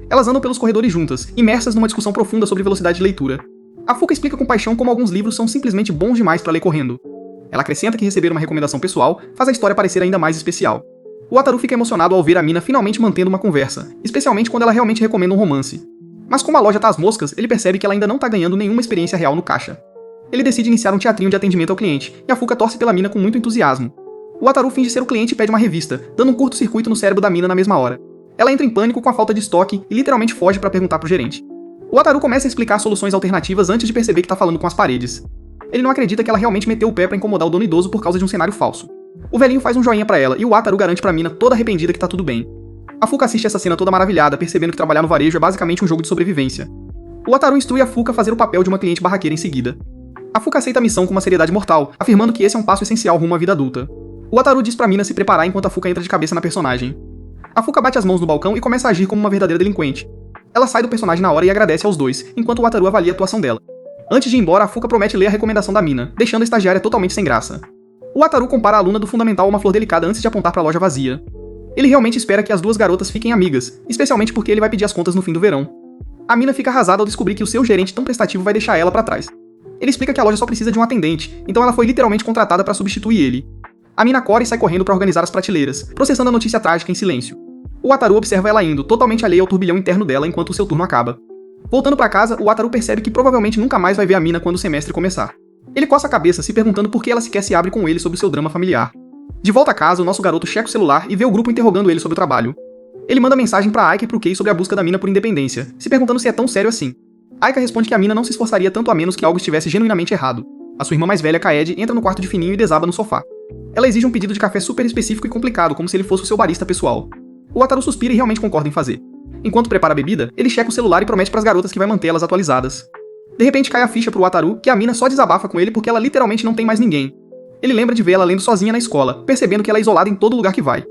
Elas andam pelos corredores juntas, imersas numa discussão profunda sobre velocidade de leitura. A Fuka explica com paixão como alguns livros são simplesmente bons demais pra ler correndo. Ela acrescenta que receber uma recomendação pessoal faz a história parecer ainda mais especial. O Wataru fica emocionado ao ver a mina finalmente mantendo uma conversa, especialmente quando ela realmente recomenda um romance. Mas como a loja tá às moscas, ele percebe que ela ainda não tá ganhando nenhuma experiência real no caixa. Ele decide iniciar um teatrinho de atendimento ao cliente, e a Fuka torce pela mina com muito entusiasmo. O Wataru finge ser o cliente e pede uma revista, dando um curto-circuito no cérebro da mina na mesma hora. Ela entra em pânico com a falta de estoque e literalmente foge para perguntar pro gerente. O Wataru começa a explicar soluções alternativas antes de perceber que tá falando com as paredes. Ele não acredita que ela realmente meteu o pé pra incomodar o dono idoso por causa de um cenário falso. O velhinho faz um joinha pra ela e o Wataru garante pra mina toda arrependida que tá tudo bem. A Fuka assiste essa cena toda maravilhada, percebendo que trabalhar no varejo é basicamente um jogo de sobrevivência. O Wataru instrui a Fuka a fazer o papel de uma cliente barraqueira em seguida. A Fuka aceita a missão com uma seriedade mortal, afirmando que esse é um passo essencial rumo à vida adulta. O Wataru diz pra mina se preparar enquanto a Fuka entra de cabeça na personagem. A Fuka bate as mãos no balcão e começa a agir como uma verdadeira delinquente. Ela sai do personagem na hora e agradece aos dois, enquanto o Wataru avalia a atuação dela. Antes de ir embora, a Fuka promete ler a recomendação da mina, deixando a estagiária totalmente sem graça. O Wataru compara a aluna do fundamental a uma flor delicada antes de apontar pra loja vazia. Ele realmente espera que as duas garotas fiquem amigas, especialmente porque ele vai pedir as contas no fim do verão. A mina fica arrasada ao descobrir que o seu gerente tão prestativo vai deixar ela pra trás. Ele explica que a loja só precisa de um atendente, então ela foi literalmente contratada pra substituir ele. A mina corre e sai correndo pra organizar as prateleiras, processando a notícia trágica em silêncio. O Wataru observa ela indo, totalmente alheia ao turbilhão interno dela enquanto o seu turno acaba. Voltando pra casa, o Wataru percebe que provavelmente nunca mais vai ver a mina quando o semestre começar. Ele coça a cabeça, se perguntando por que ela sequer se abre com ele sobre o seu drama familiar. De volta a casa, o nosso garoto checa o celular e vê o grupo interrogando ele sobre o trabalho. Ele manda mensagem pra Aika e pro Kei sobre a busca da mina por independência, se perguntando se é tão sério assim. Aika responde que a mina não se esforçaria tanto a menos que algo estivesse genuinamente errado. A sua irmã mais velha, Kaede, entra no quarto de fininho e desaba no sofá. Ela exige um pedido de café super específico e complicado, como se ele fosse o seu barista pessoal. O Wataru suspira e realmente concorda em fazer. Enquanto prepara a bebida, ele checa o celular e promete pras garotas que vai mantê-las atualizadas. De repente cai a ficha pro Wataru que a mina só desabafa com ele porque ela literalmente não tem mais ninguém. Ele lembra de ver ela lendo sozinha na escola, percebendo que ela é isolada em todo lugar que vai.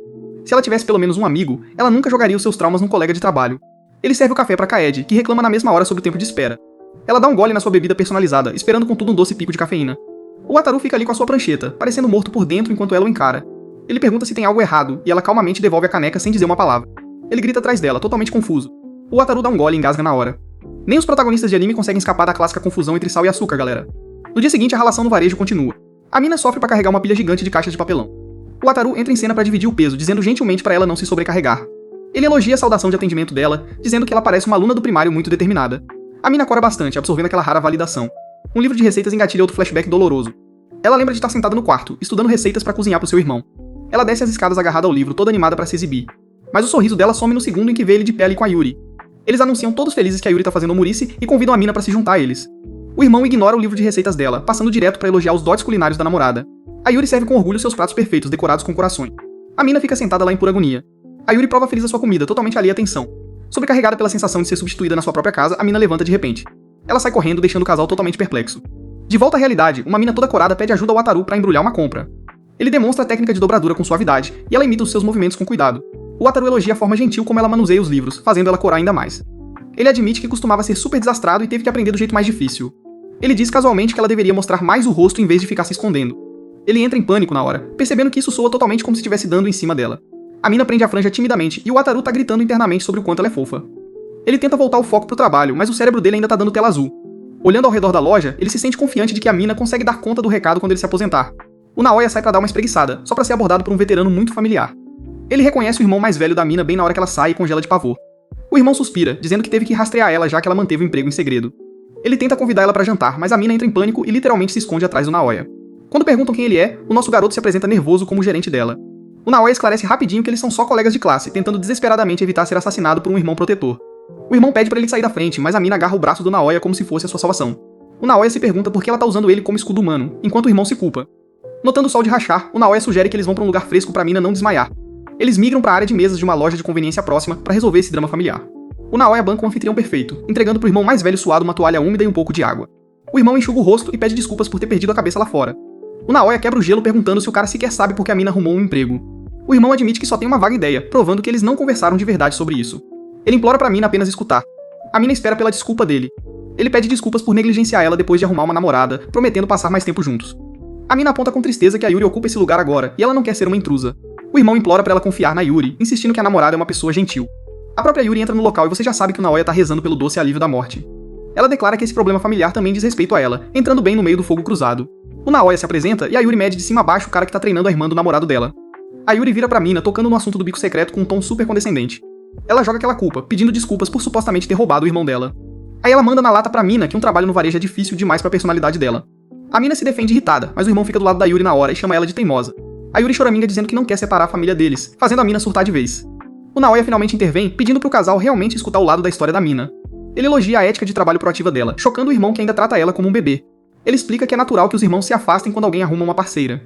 Se ela tivesse pelo menos um amigo, ela nunca jogaria os seus traumas num colega de trabalho. Ele serve o café pra Kaede, que reclama na mesma hora sobre o tempo de espera. Ela dá um gole na sua bebida personalizada, esperando contudo um doce pico de cafeína. O Wataru fica ali com a sua prancheta, parecendo morto por dentro enquanto ela o encara. Ele pergunta se tem algo errado, e ela calmamente devolve a caneca sem dizer uma palavra. Ele grita atrás dela, totalmente confuso. O Wataru dá um gole e engasga na hora. Nem os protagonistas de anime conseguem escapar da clássica confusão entre sal e açúcar, galera. No dia seguinte, a relação no varejo continua. A mina sofre pra carregar uma pilha gigante de caixas de papelão. O Wataru entra em cena pra dividir o peso, dizendo gentilmente pra ela não se sobrecarregar. Ele elogia a saudação de atendimento dela, dizendo que ela parece uma aluna do primário muito determinada. A mina cora bastante, absorvendo aquela rara validação. Um livro de receitas engatilha outro flashback doloroso. Ela lembra de estar sentada no quarto, estudando receitas pra cozinhar pro seu irmão. Ela desce as escadas agarrada ao livro, toda animada pra se exibir. Mas o sorriso dela some no segundo em que vê ele de pé ali com a Yuri. Eles anunciam todos felizes que a Yuri tá fazendo omurice e convidam a mina pra se juntar a eles. O irmão ignora o livro de receitas dela, passando direto pra elogiar os dotes culinários da namorada. A Yuri serve com orgulho seus pratos perfeitos, decorados com corações. A mina fica sentada lá em pura agonia. A Yuri prova feliz a sua comida, totalmente alheia à atenção. Sobrecarregada pela sensação de ser substituída na sua própria casa, a mina levanta de repente. Ela sai correndo, deixando o casal totalmente perplexo. De volta à realidade, uma mina toda corada pede ajuda ao Wataru pra embrulhar uma compra. Ele demonstra a técnica de dobradura com suavidade, e ela imita os seus movimentos com cuidado. O Wataru elogia a forma gentil como ela manuseia os livros, fazendo ela corar ainda mais. Ele admite que costumava ser super desastrado e teve que aprender do jeito mais difícil. Ele diz casualmente que ela deveria mostrar mais o rosto em vez de ficar se escondendo. Ele entra em pânico na hora, percebendo que isso soa totalmente como se estivesse dando em cima dela. A mina prende a franja timidamente e o Wataru tá gritando internamente sobre o quanto ela é fofa. Ele tenta voltar o foco pro trabalho, mas o cérebro dele ainda tá dando tela azul. Olhando ao redor da loja, ele se sente confiante de que a mina consegue dar conta do recado quando ele se aposentar. O Naoya sai pra dar uma espreguiçada, só pra ser abordado por um veterano muito familiar. Ele reconhece o irmão mais velho da mina bem na hora que ela sai e congela de pavor. O irmão suspira, dizendo que teve que rastrear ela já que ela manteve o emprego em segredo. Ele tenta convidar ela pra jantar, mas a mina entra em pânico e literalmente se esconde atrás do Naoya. Quando perguntam quem ele é, o nosso garoto se apresenta nervoso como gerente dela. O Naoya esclarece rapidinho que eles são só colegas de classe, tentando desesperadamente evitar ser assassinado por um irmão protetor. O irmão pede pra ele sair da frente, mas a mina agarra o braço do Naoya como se fosse a sua salvação. O Naoya se pergunta por que ela tá usando ele como escudo humano, enquanto o irmão se culpa. Notando o sol de rachar, o Naoya sugere que eles vão pra um lugar fresco pra mina não desmaiar. Eles migram pra área de mesas de uma loja de conveniência próxima pra resolver esse drama familiar. O Naoya banca um anfitrião perfeito, entregando pro irmão mais velho suado uma toalha úmida e um pouco de água. O irmão enxuga o rosto e pede desculpas por ter perdido a cabeça lá fora. O Naoya quebra o gelo perguntando se o cara sequer sabe por que a mina arrumou um emprego. O irmão admite que só tem uma vaga ideia, provando que eles não conversaram de verdade sobre isso. Ele implora pra mina apenas escutar. A mina espera pela desculpa dele. Ele pede desculpas por negligenciar ela depois de arrumar uma namorada, prometendo passar mais tempo juntos. A mina aponta com tristeza que a Yuri ocupa esse lugar agora, e ela não quer ser uma intrusa. O irmão implora pra ela confiar na Yuri, insistindo que a namorada é uma pessoa gentil. A própria Yuri entra no local e você já sabe que o Naoya tá rezando pelo doce alívio da morte. Ela declara que esse problema familiar também diz respeito a ela, entrando bem no meio do fogo cruzado. O Naoya se apresenta e a Yuri mede de cima a baixo o cara que tá treinando a irmã do namorado dela. A Yuri vira pra Mina tocando no assunto do bico secreto com um tom super condescendente. Ela joga aquela culpa, pedindo desculpas por supostamente ter roubado o irmão dela. Aí ela manda na lata pra Mina que um trabalho no varejo é difícil demais pra personalidade dela. A Mina se defende irritada, mas o irmão fica do lado da Yuri na hora e chama ela de teimosa. A Yuri choraminga dizendo que não quer separar a família deles, fazendo a Mina surtar de vez. O Naoya finalmente intervém, pedindo pro casal realmente escutar o lado da história da Mina. Ele elogia a ética de trabalho proativa dela, chocando o irmão que ainda trata ela como um bebê. Ele explica que é natural que os irmãos se afastem quando alguém arruma uma parceira.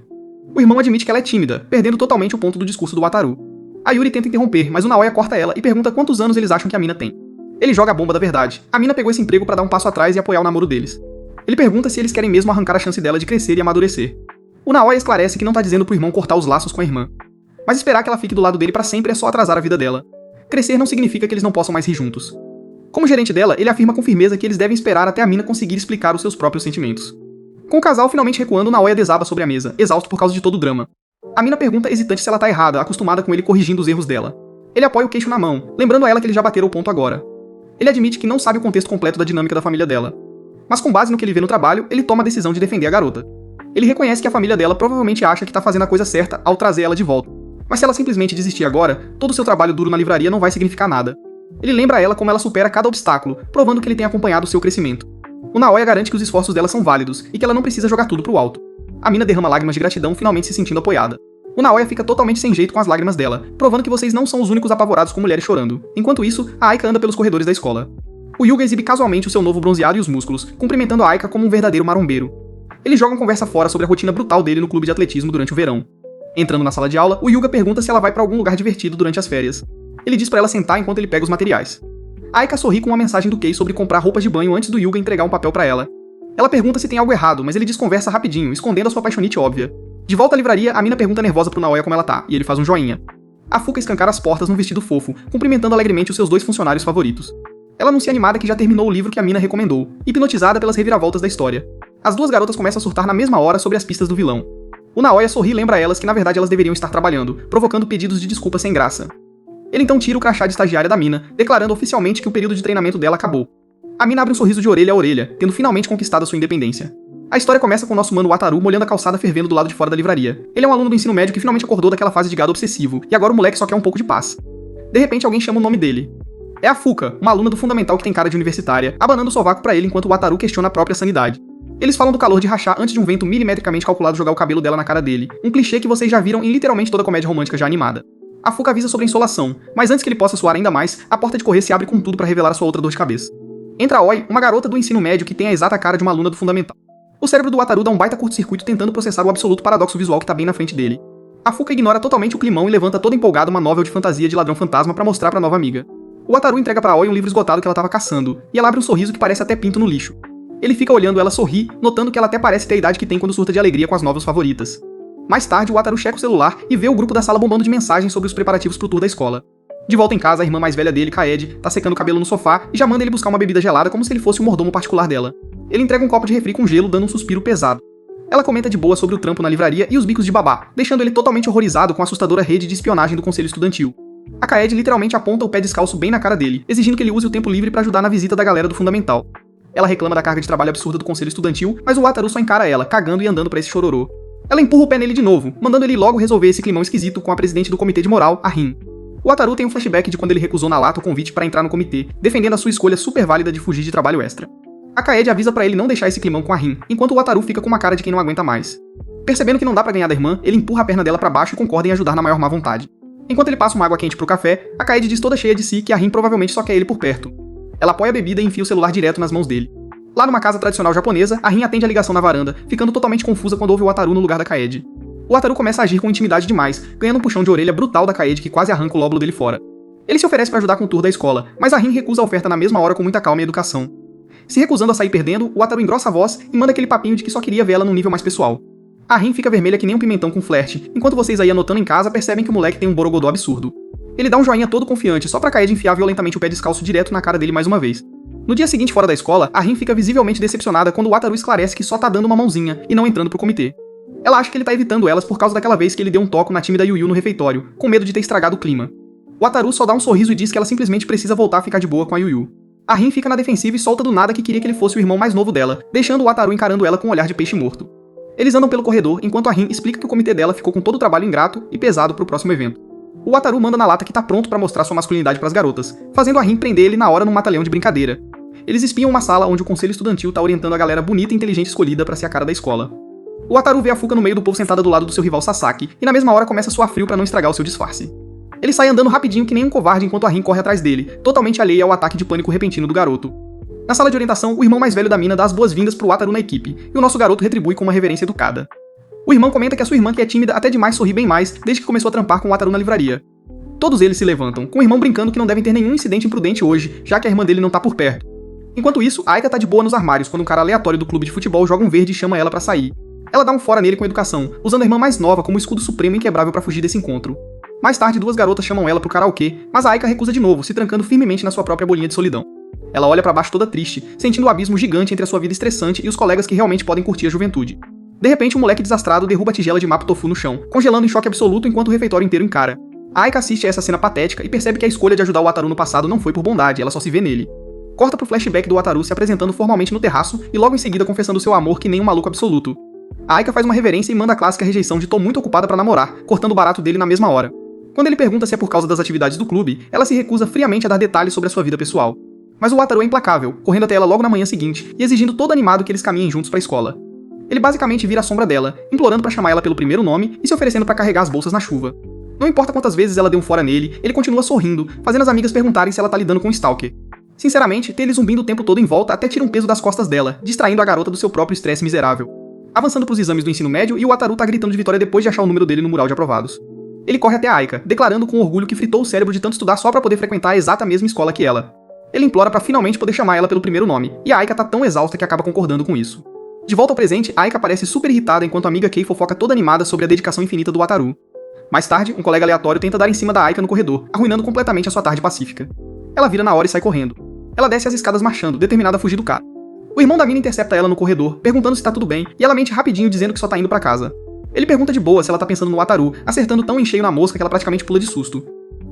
O irmão admite que ela é tímida, perdendo totalmente o ponto do discurso do Wataru. A Yuri tenta interromper, mas o Naoya corta ela e pergunta quantos anos eles acham que a Mina tem. Ele joga a bomba da verdade. A Mina pegou esse emprego pra dar um passo atrás e apoiar o namoro deles. Ele pergunta se eles querem mesmo arrancar a chance dela de crescer e amadurecer. O Naoya esclarece que não tá dizendo pro irmão cortar os laços com a irmã. Mas esperar que ela fique do lado dele pra sempre é só atrasar a vida dela. Crescer não significa que eles não possam mais rir juntos. Como gerente dela, ele afirma com firmeza que eles devem esperar até a Mina conseguir explicar os seus próprios sentimentos. Com o casal finalmente recuando, Naoya desaba sobre a mesa, exausto por causa de todo o drama. A Mina pergunta hesitante se ela tá errada, acostumada com ele corrigindo os erros dela. Ele apoia o queixo na mão, lembrando a ela que eles já bateram o ponto agora. Ele admite que não sabe o contexto completo da dinâmica da família dela. Mas com base no que ele vê no trabalho, ele toma a decisão de defender a garota. Ele reconhece que a família dela provavelmente acha que tá fazendo a coisa certa ao trazer ela de volta. Mas se ela simplesmente desistir agora, todo o seu trabalho duro na livraria não vai significar nada. Ele lembra a ela como ela supera cada obstáculo, provando que ele tem acompanhado o seu crescimento. O Naoya garante que os esforços dela são válidos e que ela não precisa jogar tudo pro alto. A Mina derrama lágrimas de gratidão, finalmente se sentindo apoiada. O Naoya fica totalmente sem jeito com as lágrimas dela, provando que vocês não são os únicos apavorados com mulheres chorando. Enquanto isso, a Aika anda pelos corredores da escola. O Yuga exibe casualmente o seu novo bronzeado e os músculos, cumprimentando a Aika como um verdadeiro marombeiro. Eles jogam conversa fora sobre a rotina brutal dele no clube de atletismo durante o verão. Entrando na sala de aula, o Yuga pergunta se ela vai pra algum lugar divertido durante as férias. Ele diz pra ela sentar enquanto ele pega os materiais. A Aika sorri com uma mensagem do Kei sobre comprar roupas de banho antes do Yuga entregar um papel pra ela. Ela pergunta se tem algo errado, mas ele desconversa rapidinho, escondendo a sua paixonite óbvia. De volta à livraria, a Mina pergunta nervosa pro Naoya como ela tá, e ele faz um joinha. A Fuka escancara as portas num vestido fofo, cumprimentando alegremente os seus dois funcionários favoritos. Ela anuncia animada que já terminou o livro que a Mina recomendou, hipnotizada pelas reviravoltas da história. As duas garotas começam a surtar na mesma hora sobre as pistas do vilão. O Naoya sorri e lembra a elas que na verdade elas deveriam estar trabalhando, provocando pedidos de desculpa sem graça. Ele então tira o crachá de estagiária da Mina, declarando oficialmente que o período de treinamento dela acabou. A Mina abre um sorriso de orelha a orelha, tendo finalmente conquistado a sua independência. A história começa com o nosso mano Wataru molhando a calçada fervendo do lado de fora da livraria. Ele é um aluno do ensino médio que finalmente acordou daquela fase de gado obsessivo, e agora o moleque só quer um pouco de paz. De repente alguém chama o nome dele. É a Fuka, uma aluna do fundamental que tem cara de universitária, abanando o sovaco pra ele enquanto o Wataru questiona a própria sanidade. Eles falam do calor de rachar antes de um vento milimetricamente calculado jogar o cabelo dela na cara dele, um clichê que vocês já viram em literalmente toda comédia romântica já animada. A Fuka avisa sobre a insolação, mas antes que ele possa suar ainda mais, a porta de correr se abre com tudo pra revelar a sua outra dor de cabeça. Entra a Oi, uma garota do ensino médio que tem a exata cara de uma aluna do fundamental. O cérebro do Wataru dá um baita curto-circuito tentando processar o absoluto paradoxo visual que tá bem na frente dele. A Fuka ignora totalmente o climão e levanta toda empolgada uma novel de fantasia de ladrão fantasma pra mostrar pra nova amiga. O Wataru entrega pra Oi um livro esgotado que ela tava caçando, e ela abre um sorriso que parece até pinto no lixo. Ele fica olhando ela sorrir, notando que ela até parece ter a idade que tem quando surta de alegria com as novas favoritas. Mais tarde, o Wataru checa o celular e vê o grupo da sala bombando de mensagens sobre os preparativos pro tour da escola. De volta em casa, a irmã mais velha dele, Kaede, tá secando o cabelo no sofá e já manda ele buscar uma bebida gelada como se ele fosse o mordomo particular dela. Ele entrega um copo de refri com gelo, dando um suspiro pesado. Ela comenta de boa sobre o trampo na livraria e os bicos de babá, deixando ele totalmente horrorizado com a assustadora rede de espionagem do conselho estudantil. A Kaede literalmente aponta o pé descalço bem na cara dele, exigindo que ele use o tempo livre pra ajudar na visita da galera do fundamental. Ela reclama da carga de trabalho absurda do conselho estudantil, mas o Wataru só encara ela, cagando e andando pra esse chororô. Ela empurra o pé nele de novo, mandando ele logo resolver esse climão esquisito com a presidente do comitê de moral, a Rin. O Wataru tem um flashback de quando ele recusou na lata o convite pra entrar no comitê, defendendo a sua escolha super válida de fugir de trabalho extra. A Kaede avisa pra ele não deixar esse climão com a Rin, enquanto o Wataru fica com uma cara de quem não aguenta mais. Percebendo que não dá pra ganhar da irmã, ele empurra a perna dela pra baixo e concorda em ajudar na maior má vontade. Enquanto ele passa uma água quente pro café, a Kaede diz toda cheia de si que a Rin provavelmente só quer ele por perto. Ela apoia a bebida e enfia o celular direto nas mãos dele. Lá numa casa tradicional japonesa, a Rin atende a ligação na varanda, ficando totalmente confusa quando ouve o Wataru no lugar da Kaede. O Wataru começa a agir com intimidade demais, ganhando um puxão de orelha brutal da Kaede que quase arranca o lóbulo dele fora. Ele se oferece pra ajudar com o tour da escola, mas a Rin recusa a oferta na mesma hora com muita calma e educação. Se recusando a sair perdendo, o Wataru engrossa a voz e manda aquele papinho de que só queria ver ela num nível mais pessoal. A Rin fica vermelha que nem um pimentão com flerte, enquanto vocês aí anotando em casa percebem que o moleque tem um borogodó absurdo. Ele dá um joinha todo confiante só pra Kaede enfiar violentamente o pé descalço direto na cara dele mais uma vez. No dia seguinte fora da escola, a Rin fica visivelmente decepcionada quando o Wataru esclarece que só tá dando uma mãozinha e não entrando pro comitê. Ela acha que ele tá evitando elas por causa daquela vez que ele deu um toco na tímida Yuyu no refeitório, com medo de ter estragado o clima. O Wataru só dá um sorriso e diz que ela simplesmente precisa voltar a ficar de boa com a Yuyu. A Rin fica na defensiva e solta do nada que queria que ele fosse o irmão mais novo dela, deixando o Wataru encarando ela com um olhar de peixe morto. Eles andam pelo corredor enquanto a Rin explica que o comitê dela ficou com todo o trabalho ingrato e pesado pro próximo evento. O Wataru manda na lata que tá pronto pra mostrar sua masculinidade pras garotas, fazendo a Rin prender ele na hora num mata-leão de brincadeira. Eles espiam uma sala onde o conselho estudantil tá orientando a galera bonita e inteligente escolhida pra ser a cara da escola. O Wataru vê a Fuka no meio do povo sentada do lado do seu rival Sasaki, e na mesma hora começa a suar frio pra não estragar o seu disfarce. Ele sai andando rapidinho que nem um covarde enquanto a Rin corre atrás dele, totalmente alheia ao ataque de pânico repentino do garoto. Na sala de orientação, o irmão mais velho da mina dá as boas-vindas pro Wataru na equipe, e o nosso garoto retribui com uma reverência educada. O irmão comenta que a sua irmã, que é tímida até demais, sorri bem mais desde que começou a trampar com o Wataru na livraria. Todos eles se levantam, com o irmão brincando que não devem ter nenhum incidente imprudente hoje, já que a irmã dele não tá por perto. Enquanto isso, a Aika tá de boa nos armários quando um cara aleatório do clube de futebol joga um verde e chama ela pra sair. Ela dá um fora nele com educação, usando a irmã mais nova como escudo supremo inquebrável pra fugir desse encontro. Mais tarde, duas garotas chamam ela pro karaokê, mas a Aika recusa de novo, se trancando firmemente na sua própria bolinha de solidão. Ela olha pra baixo toda triste, sentindo o abismo gigante entre a sua vida estressante e os colegas que realmente podem curtir a juventude. De repente, um moleque desastrado derruba a tigela de mapo tofu no chão, congelando em choque absoluto enquanto o refeitório inteiro encara. A Aika assiste a essa cena patética e percebe que a escolha de ajudar o Wataru no passado não foi por bondade, ela só se vê nele. Corta pro flashback do Wataru se apresentando formalmente no terraço e logo em seguida confessando seu amor que nem um maluco absoluto. A Aika faz uma reverência e manda a clássica rejeição de tô muito ocupada pra namorar, cortando o barato dele na mesma hora. Quando ele pergunta se é por causa das atividades do clube, ela se recusa friamente a dar detalhes sobre a sua vida pessoal. Mas o Wataru é implacável, correndo até ela logo na manhã seguinte e exigindo todo animado que eles caminhem juntos pra escola. Ele basicamente vira a sombra dela, implorando pra chamar ela pelo primeiro nome e se oferecendo pra carregar as bolsas na chuva. Não importa quantas vezes ela deu um fora nele, ele continua sorrindo, fazendo as amigas perguntarem se ela tá lidando com um stalker. Sinceramente, ter ele zumbindo o tempo todo em volta até tira um peso das costas dela, distraindo a garota do seu próprio estresse miserável. Avançando pros exames do ensino médio, e o Wataru tá gritando de vitória depois de achar o número dele no mural de aprovados. Ele corre até a Aika, declarando com orgulho que fritou o cérebro de tanto estudar só pra poder frequentar a exata mesma escola que ela. Ele implora pra finalmente poder chamar ela pelo primeiro nome, e a Aika tá tão exausta que acaba concordando com isso. De volta ao presente, a Aika parece super irritada enquanto a amiga Kei fofoca toda animada sobre a dedicação infinita do Wataru. Mais tarde, um colega aleatório tenta dar em cima da Aika no corredor, arruinando completamente a sua tarde pacífica. Ela vira na hora e sai correndo. Ela desce as escadas marchando, determinada a fugir do cara. O irmão da mina intercepta ela no corredor, perguntando se tá tudo bem, e ela mente rapidinho dizendo que só tá indo pra casa. Ele pergunta de boa se ela tá pensando no Wataru, acertando tão em cheio na mosca que ela praticamente pula de susto.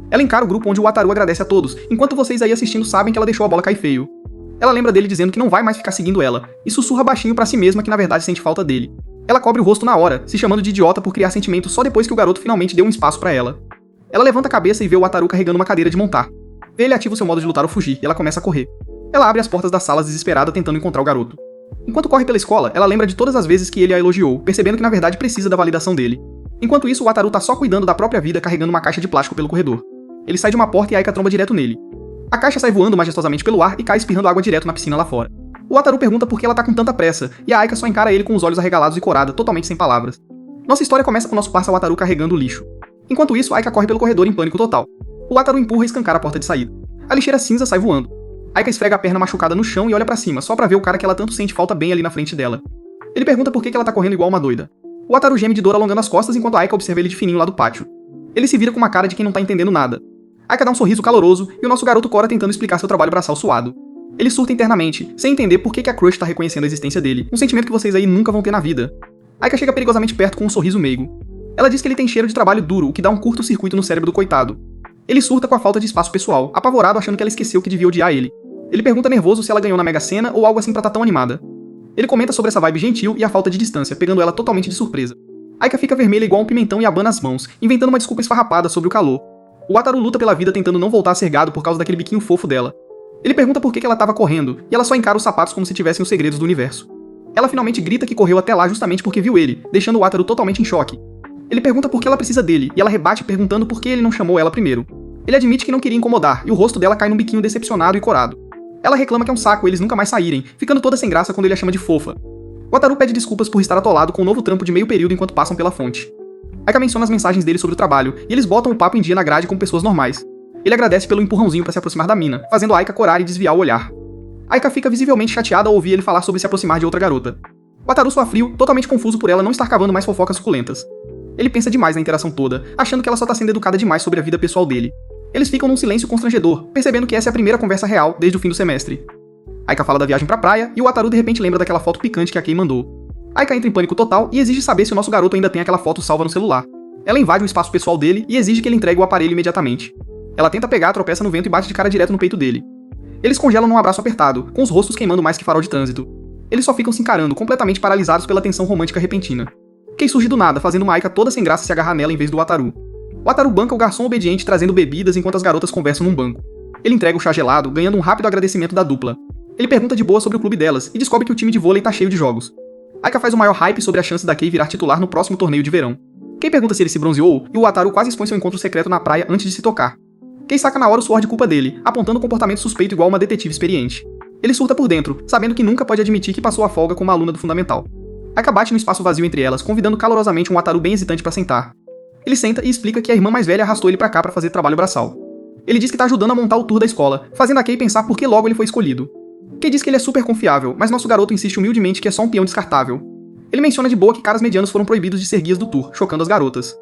Ela encara o grupo onde o Wataru agradece a todos, enquanto vocês aí assistindo sabem que ela deixou a bola cair feio. Ela lembra dele dizendo que não vai mais ficar seguindo ela, e sussurra baixinho pra si mesma que na verdade sente falta dele. Ela cobre o rosto na hora, se chamando de idiota por criar sentimento só depois que o garoto finalmente deu um espaço pra ela. Ela levanta a cabeça e vê o Wataru carregando uma cadeira de montar. Vê ele ativa o seu modo de lutar ou fugir, e ela começa a correr. Ela abre as portas das salas desesperada tentando encontrar o garoto. Enquanto corre pela escola, ela lembra de todas as vezes que ele a elogiou, percebendo que na verdade precisa da validação dele. Enquanto isso, o Wataru tá só cuidando da própria vida carregando uma caixa de plástico pelo corredor. Ele sai de uma porta e a Aika tromba direto nele. A caixa sai voando majestosamente pelo ar e cai espirrando água direto na piscina lá fora. O Wataru pergunta por que ela tá com tanta pressa, e a Aika só encara ele com os olhos arregalados e corada, totalmente sem palavras. Nossa história começa com nosso parça Wataru carregando o lixo. Enquanto isso, a Aika corre pelo corredor em pânico total. O Wataru empurra e escancara a porta de saída. A lixeira cinza sai voando. Aika esfrega a perna machucada no chão e olha pra cima, só pra ver o cara que ela tanto sente falta bem ali na frente dela. Ele pergunta por que ela tá correndo igual uma doida. O Wataru geme de dor alongando as costas enquanto a Aika observa ele de fininho lá do pátio. Ele se vira com uma cara de quem não tá entendendo nada. Aika dá um sorriso caloroso e o nosso garoto cora tentando explicar seu trabalho braçal suado. Ele surta internamente, sem entender por que a crush tá reconhecendo a existência dele, um sentimento que vocês aí nunca vão ter na vida. Aika chega perigosamente perto com um sorriso meigo. Ela diz que ele tem cheiro de trabalho duro, o que dá um curto-circuito no cérebro do coitado. Ele surta com a falta de espaço pessoal, apavorado achando que ela esqueceu que devia odiar ele. Ele pergunta nervoso se ela ganhou na Mega Sena ou algo assim pra tá tão animada. Ele comenta sobre essa vibe gentil e a falta de distância, pegando ela totalmente de surpresa. Aika fica vermelha igual um pimentão e abana as mãos, inventando uma desculpa esfarrapada sobre o calor. O Wataru luta pela vida tentando não voltar a ser gado por causa daquele biquinho fofo dela. Ele pergunta por que ela tava correndo, e ela só encara os sapatos como se tivessem os segredos do universo. Ela finalmente grita que correu até lá justamente porque viu ele, deixando o Wataru totalmente em choque. Ele pergunta por que ela precisa dele, e ela rebate perguntando por que ele não chamou ela primeiro. Ele admite que não queria incomodar, e o rosto dela cai num biquinho decepcionado e corado. Ela reclama que é um saco eles nunca mais saírem, ficando toda sem graça quando ele a chama de fofa. Wataru pede desculpas por estar atolado com um novo trampo de meio período enquanto passam pela fonte. Aika menciona as mensagens dele sobre o trabalho, e eles botam o papo em dia na grade como pessoas normais. Ele agradece pelo empurrãozinho pra se aproximar da mina, fazendo a Aika corar e desviar o olhar. Aika fica visivelmente chateada ao ouvir ele falar sobre se aproximar de outra garota. Wataru soa frio, totalmente confuso por ela não estar cavando mais fofocas suculentas. Ele pensa demais na interação toda, achando que ela só tá sendo educada demais sobre a vida pessoal dele. Eles ficam num silêncio constrangedor, percebendo que essa é a primeira conversa real desde o fim do semestre. Aika fala da viagem pra praia, e o Wataru de repente lembra daquela foto picante que a Kei mandou. Aika entra em pânico total e exige saber se o nosso garoto ainda tem aquela foto salva no celular. Ela invade o espaço pessoal dele e exige que ele entregue o aparelho imediatamente. Ela tenta pegar, tropeça no vento e bate de cara direto no peito dele. Eles congelam num abraço apertado, com os rostos queimando mais que farol de trânsito. Eles só ficam se encarando, completamente paralisados pela tensão romântica repentina. Kei surge do nada, fazendo uma Aika toda sem graça se agarrar nela em vez do Wataru. O Wataru banca o garçom obediente trazendo bebidas enquanto as garotas conversam num banco. Ele entrega o chá gelado, ganhando um rápido agradecimento da dupla. Ele pergunta de boa sobre o clube delas e descobre que o time de vôlei tá cheio de jogos. Aika faz o maior hype sobre a chance da Kei virar titular no próximo torneio de verão. Kei pergunta se ele se bronzeou e o Wataru quase expõe seu encontro secreto na praia antes de se tocar. Kei saca na hora o suor de culpa dele, apontando um comportamento suspeito igual uma detetive experiente. Ele surta por dentro, sabendo que nunca pode admitir que passou a folga com uma aluna do fundamental. Aika bate no espaço vazio entre elas, convidando calorosamente um Wataru bem hesitante para sentar. Ele senta e explica que a irmã mais velha arrastou ele pra cá pra fazer trabalho braçal. Ele diz que tá ajudando a montar o tour da escola, fazendo a Kei pensar por que logo ele foi escolhido. Kei diz que ele é super confiável, mas nosso garoto insiste humildemente que é só um peão descartável. Ele menciona de boa que caras medianos foram proibidos de ser guias do tour, chocando as garotas.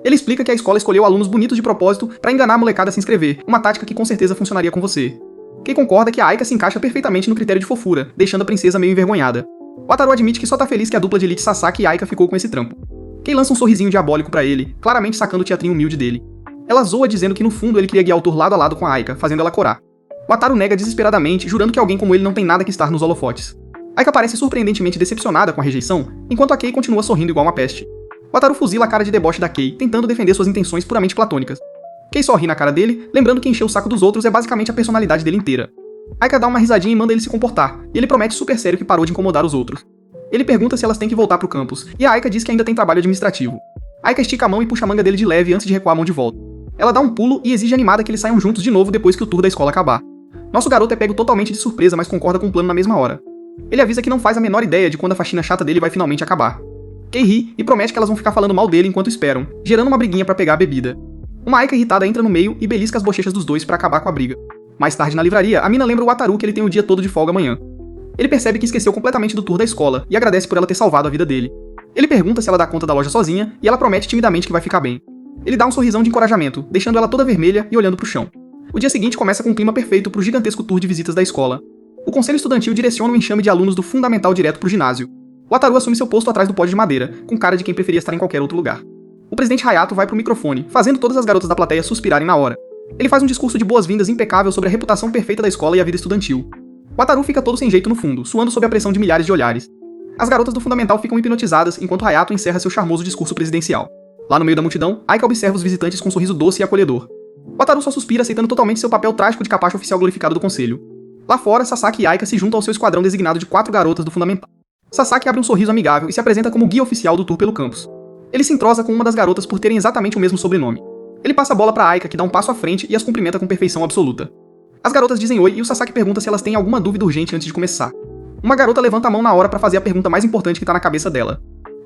Ele explica que a escola escolheu alunos bonitos de propósito pra enganar a molecada a se inscrever, uma tática que com certeza funcionaria com você. Kei concorda que a Aika se encaixa perfeitamente no critério de fofura, deixando a princesa meio envergonhada. Wataru admite que só tá feliz que a dupla de elite Sasaki e Aika ficou com esse trampo. Kei lança um sorrisinho diabólico pra ele, claramente sacando o teatrinho humilde dele. Ela zoa dizendo que no fundo ele queria guiar o tour lado a lado com a Aika, fazendo ela corar. Wataru nega desesperadamente, jurando que alguém como ele não tem nada que estar nos holofotes. Aika parece surpreendentemente decepcionada com a rejeição, enquanto a Kei continua sorrindo igual uma peste. Wataru fuzila a cara de deboche da Kei, tentando defender suas intenções puramente platônicas. Kei só ri na cara dele, lembrando que encher o saco dos outros é basicamente a personalidade dele inteira. Aika dá uma risadinha e manda ele se comportar, e ele promete super sério que parou de incomodar os outros. Ele pergunta se elas têm que voltar pro campus, e a Aika diz que ainda tem trabalho administrativo. Aika estica a mão e puxa a manga dele de leve antes de recuar a mão de volta. Ela dá um pulo e exige animada que eles saiam juntos de novo depois que o tour da escola acabar. Nosso garoto é pego totalmente de surpresa, mas concorda com o plano na mesma hora. Ele avisa que não faz a menor ideia de quando a faxina chata dele vai finalmente acabar. Kei ri e promete que elas vão ficar falando mal dele enquanto esperam, gerando uma briguinha pra pegar a bebida. Uma Aika irritada entra no meio e belisca as bochechas dos dois pra acabar com a briga. Mais tarde na livraria, a mina lembra o Wataru que ele tem o dia todo de folga amanhã. Ele percebe que esqueceu completamente do tour da escola e agradece por ela ter salvado a vida dele. Ele pergunta se ela dá conta da loja sozinha e ela promete timidamente que vai ficar bem. Ele dá um sorrisão de encorajamento, deixando ela toda vermelha e olhando pro chão. O dia seguinte começa com um clima perfeito pro gigantesco tour de visitas da escola. O conselho estudantil direciona o enxame de alunos do fundamental direto pro ginásio. O Wataru assume seu posto atrás do pódio de madeira, com cara de quem preferia estar em qualquer outro lugar. O presidente Hayato vai pro microfone, fazendo todas as garotas da plateia suspirarem na hora. Ele faz um discurso de boas-vindas impecável sobre a reputação perfeita da escola e a vida estudantil. O Wataru fica todo sem jeito no fundo, suando sob a pressão de milhares de olhares. As garotas do fundamental ficam hipnotizadas enquanto Hayato encerra seu charmoso discurso presidencial. Lá no meio da multidão, Aika observa os visitantes com um sorriso doce e acolhedor. Wataru só suspira, aceitando totalmente seu papel trágico de capacho oficial glorificado do conselho. Lá fora, Sasaki e Aika se juntam ao seu esquadrão designado de 4 garotas do fundamental. Sasaki abre um sorriso amigável e se apresenta como guia oficial do tour pelo campus. Ele se entrosa com uma das garotas por terem exatamente o mesmo sobrenome. Ele passa a bola pra Aika, que dá um passo à frente e as cumprimenta com perfeição absoluta. As garotas dizem oi e o Sasaki pergunta se elas têm alguma dúvida urgente antes de começar. Uma garota levanta a mão na hora pra fazer a pergunta mais importante que tá na cabeça dela.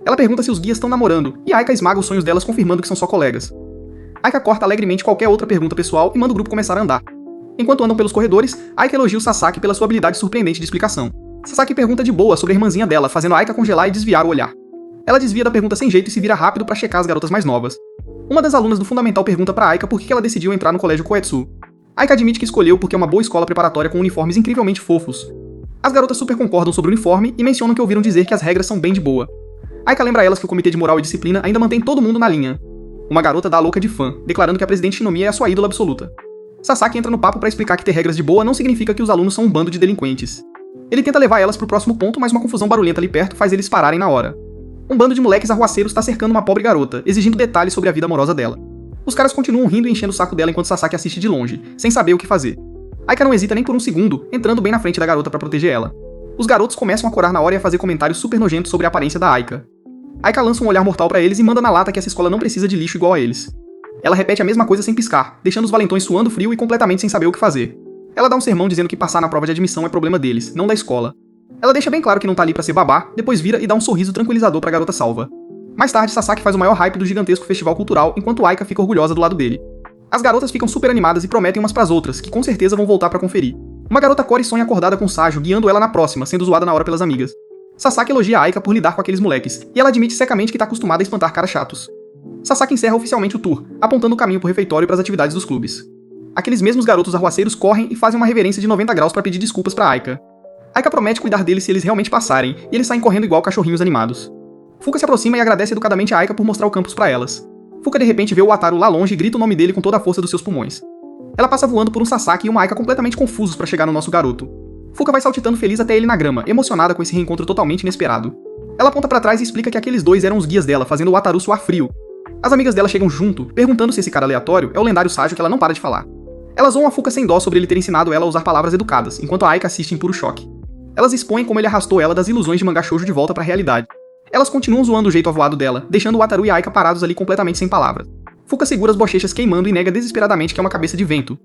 Ela pergunta se os guias estão namorando, e Aika esmaga os sonhos delas confirmando que são só colegas. Aika corta alegremente qualquer outra pergunta pessoal e manda o grupo começar a andar. Enquanto andam pelos corredores, Aika elogia o Sasaki pela sua habilidade surpreendente de explicação. Sasaki pergunta de boa sobre a irmãzinha dela, fazendo Aika congelar e desviar o olhar. Ela desvia da pergunta sem jeito e se vira rápido pra checar as garotas mais novas. Uma das alunas do fundamental pergunta pra Aika por que ela decidiu entrar no colégio Koetsu. Aika admite que escolheu porque é uma boa escola preparatória com uniformes incrivelmente fofos. As garotas super concordam sobre o uniforme e mencionam que ouviram dizer que as regras são bem de boa. Aika lembra elas que o Comitê de Moral e Disciplina ainda mantém todo mundo na linha. Uma garota dá a louca de fã, declarando que a presidente Shinomiya é a sua ídola absoluta. Sasaki entra no papo pra explicar que ter regras de boa não significa que os alunos são um bando de delinquentes. Ele tenta levar elas pro próximo ponto, mas uma confusão barulhenta ali perto faz eles pararem na hora. Um bando de moleques arruaceiros tá cercando uma pobre garota, exigindo detalhes sobre a vida amorosa dela. Os caras continuam rindo e enchendo o saco dela enquanto Sasaki assiste de longe, sem saber o que fazer. Aika não hesita nem por um segundo, entrando bem na frente da garota pra proteger ela. Os garotos começam a corar na hora e a fazer comentários super nojentos sobre a aparência da Aika. Aika lança um olhar mortal pra eles e manda na lata que essa escola não precisa de lixo igual a eles. Ela repete a mesma coisa sem piscar, deixando os valentões suando frio e completamente sem saber o que fazer. Ela dá um sermão dizendo que passar na prova de admissão é problema deles, não da escola. Ela deixa bem claro que não tá ali pra ser babá, depois vira e dá um sorriso tranquilizador pra garota salva. Mais tarde, Sasaki faz o maior hype do gigantesco festival cultural, enquanto Aika fica orgulhosa do lado dele. As garotas ficam super animadas e prometem umas pras outras, que com certeza vão voltar pra conferir. Uma garota core sonha acordada com Sajo, guiando ela na próxima, sendo zoada na hora pelas amigas. Sasaki elogia a Aika por lidar com aqueles moleques, e ela admite secamente que tá acostumada a espantar caras chatos. Sasaki encerra oficialmente o tour, apontando o caminho pro refeitório e pras atividades dos clubes. Aqueles mesmos garotos arruaceiros correm e fazem uma reverência de 90 graus pra pedir desculpas pra Aika. Aika promete cuidar deles se eles realmente passarem, e eles saem correndo igual cachorrinhos animados. Fuka se aproxima e agradece educadamente a Aika por mostrar o campus pra elas. Fuka de repente vê o Wataru lá longe e grita o nome dele com toda a força dos seus pulmões. Ela passa voando por um Sasaki e uma Aika completamente confusos pra chegar no nosso garoto. Fuka vai saltitando feliz até ele na grama, emocionada com esse reencontro totalmente inesperado. Ela aponta pra trás e explica que aqueles dois eram os guias dela, fazendo o Wataru suar frio. As amigas dela chegam junto, perguntando se esse cara aleatório é o lendário Saju que ela não para de falar. Elas zoam a Fuka sem dó sobre ele ter ensinado ela a usar palavras educadas, enquanto a Aika assiste em puro choque. Elas expõem como ele arrastou ela das ilusões de mangá shoujo de volta pra realidade. Elas continuam zoando o jeito avoado dela, deixando o Wataru e a Aika parados ali completamente sem palavras. Fuka segura as bochechas queimando e nega desesperadamente que é uma cabeça de vento.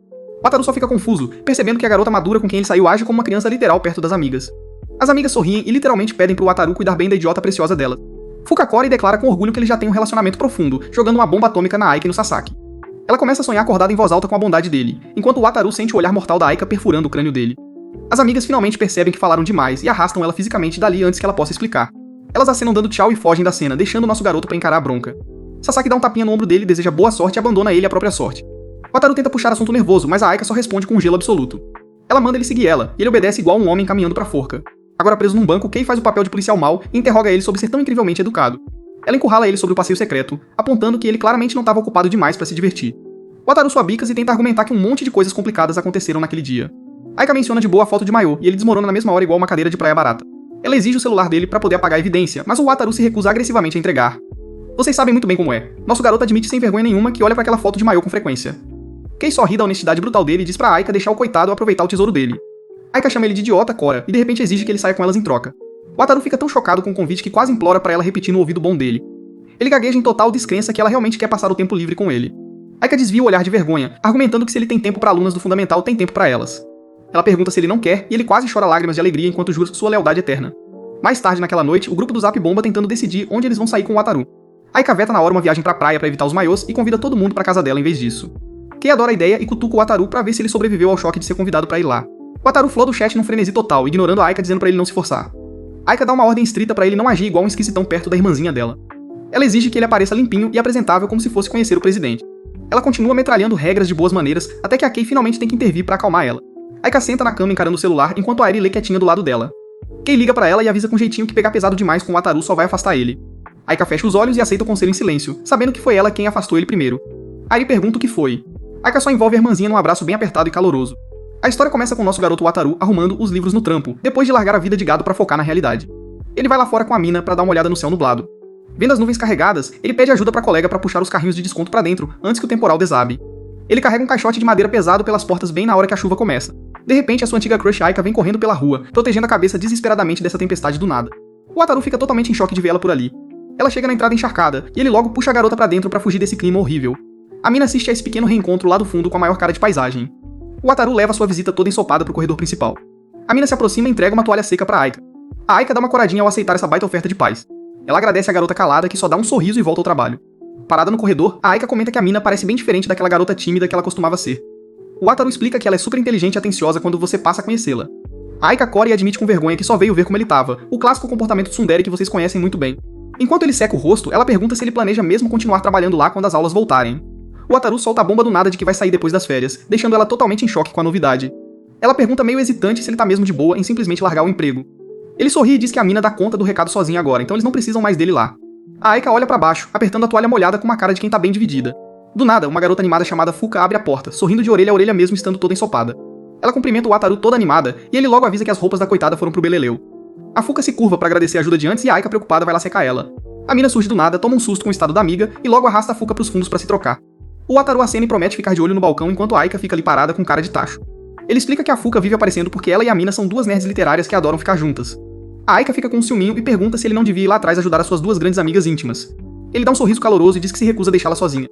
Wataru só fica confuso, percebendo que a garota madura com quem ele saiu age como uma criança literal perto das amigas. As amigas sorriem e literalmente pedem pro Wataru cuidar bem da idiota preciosa dela. Fuka cora e declara com orgulho que ele já tem um relacionamento profundo, jogando uma bomba atômica na Aika e no Sasaki. Ela começa a sonhar acordada em voz alta com a bondade dele, enquanto o Wataru sente o olhar mortal da Aika perfurando o crânio dele. As amigas finalmente percebem que falaram demais e arrastam ela fisicamente dali antes que ela possa explicar. Elas acenam dando tchau e fogem da cena, deixando o nosso garoto pra encarar a bronca. Sasaki dá um tapinha no ombro dele, deseja boa sorte e abandona ele à própria sorte. Wataru tenta puxar assunto nervoso, mas a Aika só responde com um gelo absoluto. Ela manda ele seguir ela, e ele obedece igual um homem caminhando pra forca. Agora preso num banco, Kei faz o papel de policial mau e interroga ele sobre ser tão incrivelmente educado. Ela encurrala ele sobre o passeio secreto, apontando que ele claramente não estava ocupado demais pra se divertir. Wataru sua bicas e tenta argumentar que um monte de coisas complicadas aconteceram naquele dia. Aika menciona de boa a foto de maiô, e ele desmorona na mesma hora igual uma cadeira de praia barata. Ela exige o celular dele pra poder apagar a evidência, mas o Wataru se recusa agressivamente a entregar. Vocês sabem muito bem como é. Nosso garoto admite sem vergonha nenhuma que olha pra aquela foto de maiô com frequência. Kei só ri da honestidade brutal dele e diz pra Aika deixar o coitado aproveitar o tesouro dele. Aika chama ele de idiota, cora, e de repente exige que ele saia com elas em troca. Wataru fica tão chocado com o convite que quase implora pra ela repetir no ouvido bom dele. Ele gagueja em total descrença que ela realmente quer passar o tempo livre com ele. Aika desvia o olhar de vergonha, argumentando que se ele tem tempo pra alunas do fundamental, tem tempo pra elas. Ela pergunta se ele não quer, e ele quase chora lágrimas de alegria enquanto jura sua lealdade eterna. Mais tarde naquela noite, o grupo do Zap bomba tentando decidir onde eles vão sair com o Wataru. Aika veta na hora uma viagem pra praia pra evitar os maiôs e convida todo mundo pra casa dela em vez disso. Kei adora a ideia e cutuca o Wataru pra ver se ele sobreviveu ao choque de ser convidado pra ir lá. O Wataru floda o chat num frenesi total, ignorando a Aika dizendo pra ele não se forçar. Aika dá uma ordem estrita pra ele não agir igual um esquisitão perto da irmãzinha dela. Ela exige que ele apareça limpinho e apresentável como se fosse conhecer o presidente. Ela continua metralhando regras de boas maneiras até que a Kei finalmente tem que intervir pra acalmar ela. Aika senta na cama encarando o celular enquanto a Eri lê quietinha do lado dela. Kei liga pra ela e avisa com jeitinho que pegar pesado demais com o Wataru só vai afastar ele. Aika fecha os olhos e aceita o conselho em silêncio, sabendo que foi ela quem afastou ele primeiro. Eri pergunta o que foi. Aika só envolve a irmãzinha num abraço bem apertado e caloroso. A história começa com o nosso garoto Wataru arrumando os livros no trampo, depois de largar a vida de gado pra focar na realidade. Ele vai lá fora com a mina pra dar uma olhada no céu nublado. Vendo as nuvens carregadas, ele pede ajuda pra colega pra puxar os carrinhos de desconto pra dentro antes que o temporal desabe. Ele carrega um caixote de madeira pesado pelas portas bem na hora que a chuva começa. De repente, a sua antiga crush Aika vem correndo pela rua, protegendo a cabeça desesperadamente dessa tempestade do nada. O Wataru fica totalmente em choque de ver ela por ali. Ela chega na entrada encharcada, e ele logo puxa a garota pra dentro pra fugir desse clima horrível. A mina assiste a esse pequeno reencontro lá do fundo com a maior cara de paisagem. O Wataru leva sua visita toda ensopada pro corredor principal. A mina se aproxima e entrega uma toalha seca pra Aika. A Aika dá uma coradinha ao aceitar essa baita oferta de paz. Ela agradece a garota calada que só dá um sorriso e volta ao trabalho. Parada no corredor, a Aika comenta que a mina parece bem diferente daquela garota tímida que ela costumava ser. O Wataru explica que ela é super inteligente e atenciosa quando você passa a conhecê-la. A Aika cora e admite com vergonha que só veio ver como ele tava, o clássico comportamento tsundere que vocês conhecem muito bem. Enquanto ele seca o rosto, ela pergunta se ele planeja mesmo continuar trabalhando lá quando as aulas voltarem. O Wataru solta a bomba do nada de que vai sair depois das férias, deixando ela totalmente em choque com a novidade. Ela pergunta meio hesitante se ele tá mesmo de boa em simplesmente largar o emprego. Ele sorri e diz que a mina dá conta do recado sozinha agora, então eles não precisam mais dele lá. A Aika olha pra baixo, apertando a toalha molhada com uma cara de quem tá bem dividida. Do nada, uma garota animada chamada Fuka abre a porta, sorrindo de orelha a orelha mesmo estando toda ensopada. Ela cumprimenta o Wataru toda animada, e ele logo avisa que as roupas da coitada foram pro beleleu. A Fuka se curva pra agradecer a ajuda de antes e a Aika preocupada vai lá secar ela. A mina surge do nada, toma um susto com o estado da amiga e logo arrasta a Fuka pros fundos pra se trocar. O Wataru acena e promete ficar de olho no balcão enquanto a Aika fica ali parada com cara de tacho. Ele explica que a Fuka vive aparecendo porque ela e a mina são duas nerds literárias que adoram ficar juntas. A Aika fica com um ciúminho e pergunta se ele não devia ir lá atrás ajudar as suas duas grandes amigas íntimas. Ele dá um sorriso caloroso e diz que se recusa a deixá-la sozinha.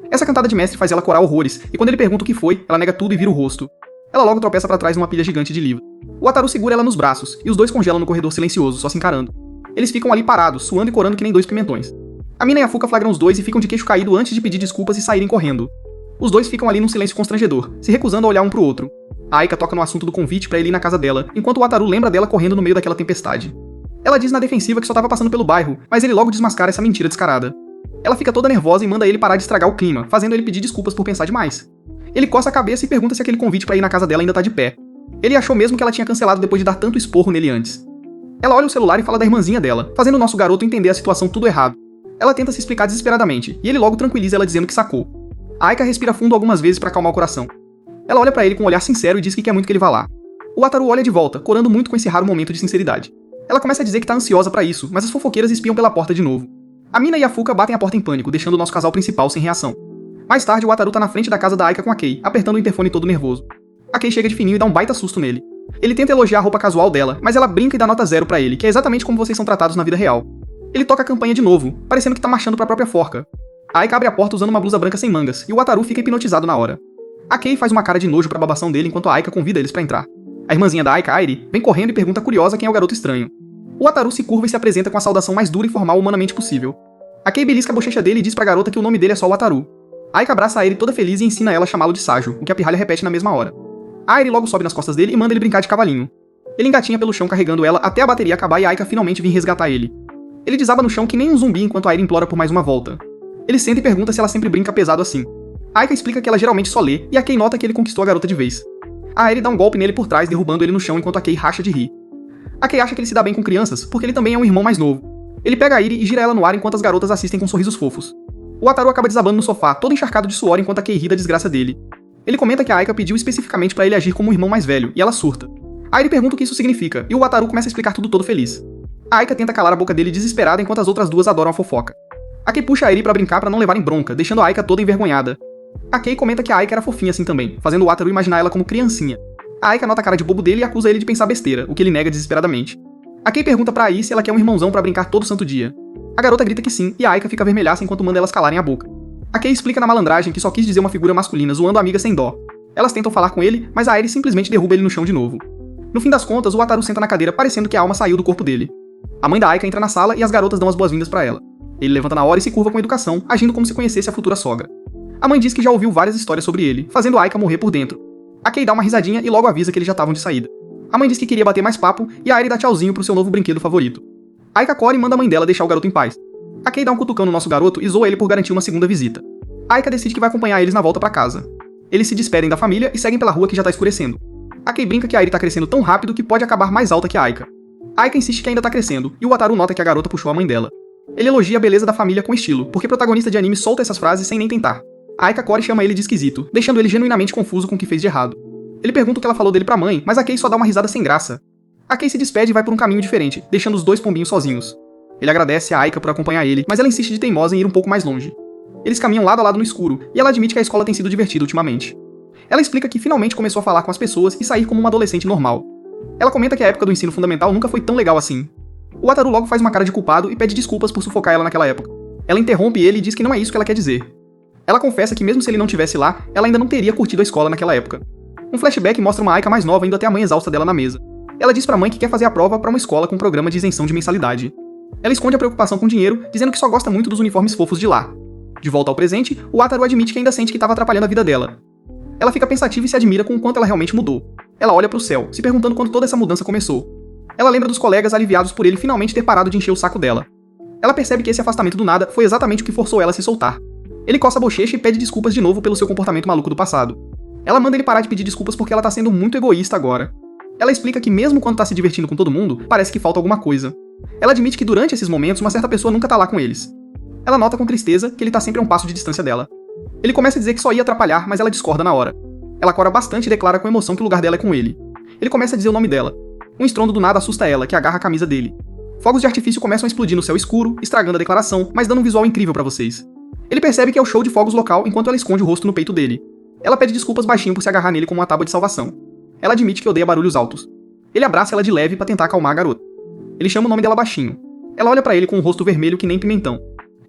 Essa cantada de mestre faz ela corar horrores, e quando ele pergunta o que foi, ela nega tudo e vira o rosto. Ela logo tropeça pra trás numa pilha gigante de livros. O Wataru segura ela nos braços, e os dois congelam no corredor silencioso, só se encarando. Eles ficam ali parados, suando e corando que nem dois pimentões. A mina e a Fuka flagram os dois e ficam de queixo caído antes de pedir desculpas e saírem correndo. Os dois ficam ali num silêncio constrangedor, se recusando a olhar um pro outro. A Aika toca no assunto do convite pra ele ir na casa dela, enquanto o Wataru lembra dela correndo no meio daquela tempestade. Ela diz na defensiva que só tava passando pelo bairro, mas ele logo desmascara essa mentira descarada. Ela fica toda nervosa e manda ele parar de estragar o clima, fazendo ele pedir desculpas por pensar demais. Ele coça a cabeça e pergunta se aquele convite pra ir na casa dela ainda tá de pé. Ele achou mesmo que ela tinha cancelado depois de dar tanto esporro nele antes. Ela olha o celular e fala da irmãzinha dela, fazendo o nosso garoto entender a situação tudo errado. Ela tenta se explicar desesperadamente, e ele logo tranquiliza ela dizendo que sacou. A Aika respira fundo algumas vezes pra acalmar o coração. Ela olha pra ele com um olhar sincero e diz que quer muito que ele vá lá. O Wataru olha de volta, corando muito com esse raro momento de sinceridade. Ela começa a dizer que tá ansiosa pra isso, mas as fofoqueiras espiam pela porta de novo. A Mina e a Fuka batem a porta em pânico, deixando o nosso casal principal sem reação. Mais tarde, o Wataru tá na frente da casa da Aika com a Kei, apertando o interfone todo nervoso. A Kei chega de fininho e dá um baita susto nele. Ele tenta elogiar a roupa casual dela, mas ela brinca e dá nota 0 pra ele, que é exatamente como vocês são tratados na vida real. Ele toca a campainha de novo, parecendo que tá marchando pra própria forca. A Aika abre a porta usando uma blusa branca sem mangas, e o Wataru fica hipnotizado na hora. A Kei faz uma cara de nojo pra babação dele enquanto a Aika convida eles pra entrar. A irmãzinha da Aika, Airi, vem correndo e pergunta curiosa quem é o garoto estranho. O Wataru se curva e se apresenta com a saudação mais dura e formal humanamente possível. A Kei belisca a bochecha dele e diz pra garota que o nome dele é só Wataru. A Aika abraça a Airi toda feliz e ensina ela a chamá-lo de Sajo, o que a pirralha repete na mesma hora. A Airi logo sobe nas costas dele e manda ele brincar de cavalinho. Ele engatinha pelo chão carregando ela até a bateria acabar e a Aika finalmente vir resgatar ele. Ele desaba no chão que nem um zumbi enquanto a Airi implora por mais uma volta. Ele senta e pergunta se ela sempre brinca pesado assim. A Aika explica que ela geralmente só lê e a Kei nota que ele conquistou a garota de vez. A Airi dá um golpe nele por trás, derrubando ele no chão enquanto a Kei racha de rir. A Kei acha que ele se dá bem com crianças, porque ele também é um irmão mais novo. Ele pega a Airi e gira ela no ar enquanto as garotas assistem com sorrisos fofos. O Wataru acaba desabando no sofá, todo encharcado de suor enquanto a Kei ri da desgraça dele. Ele comenta que a Aika pediu especificamente pra ele agir como um irmão mais velho, e ela surta. A Airi pergunta o que isso significa, e o Wataru começa a explicar tudo todo feliz. A Aika tenta calar a boca dele desesperada enquanto as outras duas adoram a fofoca. A Kei puxa a Airi pra brincar pra não levarem bronca, deixando a Aika toda envergonhada. A Kei comenta que a Aika era fofinha assim também, fazendo o Wataru imaginar ela como criancinha. A Aika nota a cara de bobo dele e acusa ele de pensar besteira, o que ele nega desesperadamente. A Kei pergunta pra Ai se ela quer um irmãozão pra brincar todo santo dia. A garota grita que sim, e a Aika fica vermelhaça enquanto manda elas calarem a boca. A Kei explica na malandragem que só quis dizer uma figura masculina zoando a amiga sem dó. Elas tentam falar com ele, mas a Airi simplesmente derruba ele no chão de novo. No fim das contas, o Wataru senta na cadeira parecendo que a alma saiu do corpo dele. A mãe da Aika entra na sala e as garotas dão as boas-vindas pra ela. Ele levanta na hora e se curva com educação, agindo como se conhecesse a futura sogra. A mãe diz que já ouviu várias histórias sobre ele, fazendo a Aika morrer por dentro. A Kei dá uma risadinha e logo avisa que eles já estavam de saída. A mãe diz que queria bater mais papo e a Airi dá tchauzinho pro seu novo brinquedo favorito. A Aika corre e manda a mãe dela deixar o garoto em paz. A Kei dá um cutucão no nosso garoto e zoa ele por garantir uma segunda visita. A Aika decide que vai acompanhar eles na volta pra casa. Eles se despedem da família e seguem pela rua que já tá escurecendo. A Kei brinca que a Airi tá crescendo tão rápido que pode acabar mais alta que a Aika. A Aika insiste que ainda tá crescendo, e o Wataru nota que a garota puxou a mãe dela. Ele elogia a beleza da família com estilo, porque protagonista de anime solta essas frases sem nem tentar. A Aika corre e chama ele de esquisito, deixando ele genuinamente confuso com o que fez de errado. Ele pergunta o que ela falou dele pra mãe, mas a Kei só dá uma risada sem graça. A Kei se despede e vai por um caminho diferente, deixando os dois pombinhos sozinhos. Ele agradece a Aika por acompanhar ele, mas ela insiste de teimosa em ir um pouco mais longe. Eles caminham lado a lado no escuro, e ela admite que a escola tem sido divertida ultimamente. Ela explica que finalmente começou a falar com as pessoas e sair como uma adolescente normal. Ela comenta que a época do ensino fundamental nunca foi tão legal assim. O Wataru logo faz uma cara de culpado e pede desculpas por sufocar ela naquela época. Ela interrompe ele e diz que não é isso que ela quer dizer. Ela confessa que mesmo se ele não estivesse lá, ela ainda não teria curtido a escola naquela época. Um flashback mostra uma Aika mais nova indo até a mãe exausta dela na mesa. Ela diz pra mãe que quer fazer a prova pra uma escola com um programa de isenção de mensalidade. Ela esconde a preocupação com dinheiro, dizendo que só gosta muito dos uniformes fofos de lá. De volta ao presente, o Wataru admite que ainda sente que estava atrapalhando a vida dela. Ela fica pensativa e se admira com o quanto ela realmente mudou. Ela olha pro céu, se perguntando quando toda essa mudança começou. Ela lembra dos colegas aliviados por ele finalmente ter parado de encher o saco dela. Ela percebe que esse afastamento do nada foi exatamente o que forçou ela a se soltar. Ele coça a bochecha e pede desculpas de novo pelo seu comportamento maluco do passado. Ela manda ele parar de pedir desculpas porque ela tá sendo muito egoísta agora. Ela explica que mesmo quando tá se divertindo com todo mundo, parece que falta alguma coisa. Ela admite que durante esses momentos uma certa pessoa nunca tá lá com eles. Ela nota com tristeza que ele tá sempre a um passo de distância dela. Ele começa a dizer que só ia atrapalhar, mas ela discorda na hora. Ela cora bastante e declara com emoção que o lugar dela é com ele. Ele começa a dizer o nome dela. Um estrondo do nada assusta ela, que agarra a camisa dele. Fogos de artifício começam a explodir no céu escuro, estragando a declaração, mas dando um visual incrível pra vocês. Ele percebe que é o show de fogos local enquanto ela esconde o rosto no peito dele. Ela pede desculpas baixinho por se agarrar nele como uma tábua de salvação. Ela admite que odeia barulhos altos. Ele abraça ela de leve pra tentar acalmar a garota. Ele chama o nome dela baixinho. Ela olha pra ele com um rosto vermelho que nem pimentão.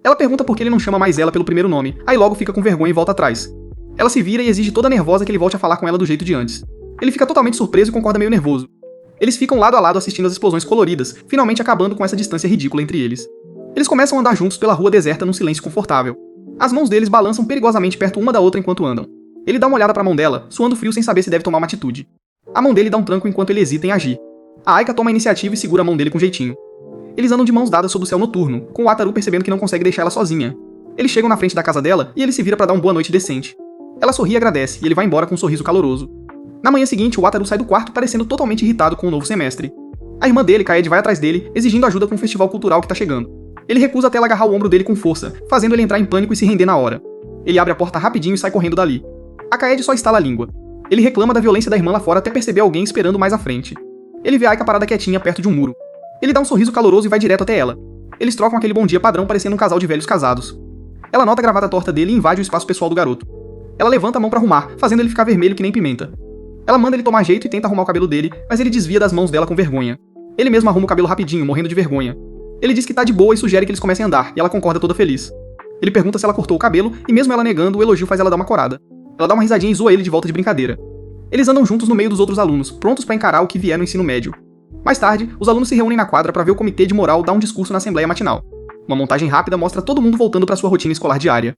Ela pergunta por que ele não chama mais ela pelo primeiro nome, aí logo fica com vergonha e volta atrás. Ela se vira e exige toda nervosa que ele volte a falar com ela do jeito de antes. Ele fica totalmente surpreso e concorda meio nervoso. Eles ficam lado a lado assistindo as explosões coloridas, finalmente acabando com essa distância ridícula entre eles. Eles começam a andar juntos pela rua deserta num silêncio confortável. As mãos deles balançam perigosamente perto uma da outra enquanto andam. Ele dá uma olhada pra mão dela, suando frio sem saber se deve tomar uma atitude. A mão dele dá um tranco enquanto ele hesita em agir. A Aika toma a iniciativa e segura a mão dele com jeitinho. Eles andam de mãos dadas sob o céu noturno, com o Wataru percebendo que não consegue deixar ela sozinha. Eles chegam na frente da casa dela e ele se vira pra dar uma boa noite decente. Ela sorri e agradece, e ele vai embora com um sorriso caloroso. Na manhã seguinte, o Wataru sai do quarto parecendo totalmente irritado com o novo semestre. A irmã dele, Kaede, vai atrás dele, exigindo ajuda com um festival cultural que tá chegando. Ele recusa até ela agarrar o ombro dele com força, fazendo ele entrar em pânico e se render na hora. Ele abre a porta rapidinho e sai correndo dali. A Kaede só estala a língua. Ele reclama da violência da irmã lá fora até perceber alguém esperando mais à frente. Ele vê a Aika parada quietinha perto de um muro. Ele dá um sorriso caloroso e vai direto até ela. Eles trocam aquele bom dia padrão parecendo um casal de velhos casados. Ela nota a gravata torta dele e invade o espaço pessoal do garoto. Ela levanta a mão pra arrumar, fazendo ele ficar vermelho que nem pimenta. Ela manda ele tomar jeito e tenta arrumar o cabelo dele, mas ele desvia das mãos dela com vergonha. Ele mesmo arruma o cabelo rapidinho, morrendo de vergonha. Ele diz que tá de boa e sugere que eles comecem a andar, e ela concorda toda feliz. Ele pergunta se ela cortou o cabelo, e mesmo ela negando, o elogio faz ela dar uma corada. Ela dá uma risadinha e zoa ele de volta de brincadeira. Eles andam juntos no meio dos outros alunos, prontos pra encarar o que vier no ensino médio. Mais tarde, os alunos se reúnem na quadra pra ver o comitê de moral dar um discurso na assembleia matinal. Uma montagem rápida mostra todo mundo voltando pra sua rotina escolar diária.